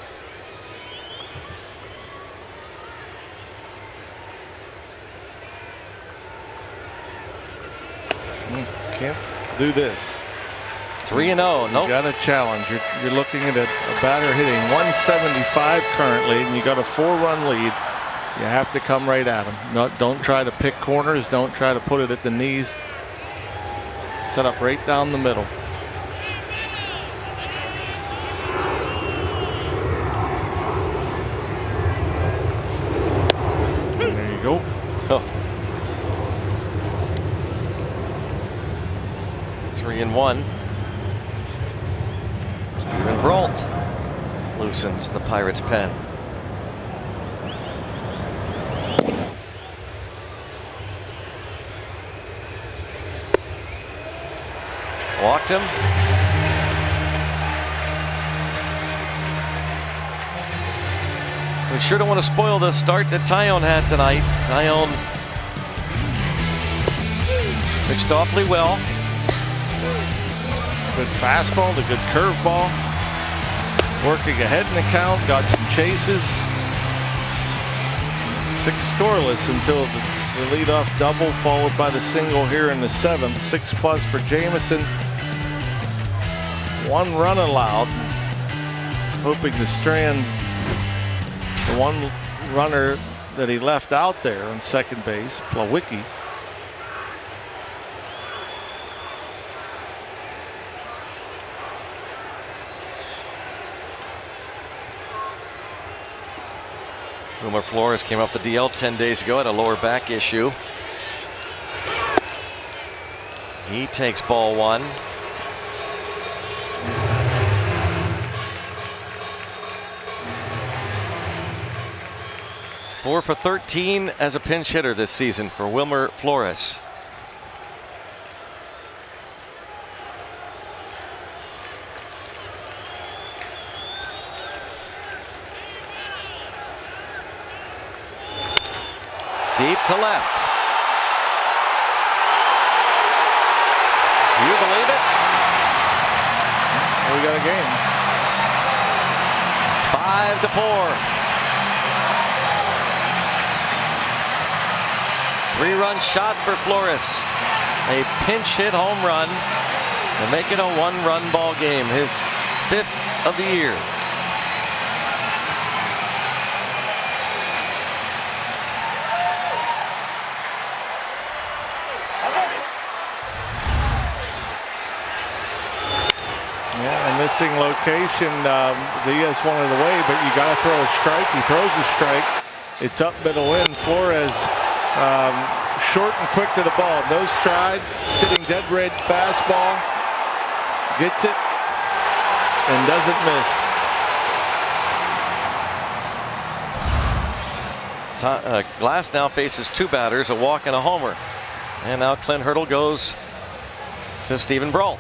Can't do this. 3-0. Nope. You got a challenge. You're looking at a batter hitting 175 currently, and you got a 4-run lead. You have to come right at him. Don't try to pick corners. Don't try to put it at the knees. Set up right down the middle. There you go. Oh. 3-1. Steven Brault loosens the Pirates' pen. Walked him. We sure don't want to spoil the start that Taillon had tonight. Taillon pitched awfully well. Good fastball, the good curveball. Working ahead in the count, got some chases. 6 scoreless until the leadoff double, followed by the single here in the 7th. 6+ for Jamison. 1 run allowed. Hoping to strand the 1 runner that he left out there on second base, Plawecki. Wilmer Flores came off the DL 10 days ago, had a lower back issue. He takes ball 1. Four for 13 as a pinch hitter this season for Wilmer Flores. Deep to left. Do you believe it? We got a game. It's 5-4. 3-run shot for Flores. A pinch hit home run to make it a 1-run ball game. His 5th of the year. Missing location. Diaz wanted away, but you got to throw a strike. He throws a strike. It's up middle in. Flores short and quick to the ball. No stride. Sitting dead red fastball. Gets it and doesn't miss. Glass now faces 2 batters, a walk and a homer. And now Clint Hurdle goes to Steven Brault.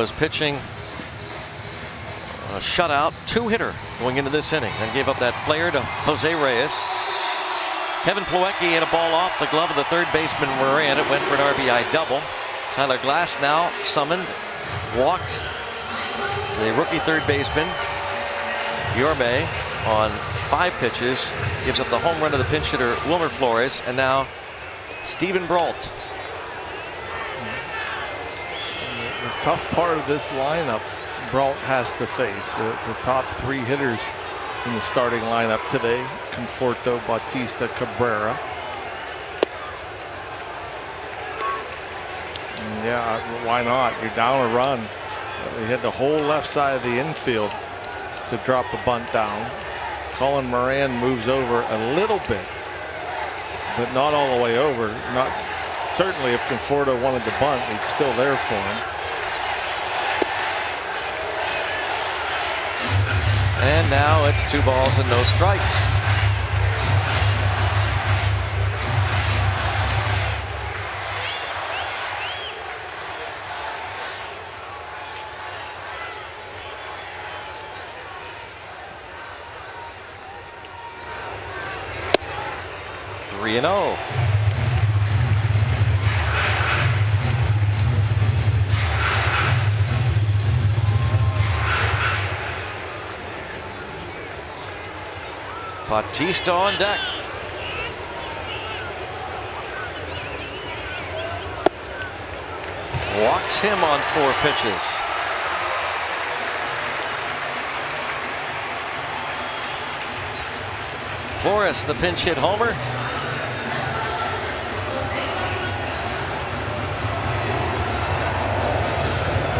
was pitching a shutout two-hitter going into this inning and gave up that flare to Jose Reyes. Kevin Plawecki hit a ball off the glove of the third baseman Moran. It went for an RBI double. Tyler Glass now summoned, walked the rookie third baseman Yorme on 5 pitches, gives up the home run to the pinch hitter Wilmer Flores, and now Steven Brault. The tough part of this lineup Brault has to face. The top 3 hitters in the starting lineup today: Conforto, Bautista, Cabrera. And yeah, why not? You're down a run. They had the whole left side of the infield to drop a bunt down. Colin Moran moves over a little bit, but not all the way over. Not certainly if Conforto wanted the bunt, it's still there for him. And now it's 2 balls and no strikes. Three and 0. Bautista on deck. Walks him on 4 pitches. Flores, the pinch hit homer.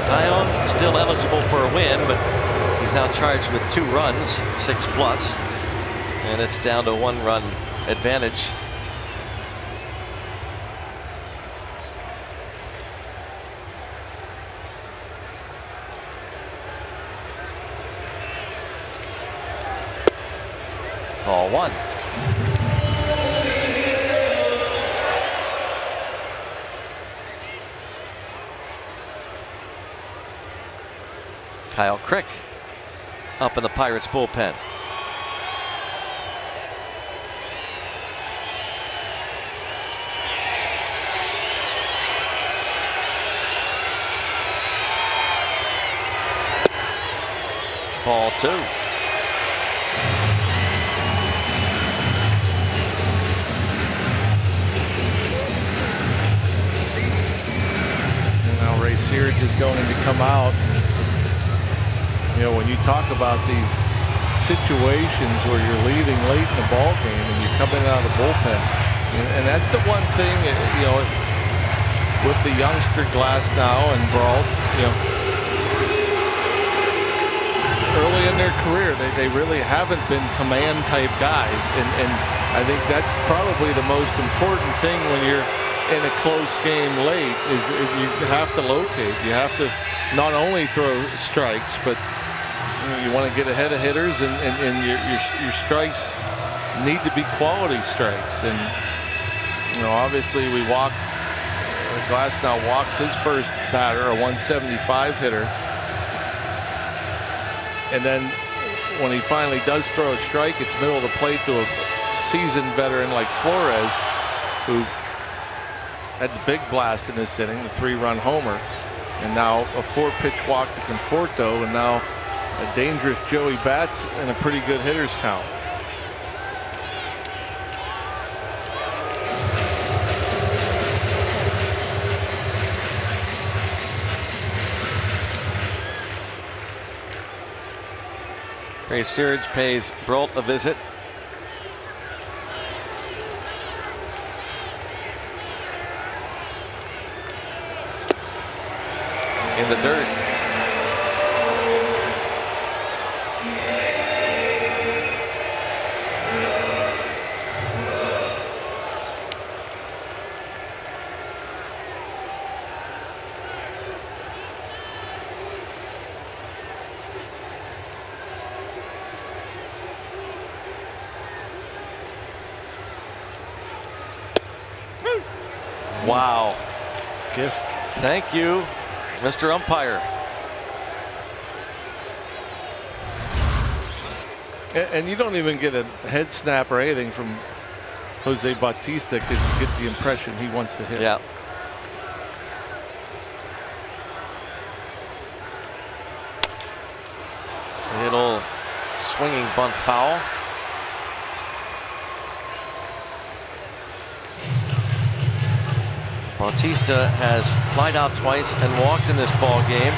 Taillon still eligible for a win, but he's now charged with 2 runs, 6+. And it's down to 1 run advantage. Ball 1. Kyle Crick up in the Pirates bullpen. Ball 2. And now Ray Searage is going to come out. You know, when you talk about these situations where you're leading late in the ball game and you're coming out of the bullpen, and that's the one thing, you know, with the youngster Glass now and Brault, you know, early in their career, they really haven't been command type guys, and I think that's probably the most important thing when you're in a close game late is you have to locate. You have to not only throw strikes, but you want to get ahead of hitters, and your strikes need to be quality strikes. And you know, obviously we walk. Glass now walks his first batter, a 175 hitter. And then when he finally does throw a strike, it's middle of the plate to a seasoned veteran like Flores, who had the big blast in this inning, the 3-run homer. And now a 4-pitch walk to Conforto, and now a dangerous Joey Bats and a pretty good hitter's count. Ray Searage pays Brault a visit. In the dirt. Wow. Gift. Thank you, Mr. Umpire. And you don't even get a head snap or anything from Jose Bautista because you get the impression he wants to hit. Yeah. Little swinging bunt foul. Bautista has flied out twice and walked in this ball game.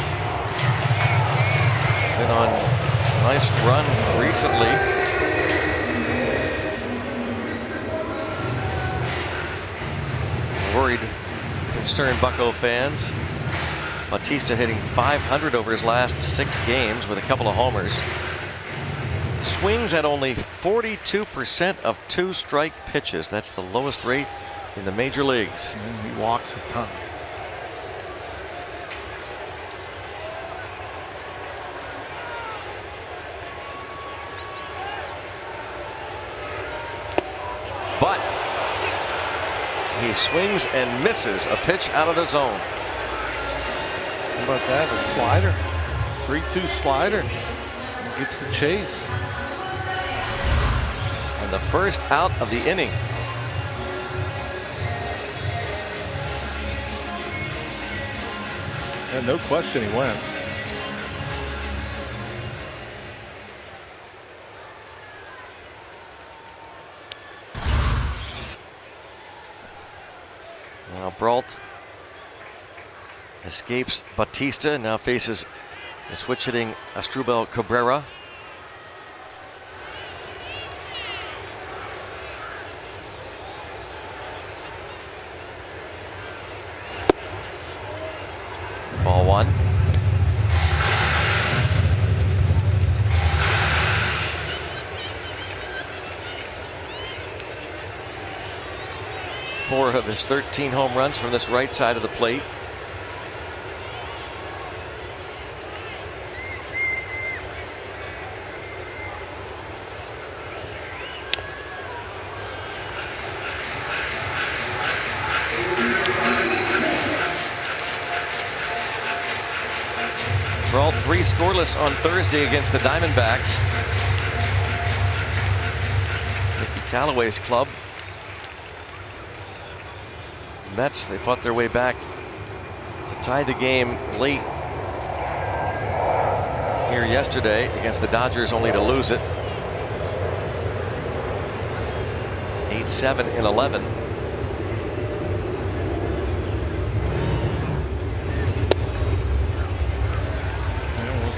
Been on a nice run recently. Worried, concerned Bucco fans. Bautista hitting .500 over his last 6 games with a couple of homers. Swings at only 42% of 2-strike pitches. That's the lowest rate in the major leagues. And he walks a ton. But he swings and misses a pitch out of the zone. How about that? A slider. 3-2 slider. He gets the chase. And the first out of the inning. And no question he went. Now Brault escapes Bautista, now faces the switch hitting Asdrubal Cabrera. Ball 1. Four of his 13 home runs from this right side of the plate. Brault 3 scoreless on Thursday against the Diamondbacks. Mickey Callaway's club. The Mets, they fought their way back to tie the game late here yesterday against the Dodgers, only to lose it. 8-7 in 11.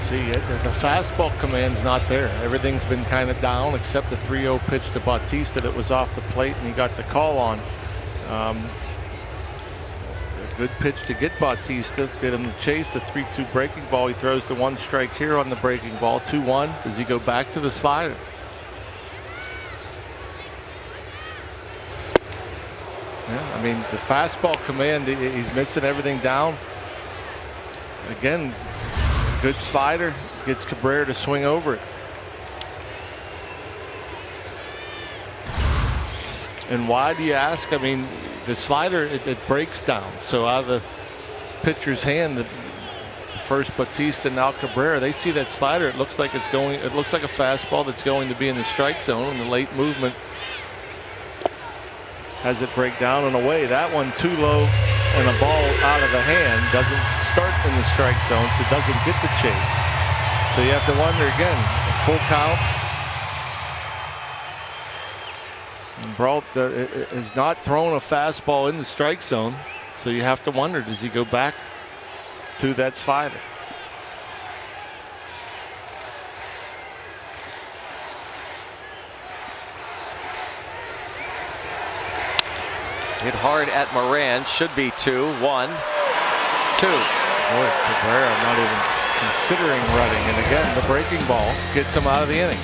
See, the fastball command's not there. Everything's been kind of down except the 3-0 pitch to Bautista that was off the plate and he got the call on. A good pitch to get Bautista, get him to chase the 3-2 breaking ball. He throws the 1 strike here on the breaking ball. 2-1. Does he go back to the slider? Yeah, I mean, the fastball command, he's missing everything down. Again, good slider, gets Cabrera to swing over it. And why, do you ask? I mean, the slider, it breaks down. So out of the pitcher's hand, the first Bautista, now Cabrera, they see that slider. It looks like it's going. It looks like a fastball that's going to be in the strike zone. And the late movement has it break down and away. That one too low, and a ball out of the hand doesn't start in the strike zone, so it doesn't get the chase. So you have to wonder again, full count. And Brault has not thrown a fastball in the strike zone, so you have to wonder, does he go back to that slider? Hit hard at Moran, should be 2-1-2. Boy, Cabrera not even considering running, and again the breaking ball gets him out of the inning.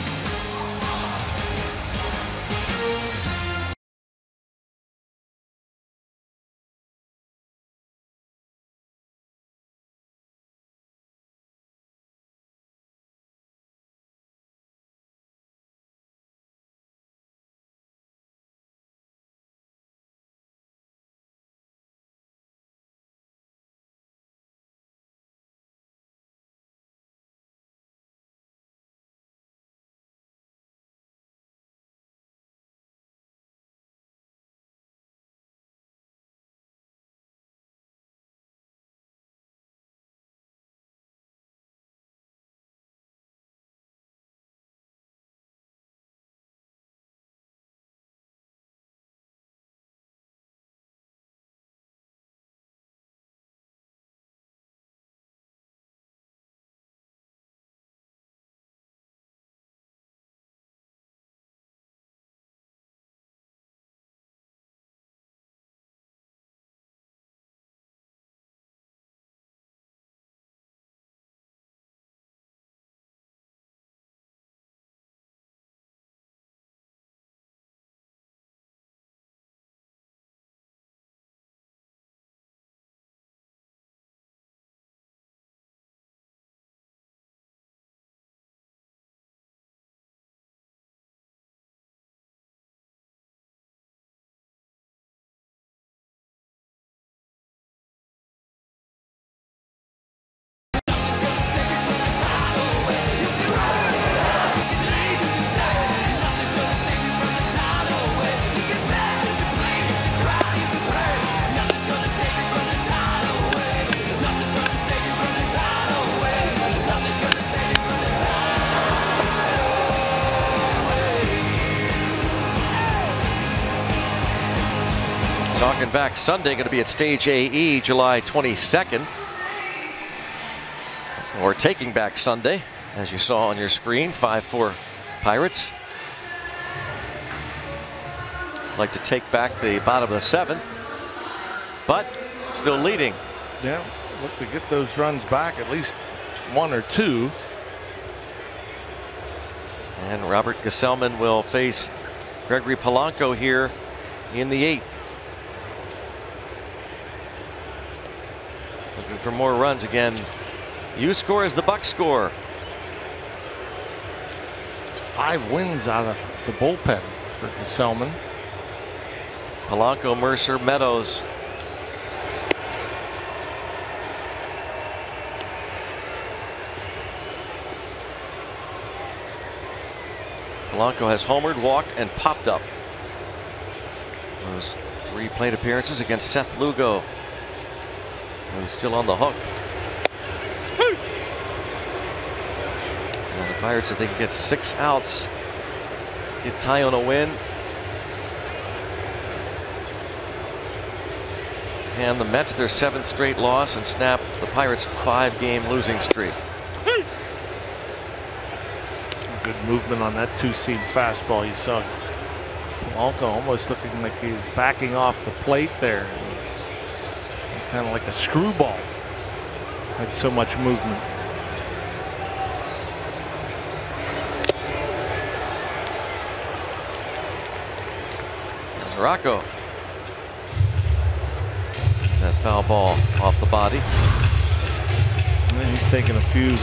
coming back Sunday, going to be at Stage AE July 22nd. Or taking back Sunday, as you saw on your screen, 5-4 Pirates. Like to take back the bottom of the 7th, but still leading. Yeah, look to get those runs back, at least 1 or 2. And Robert Gesellman will face Gregory Polanco here in the 8th. Looking for more runs again. You score as the Bucks score. 5 wins out of the bullpen for Gesellman. Polanco, Mercer, Meadows. Polanco has homered, walked, and popped up. Those 3 plate appearances against Seth Lugo, who's still on the hook. And the Pirates, if they can get 6 outs, get Tyone a win, and the Mets their 7th straight loss, and snap the Pirates' 5-game losing streak. Good movement on that 2-seam fastball. You saw Polanco almost looking like he's backing off the plate there. Kind of like a screwball. Had so much movement. There's Rocco. There's that foul ball off the body. And he's taking a few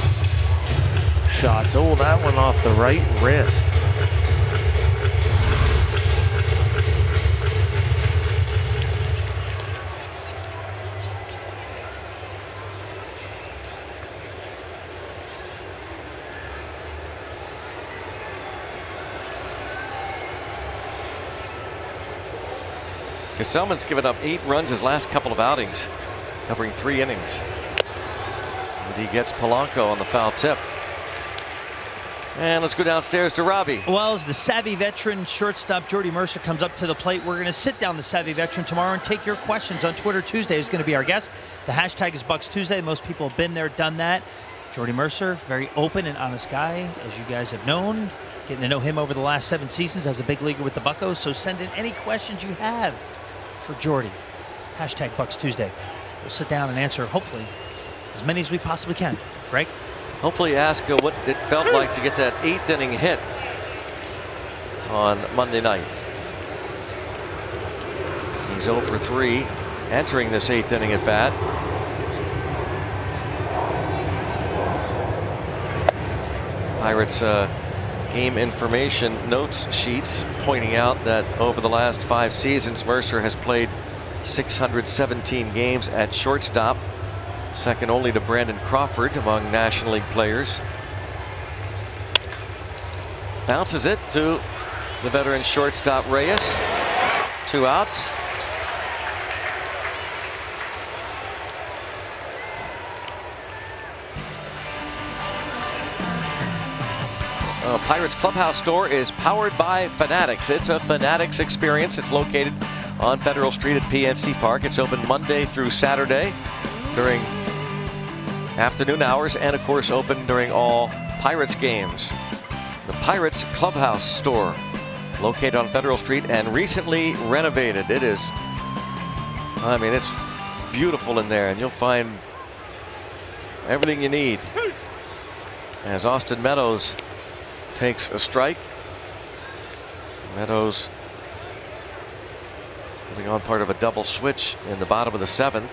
shots. Oh, that one off the right wrist. Gesellman's given up 8 runs his last couple of outings, covering 3 innings. And he gets Polanco on the foul tip. And let's go downstairs to Robbie. Well, as the savvy veteran shortstop Jordy Mercer comes up to the plate, we're going to sit down the savvy veteran tomorrow and take your questions on Twitter. Tuesday is going to be our guest. The hashtag is Bucks Tuesday. Most people have been there, done that. Jordy Mercer, very open and honest guy, as you guys have known. Getting to know him over the last 7 seasons as a big leaguer with the Buccos. So send in any questions you have for Jordy. Hashtag Bucks Tuesday. We'll sit down and answer, hopefully, as many as we possibly can. Greg? Hopefully ask what it felt like to get that 8th inning hit on Monday night. He's 0 for 3 entering this 8th inning at bat. Pirates game information notes sheets pointing out that over the last 5 seasons, Mercer has played 617 games at shortstop, second only to Brandon Crawford among National League players. Bounces it to the veteran shortstop Reyes. 2 outs. Pirates Clubhouse store is powered by Fanatics. It's a Fanatics experience. It's located on Federal Street at PNC Park. It's open Monday through Saturday during afternoon hours, and of course open during all Pirates games. The Pirates Clubhouse store, located on Federal Street and recently renovated. It is, I mean, it's beautiful in there, and you'll find everything you need. As Austin Meadows takes a strike. Meadows coming on part of a double switch in the bottom of the 7th.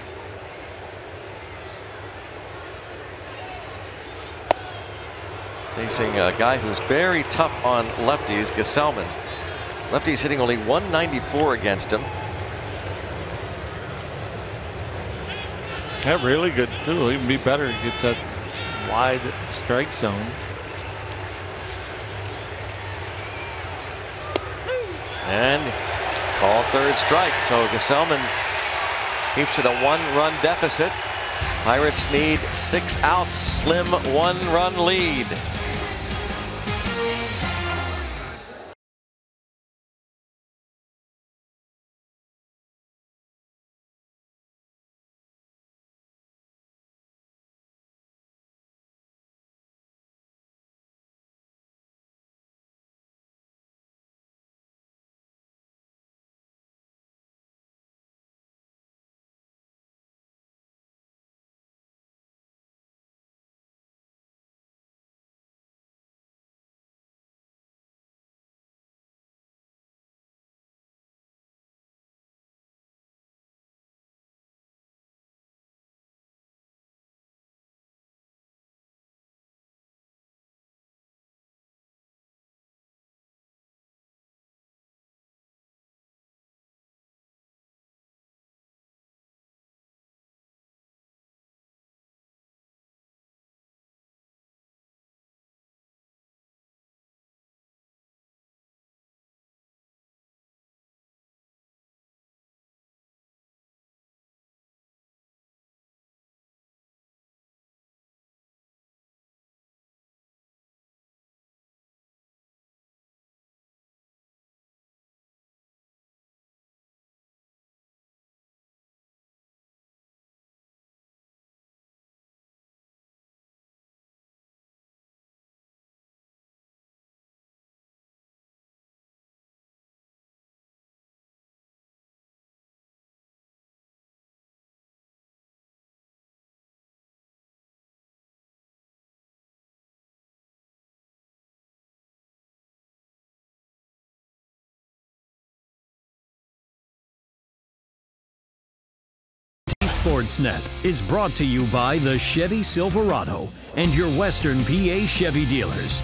Facing a guy who's very tough on lefties, Gesellman. Lefties hitting only 194 against him. Yeah, really good too. Even be better. He gets that wide strike zone. And call 3rd strike. So Gesellman keeps it a 1-run deficit. Pirates need 6 outs, slim 1-run lead. Sportsnet is brought to you by the Chevy Silverado and your Western PA Chevy dealers.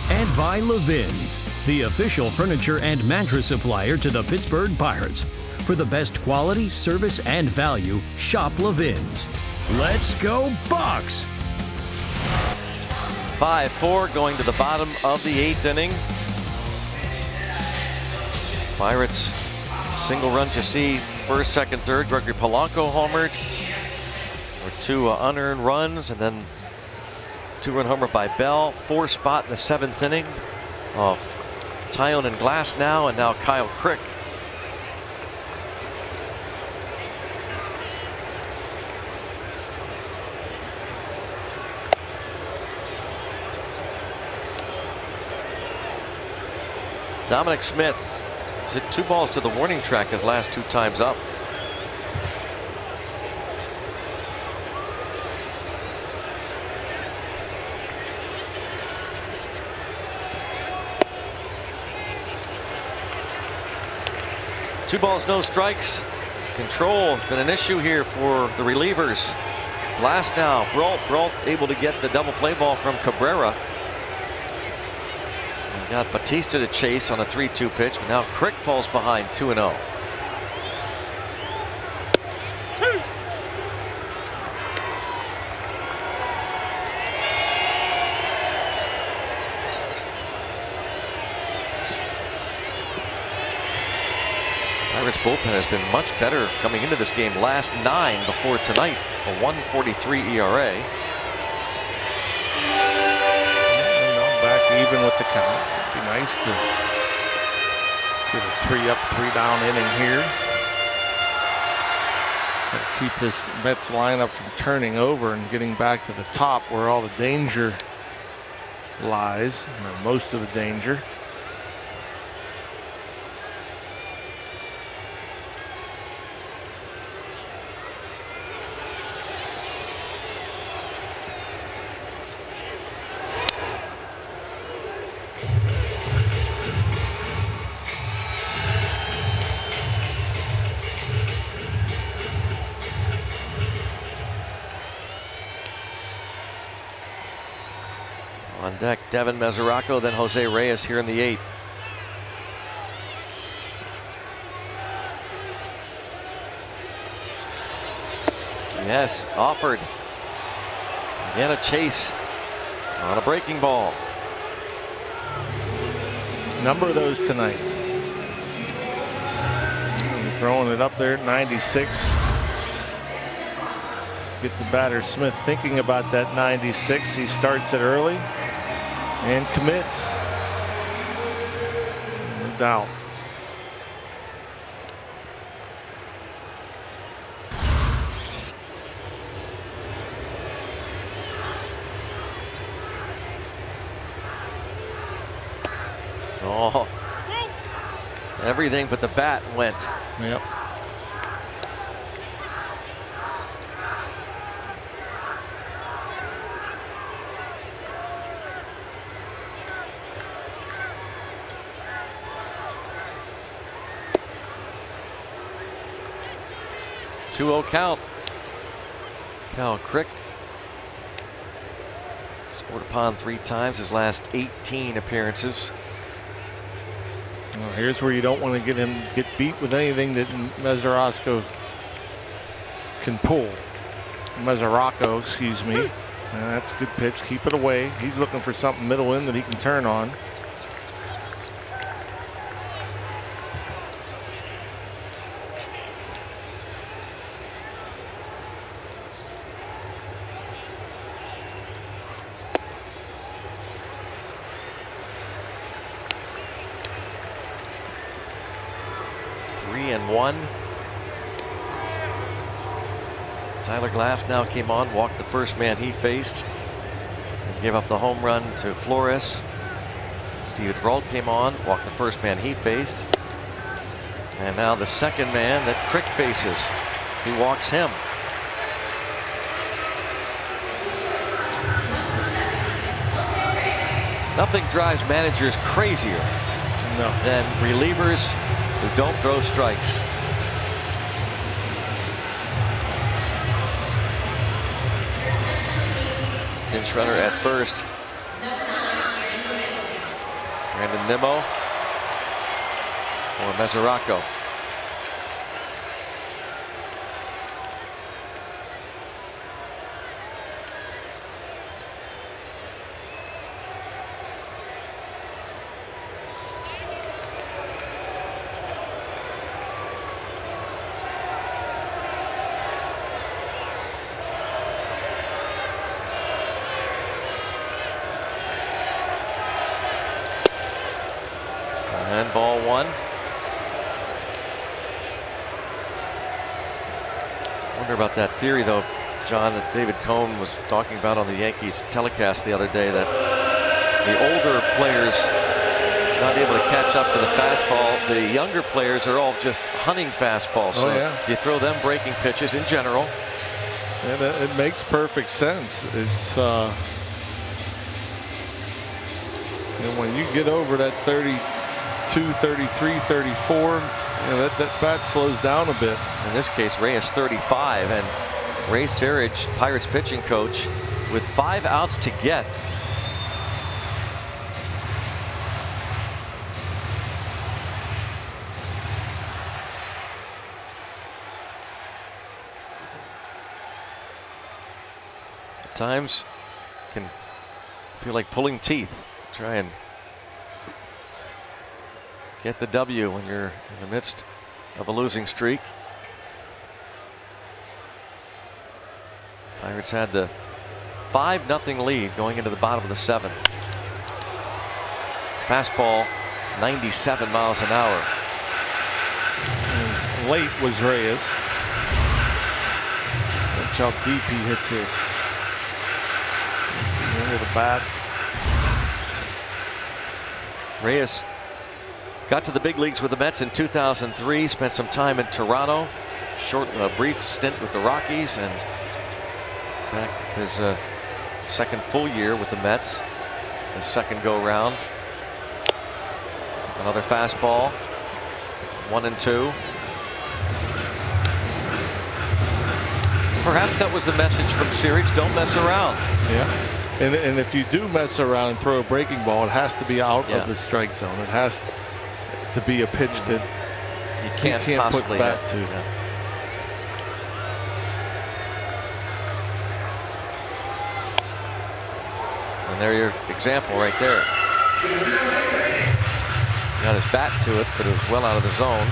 And by Levin's, the official furniture and mattress supplier to the Pittsburgh Pirates. For the best quality, service, and value, shop Levin's. Let's go Bucks! 5-4 going to the bottom of the 8th inning. Pirates single runs you see first, second, third. Gregory Polanco homered. Or 2 unearned runs, and then 2-run homer by Bell. 4 spot in the 7th inning of Tyone and Glass now, and now Kyle Crick. Dominic Smith has hit 2 balls to the warning track his last 2 times up. Two balls, no strikes. Control has been an issue here for the relievers. Glass now. Brault able to get the double play ball from Cabrera. We got Batista to chase on a 3-2 pitch, but now Crick falls behind 2-0. Pirates bullpen has been much better coming into this game. Last 9 before tonight, a 1.43 ERA. Back even with the count. It'd be nice to get a 3-up, 3-down inning here. Try to keep this Mets lineup from turning over and getting back to the top where all the danger lies, or most of the danger. On deck, Devin Mesoraco, then Jose Reyes here in the 8th. Yes, offered. Again, a chase on a breaking ball. Number of those tonight. Throwing it up there at 96. Get the batter Smith thinking about that 96. He starts it early and commits. No doubt. Oh, everything but the bat went. Yep. Two-0 count. Kyle Crick scored upon 3 times his last 18 appearances. Well, here's where you don't want to get beat with anything that Mesoraco can pull. Mesoraco, excuse me. That's a good pitch. Keep it away. He's looking for something middle in that he can turn on. Tyler Glass now came on, walked the first man he faced, and gave up the home run to Flores. Steven Brault came on, walked the first man he faced, and now the second man that Crick faces. He walks him. Nothing drives managers crazier than relievers who don't throw strikes. pinch runner at first. Brandon Nimmo for Mesoraco. And ball one. Wonder about that theory, though, John, that David Cohn was talking about on the Yankees telecast the other day, that the older players not able to catch up to the fastball. The younger players are all just hunting fastballs. So you throw them breaking pitches in general. And it makes perfect sense. It's and when you get over that 32, 33, 34, you know, that bat slows down a bit. In this case, Reyes 35, and Ray Sarich, Pirates pitching coach, with 5 outs to get. At times can feel like pulling teeth. Try and get the W when you're in the midst of a losing streak. Pirates had the 5-0 lead going into the bottom of the 7th. Fastball 97 miles an hour. And late was Reyes. Watch how deep he hits this. The end of the bat. Reyes got to the big leagues with the Mets in 2003, spent some time in Toronto, brief stint with the Rockies, and back with his second full year with the Mets, his second go round. Another fastball, 1-2. Perhaps that was the message from Sarich, don't mess around. Yeah. And if you do mess around and throw a breaking ball, it has to be out of the strike zone. It has to be a pitch that you can't put bat to. Yeah. And there your example right there. Got his bat to it, but it was well out of the zone.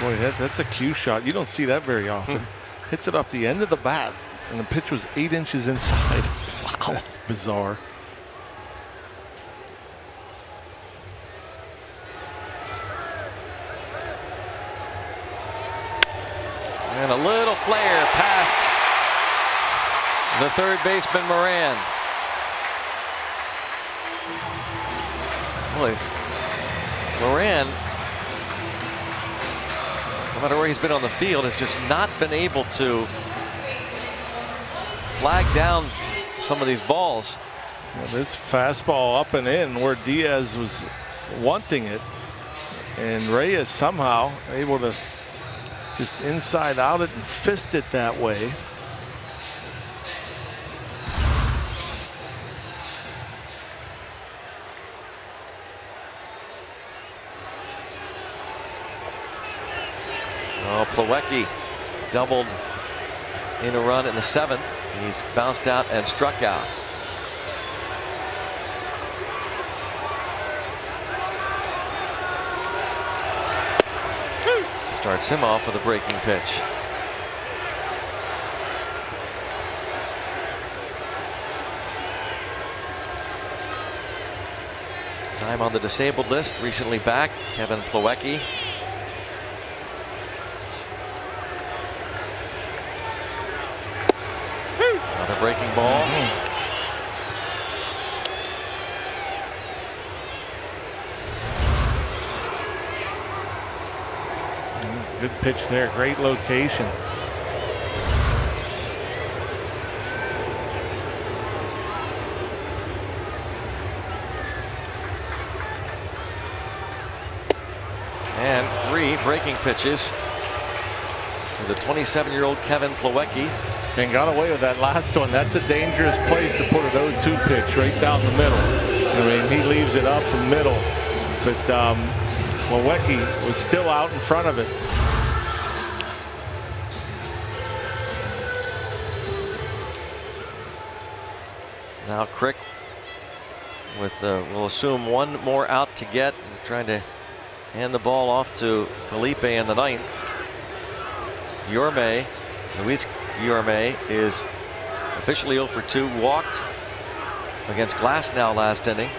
Boy, that's a cue shot. You don't see that very often. Hits it off the end of the bat, and the pitch was 8 inches inside. Wow, bizarre. And a little flare past the third baseman Moran. Boys, Moran, no matter where he's been on the field, has just not been able to flag down some of these balls. Well, this fastball up and in where Diaz was wanting it, and Reyes somehow able to just inside out it and fist it that way. Oh, Plawecki doubled in a run in the 7th. He's bounced out and struck out. Starts him off with a breaking pitch. Time on the disabled list, recently back, Kevin Plawecki. Another breaking ball. Good pitch there, great location. And 3 breaking pitches to the 27-year-old Kevin Plawecki. And got away with that last one. That's a dangerous place to put an 0-2 pitch right down the middle. I mean, he leaves it up the middle, but Plawecki was still out in front of it. Now Crick with we'll assume one more out to get, trying to hand the ball off to Felipe in the ninth. Luis Yorme is officially 0 for 2, walked against Glasnow last inning.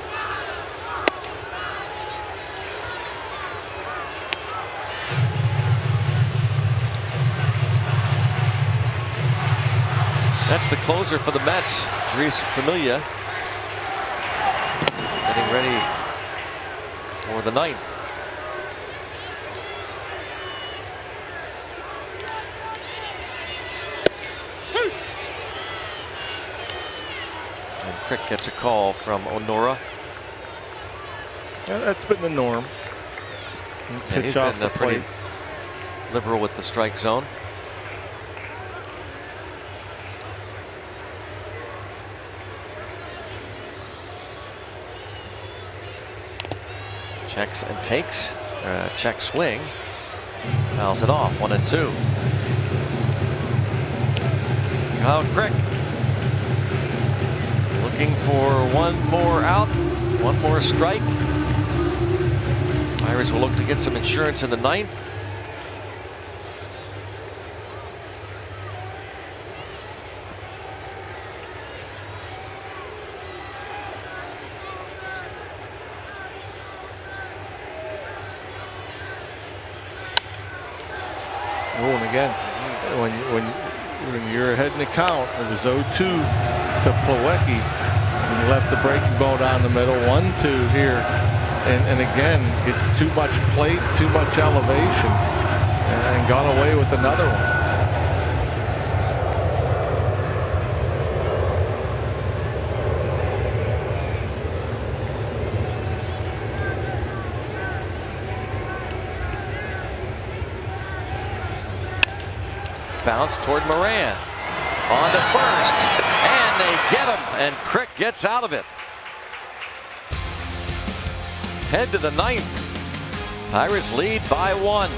That's the closer for the Mets, Dries Familia, getting ready for the ninth. And Crick gets a call from Honora. Yeah, that's been the norm. Yeah, he's been pretty liberal with the strike zone. Checks and takes. Check swing. Fouls it off. 1-2. Kyle Crick looking for one more out, one more strike. Pirates will look to get some insurance in the ninth. Oh, and again, when you're ahead in the count, it was 0-2 to Plawecki. He left the breaking ball down the middle. 1-2 here, and again, it's too much plate, too much elevation, and got away with another one. Bounce toward Moran. On to first. And they get him. And Crick gets out of it. Head to the ninth. Pirates lead by 1.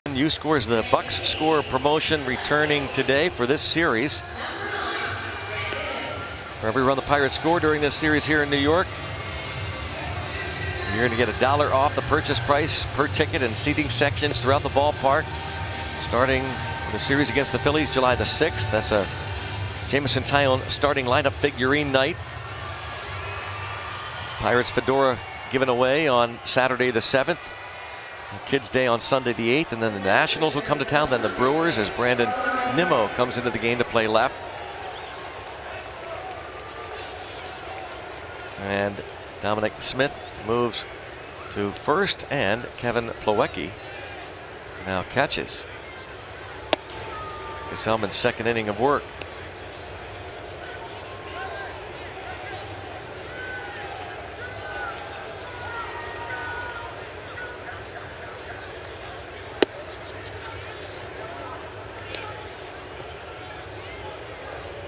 Again, U scores the Bucks score promotion returning today for this series. For every run the Pirates score during this series here in New York, you're going to get $1 off the purchase price per ticket and seating sections throughout the ballpark. Starting the series against the Phillies July the 6th. That's a Jameson Tyone starting lineup figurine night. Pirates fedora given away on Saturday the 7th. Kids Day on Sunday the 8th, and then the Nationals will come to town, then the Brewers as Brandon Nimmo comes into the game to play left. And Dominic Smith moves to first, and Kevin Plawecki now catches. Gesellman's second inning of work.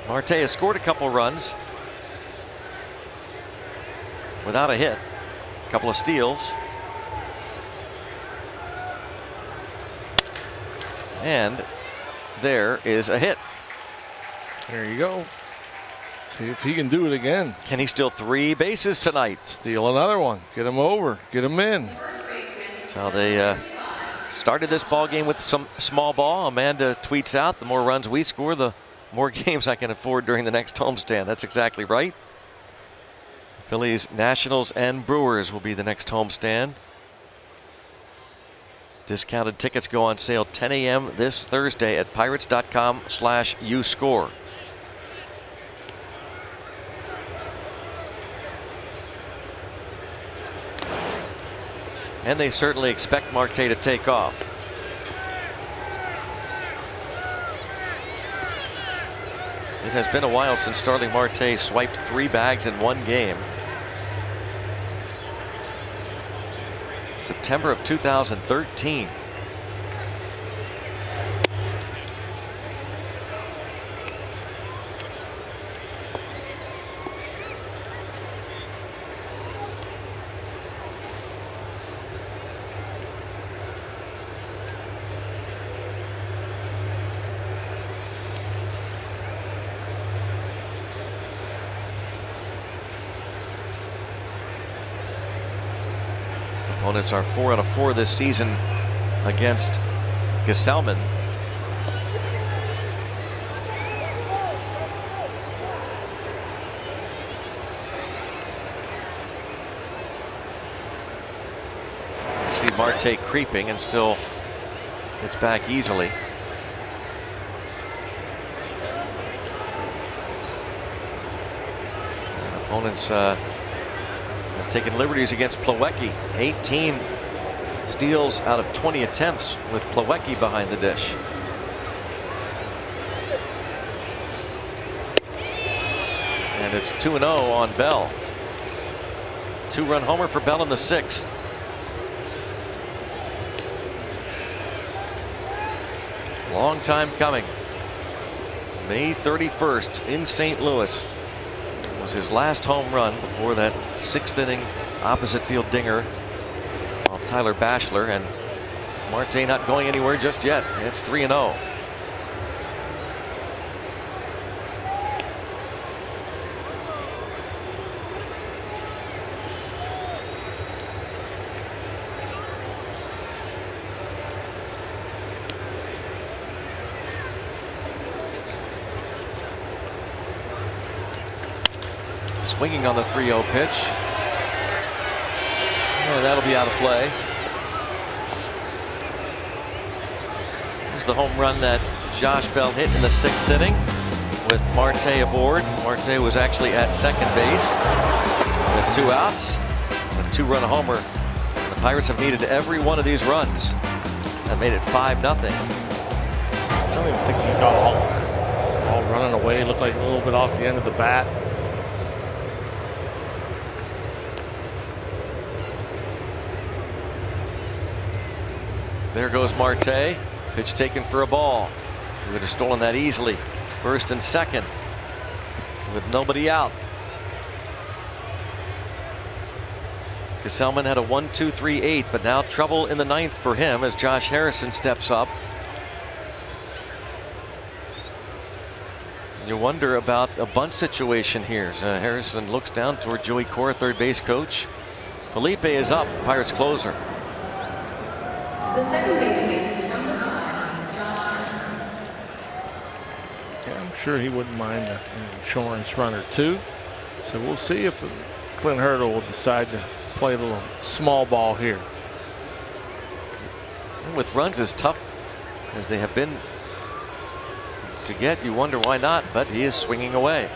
Marte has scored a couple runs without a hit, a couple of steals. And there is a hit. There you go. See if he can do it again. Can he steal 3 bases tonight? Steal another one. Get him over. Get him in. That's how they started this ball game with some small ball. Amanda tweets out, the more runs we score, the more games I can afford during the next homestand. That's exactly right. Phillies, Nationals, and Brewers will be the next homestand. Discounted tickets go on sale 10 a.m. this Thursday at pirates.com/uscore. And they certainly expect Marte to take off. It has been a while since Starling Marte swiped 3 bags in one game. September of 2013. Opponents are 4 out of 4 this season against Gesellman. See Marte creeping and still gets back easily. And opponents have taken liberties against Plawecki. 18 steals out of 20 attempts with Plawecki behind the dish. And it's 2-0 on Bell. 2-run homer for Bell in the 6th. Long time coming. May 31st in St. Louis was his last home run before that 6th inning opposite field dinger of Tyler Bachelor, and Marte not going anywhere just yet. It's 3-0. Swinging on the 3-0 pitch. And that'll be out of play. Here's the home run that Josh Bell hit in the 6th inning with Marte aboard. Marte was actually at second base with 2 outs. A 2-run homer. The Pirates have needed every one of these runs. That made it 5-0. I don't even think he got all running away. Looked like a little bit off the end of the bat. There goes Marte. Pitch taken for a ball. He would have stolen that easily. First and second with nobody out. Gesellman had a 1-2-3 8th, but now trouble in the 9th for him as Josh Harrison steps up. You wonder about a bunt situation here. Harrison looks down toward Joey Cora, third base coach. Felipe is up, Pirates closer. The second baseman, number 9, Josh Harrison. Yeah, I'm sure he wouldn't mind an insurance run or 2. So we'll see if Clint Hurdle will decide to play a little small ball here. And with runs as tough as they have been to get, you wonder why not, but he is swinging away.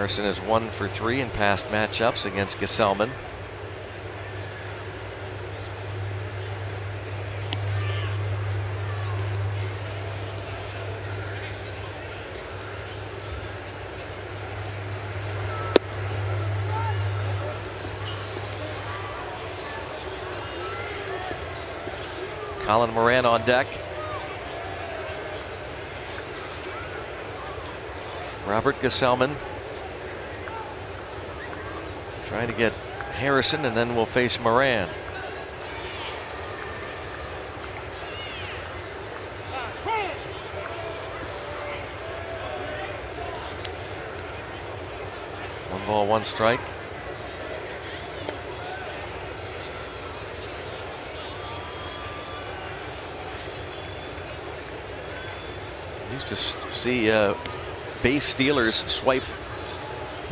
Harrison is 1 for 3 in past matchups against Gesellman. Colin Moran on deck. Robert Gesellman trying to get Harrison, and then we'll face Moran. One ball, one strike. Used to see base stealers swipe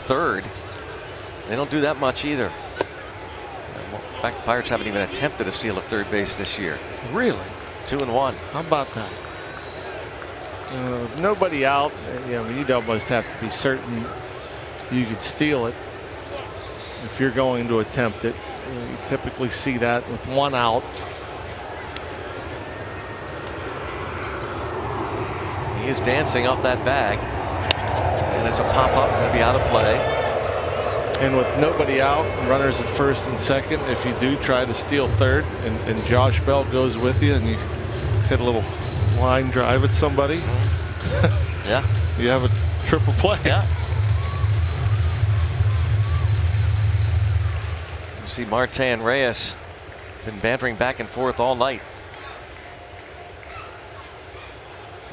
third. They don't do that much either. In fact, the Pirates haven't even attempted a steal of third base this year. Really? 2-1. How about that? With nobody out, you'd almost have to be certain you could steal it if you're going to attempt it. You typically see that with one out. He is dancing off that bag, and it's a pop-up, going to be out of play. And with nobody out, runners at first and second, if you do try to steal third, and Josh Bell goes with you, and you hit a little line drive at somebody, yeah, you have a triple play. Yeah. You see Marte and Reyes been bantering back and forth all night.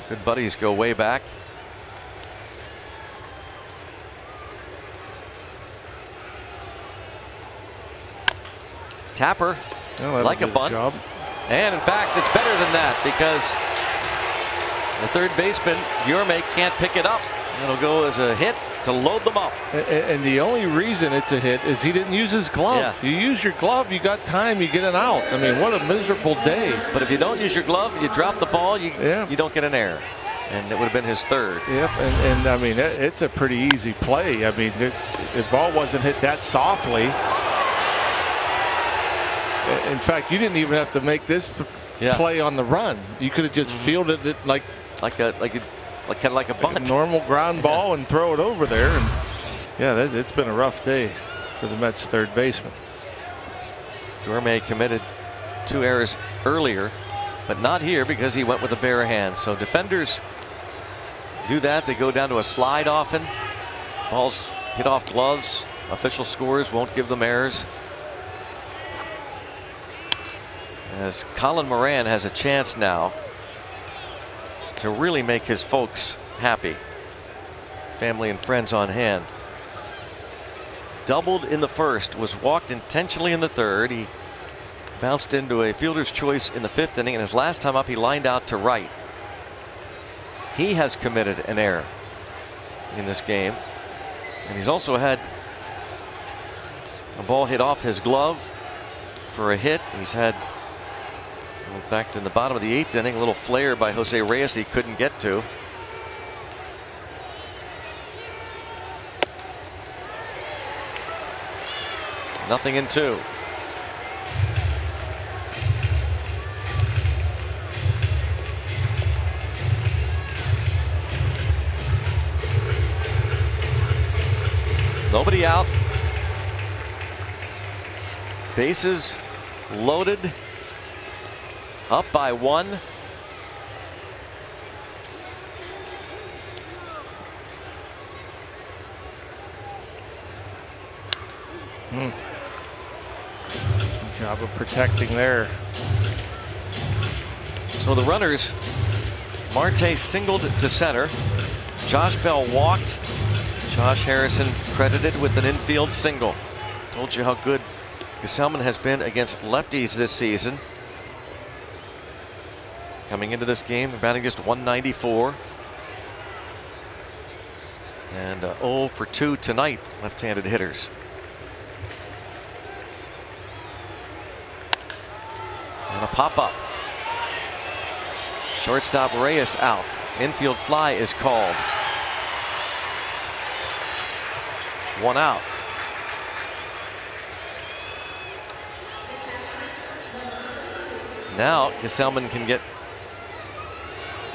Good buddies, go way back. Tapper, like a bunt. Job. And in fact, it's better than that, because the third baseman, Guillorme, can't pick it up. It'll go as a hit to load them up. And the only reason it's a hit is he didn't use his glove. Yeah. You use your glove, you got time, you get an out. I mean, what a miserable day. But if you don't use your glove, you drop the ball, you don't get an error. And it would have been his third. Yep, and I mean, it's a pretty easy play. I mean, the ball wasn't hit that softly. In fact, you didn't even have to make this play on the run. You could have just fielded it like kind of like a bunt. Like a normal ground ball and throw it over there. And yeah, it's been a rough day for the Mets third baseman. Gourmet committed 2 errors earlier, but not here because he went with a bare hand. So defenders do that. They go down to a slide often. Balls hit off gloves. Official scores won't give them errors. As Colin Moran has a chance now to really make his folks happy. Family and friends on hand. Doubled in the first, was walked intentionally in the third. He bounced into a fielder's choice in the 5th inning, and his last time up he lined out to right. He has committed an error in this game, and he's also had a ball hit off his glove for a hit. He's had, in fact, in the bottom of the 8th inning, a little flare by Jose Reyes he couldn't get to. Nothing in 2. Nobody out. Bases loaded. Up by 1. Good job of protecting there. So the runners, Marte singled to center. Josh Bell walked. Josh Harrison credited with an infield single. Told you how good Gesellman has been against lefties this season. Coming into this game, they're batting just 194. And 0 for 2 tonight, left-handed hitters. And a pop-up. Shortstop Reyes out. Infield fly is called. 1 out. Now Gesellman can get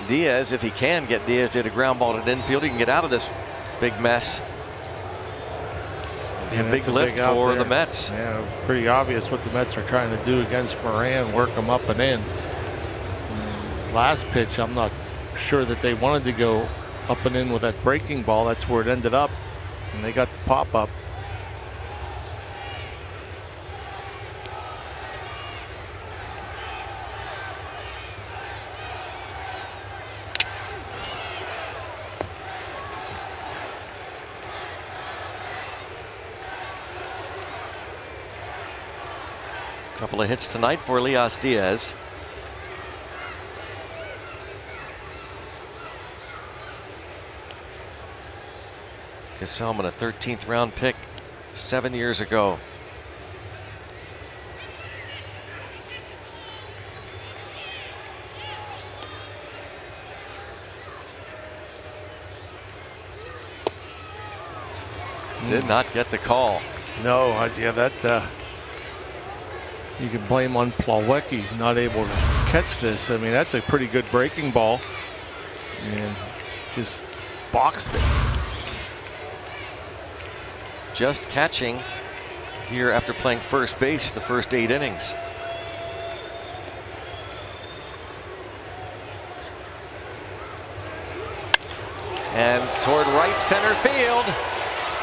Diaz, if he can get Diaz to the ground ball to infield, he can get out of this big mess. It'll be a big lift for the Mets. Yeah, pretty obvious what the Mets are trying to do against Moran, work him up and in. Last pitch, I'm not sure that they wanted to go up and in with that breaking ball. That's where it ended up, and they got the pop up. Couple of hits tonight for Elias Diaz. Gesellman, a 13th round pick 7 years ago. Did not get the call. No, yeah, that you can blame on Plawecki not able to catch this. I mean, that's a pretty good breaking ball, and just boxed it. Just catching here after playing first base the first 8 innings. And toward right center field.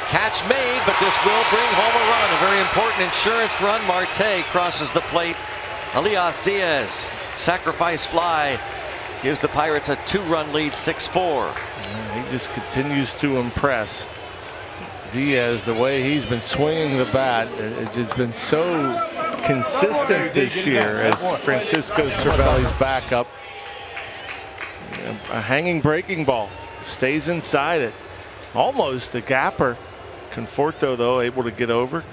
Catch made, but this will bring home a run. A very important insurance run. Marte crosses the plate. Elias Diaz, sacrifice fly, gives the Pirates a 2-run lead, 6-4. He just continues to impress. Diaz, the way he's been swinging the bat, it's just been so consistent this year as Francisco Cervelli's backup. A hanging breaking ball, stays inside it. Almost a gapper. Conforto, though, able to get over,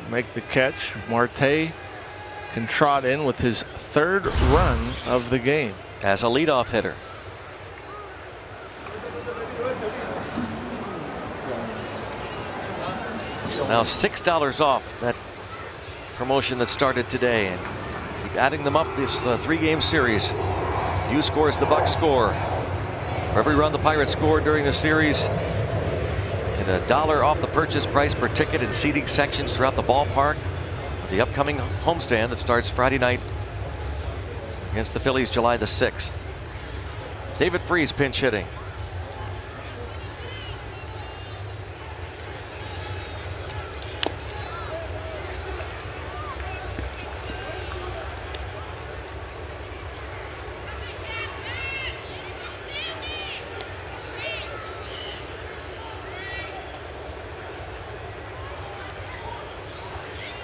make the catch. Marte can trot in with his 3rd run of the game. As a leadoff hitter. Now $6 off that promotion that started today, and keep adding them up this 3-game series. You scores, the Bucks score. For every run the Pirates scored during the series, get $1 off the purchase price per ticket in seating sections throughout the ballpark for the upcoming homestand that starts Friday night against the Phillies, July the 6th. David Freese pinch hitting.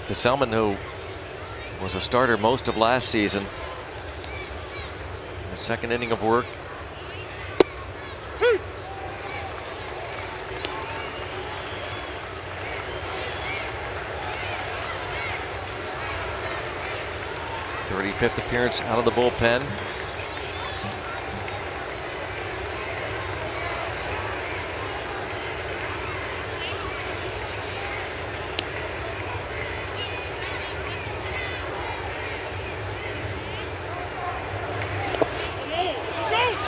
Gesellman, who was a starter most of last season, the 2nd inning of work. '35th appearance out of the bullpen.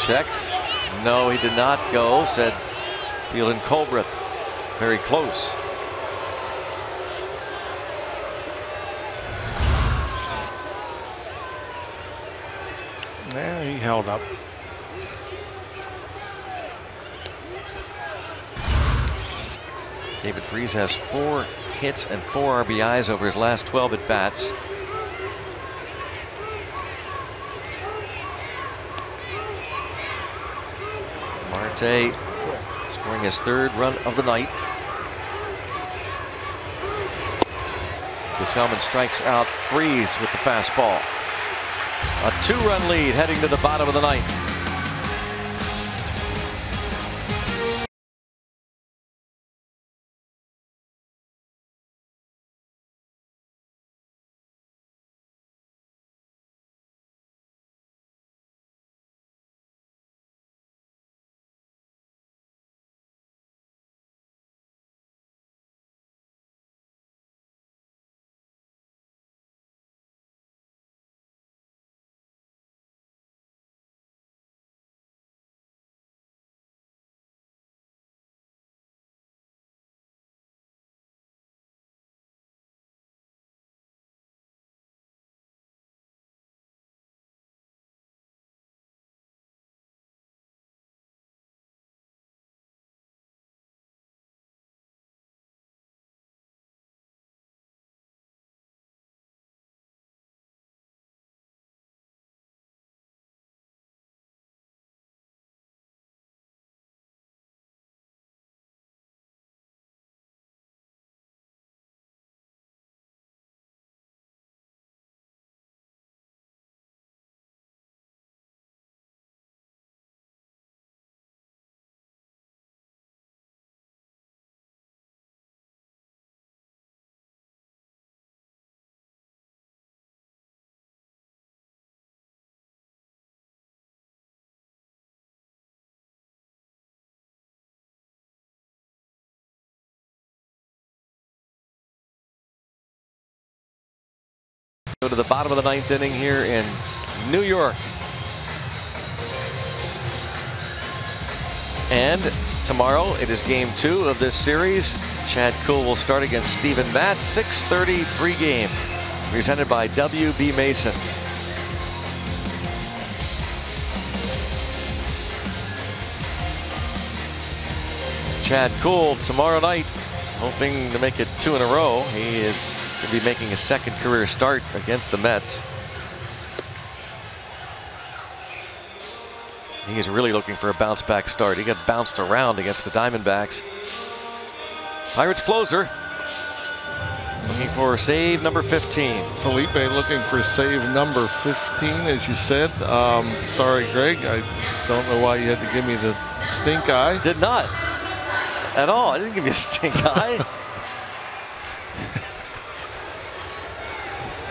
Checks. No, he did not go, said Field and Colbreth. Very close. Yeah, he held up. David Freese has 4 hits and 4 RBIs over his last 12 at bats. Marte scoring his 3rd run of the night. Gesellman strikes out Freese with the fastball. A 2-run lead heading to the bottom of the 9th. Go to the bottom of the 9th inning here in New York. And tomorrow it is game 2 of this series. Chad Kuhl will start against Steven Matz. 6:30 pregame. Presented by W.B. Mason. Chad Kuhl tomorrow night, hoping to make it 2 in a row. He is going to be making his 2nd career start against the Mets. He is really looking for a bounce back start. He got bounced around against the Diamondbacks. Pirates closer looking for save number 15. Felipe looking for save number 15, as you said. Sorry, Greg. I don't know why you had to give me the stink eye. Did not. At all. I didn't give you a stink eye.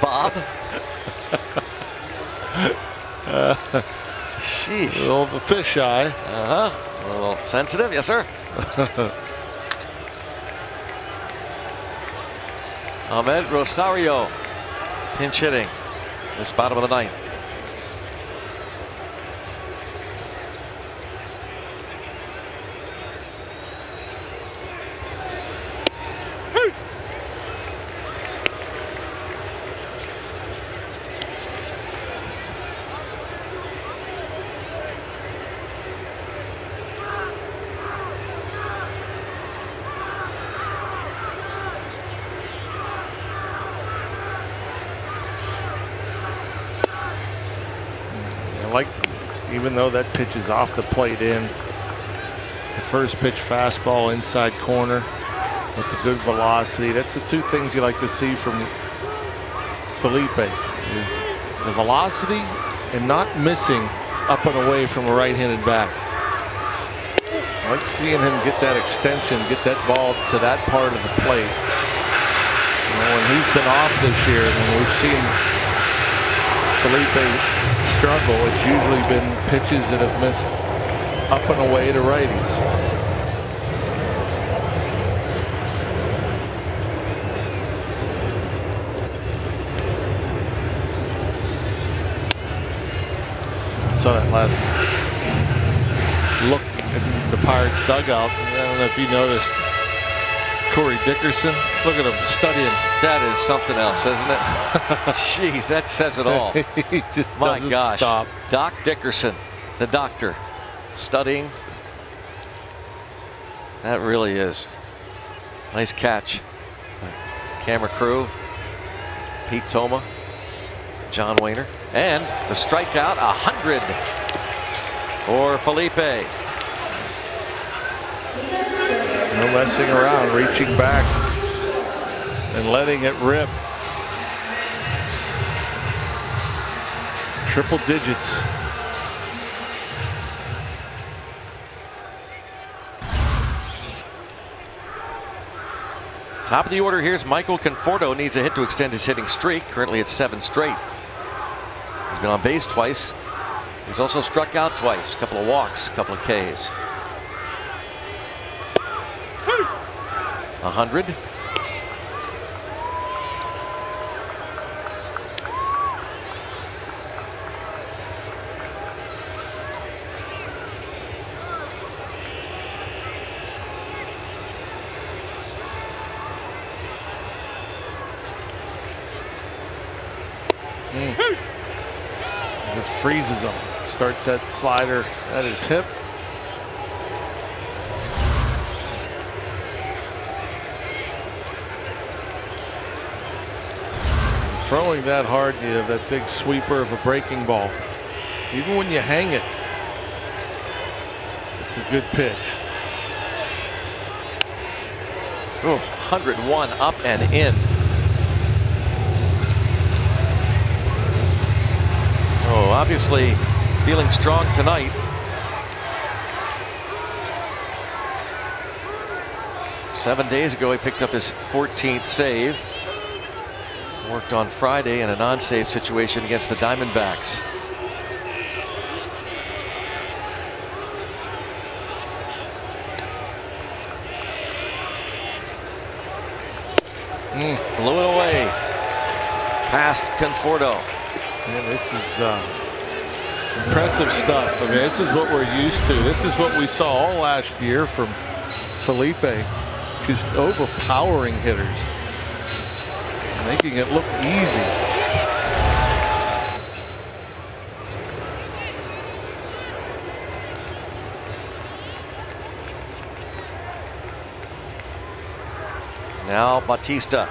Bob. Sheesh. A little the fish eye. A little sensitive, yes, sir. Ahmed Rosario pinch hitting this bottom of the 9th. Even though that pitch is off the plate in, the first pitch fastball inside corner with the good velocity. That's the 2 things you like to see from Felipe, is the velocity and not missing up and away from a right-handed bat. I like seeing him get that extension, get that ball to that part of the plate. You know, when he's been off this year, when we've seen Felipe struggle, it's usually been pitches that have missed up and away to righties. So that last look at the Pirates dugout, I don't know if you noticed Corey Dickerson. Let's look at him studying. That is something else, isn't it? Jeez, that says it all. He just My doesn't gosh. stop. Doc Dickerson, the doctor, studying. That really is. Nice catch. Camera crew, Pete Toma, John Wayner, and the strikeout, 100 for Felipe. No messing around, reaching back and letting it rip. Triple digits. Top of the order, here's Michael Conforto. Needs a hit to extend his hitting streak. Currently it's 7 straight. He's been on base twice. He's also struck out twice. A couple of walks, a couple of Ks. 100. Just freezes him. Starts that slider at his hip. Throwing that hard, you have that big sweeper of a breaking ball. Even when you hang it, it's a good pitch. Oh, 101 up and in. So obviously feeling strong tonight. Seven days ago, he picked up his 14th save. Worked on Friday in a non-save situation against the Diamondbacks. Blew it away. past Conforto. And this is impressive stuff. I mean, this is what we're used to. This is what we saw all last year from Felipe, just overpowering hitters, making it look easy. Now Bautista.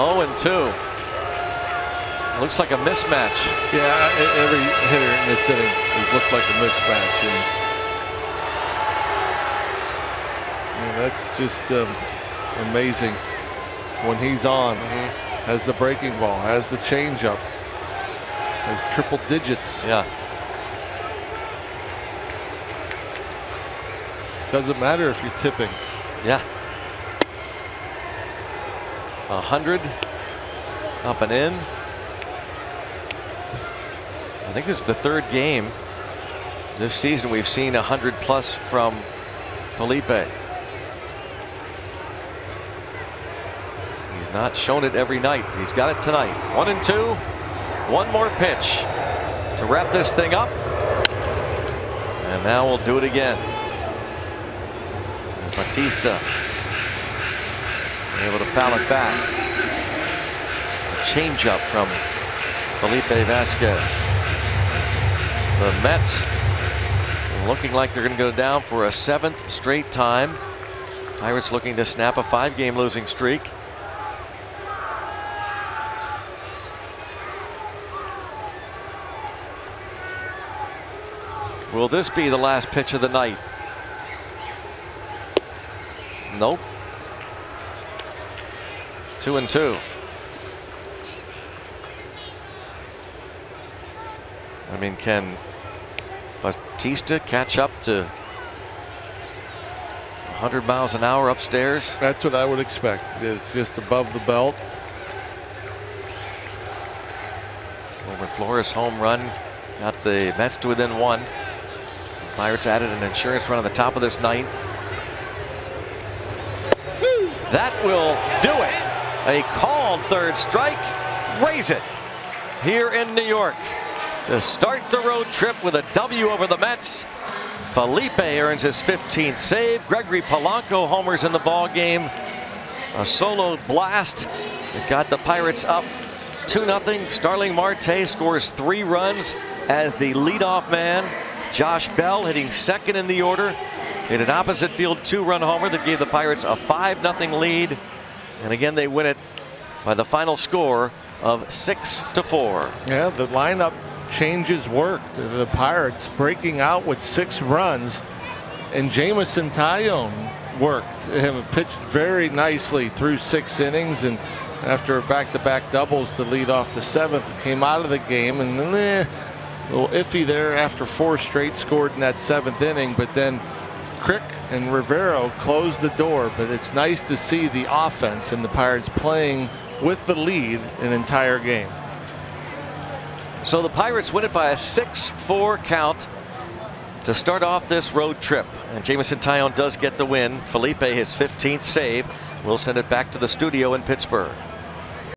Oh, and 2. Looks like a mismatch. Yeah, every hitter in this inning has looked like a mismatch. And that's just amazing when he's on. Has the breaking ball, has the changeup, has triple digits. Yeah. Doesn't matter if you're tipping. Yeah. 100 up and in. I think this is the 3rd game this season we've seen 100 plus from Felipe. He's not shown it every night, but he's got it tonight. 1 and 2. One more pitch to wrap this thing up. And now we'll do it again. There's Bautista. Able to foul it back. A changeup from Felipe Vasquez. The Mets looking like they're going to go down for a 7th straight time. Pirates looking to snap a 5-game losing streak. Will this be the last pitch of the night? Nope. 2 and 2. I mean, can Bautista catch up to 100 miles an hour upstairs? That's what I would expect. It's just above the belt. Over Flores home run got the Mets to within 1. Pirates added an insurance run on the top of this 9th. That will do it. A called 3rd strike. Raise it here in New York to start the road trip with a W over the Mets. Felipe earns his 15th save. Gregory Polanco homers in the ball game. A solo blast that got the Pirates up 2-0. Starling Marte scores 3 runs as the leadoff man. Josh Bell hitting 2nd in the order in an opposite field 2-run homer that gave the Pirates a 5-0 lead. And again, they win it by the final score of 6-4. Yeah, the lineup changes worked. The Pirates breaking out with 6 runs, and Jameson Taillon worked. Him pitched very nicely through 6 innings, and after back-to-back doubles to lead off the 7th, came out of the game, and then a little iffy there after 4 straight scored in that 7th inning, but then Crick and Rivero closed the door. But it's nice to see the offense and the Pirates playing with the lead an entire game. So the Pirates win it by a 6-4 count to start off this road trip. And Jameson Taillon does get the win. Felipe, his 15th save. We'll send it back to the studio in Pittsburgh.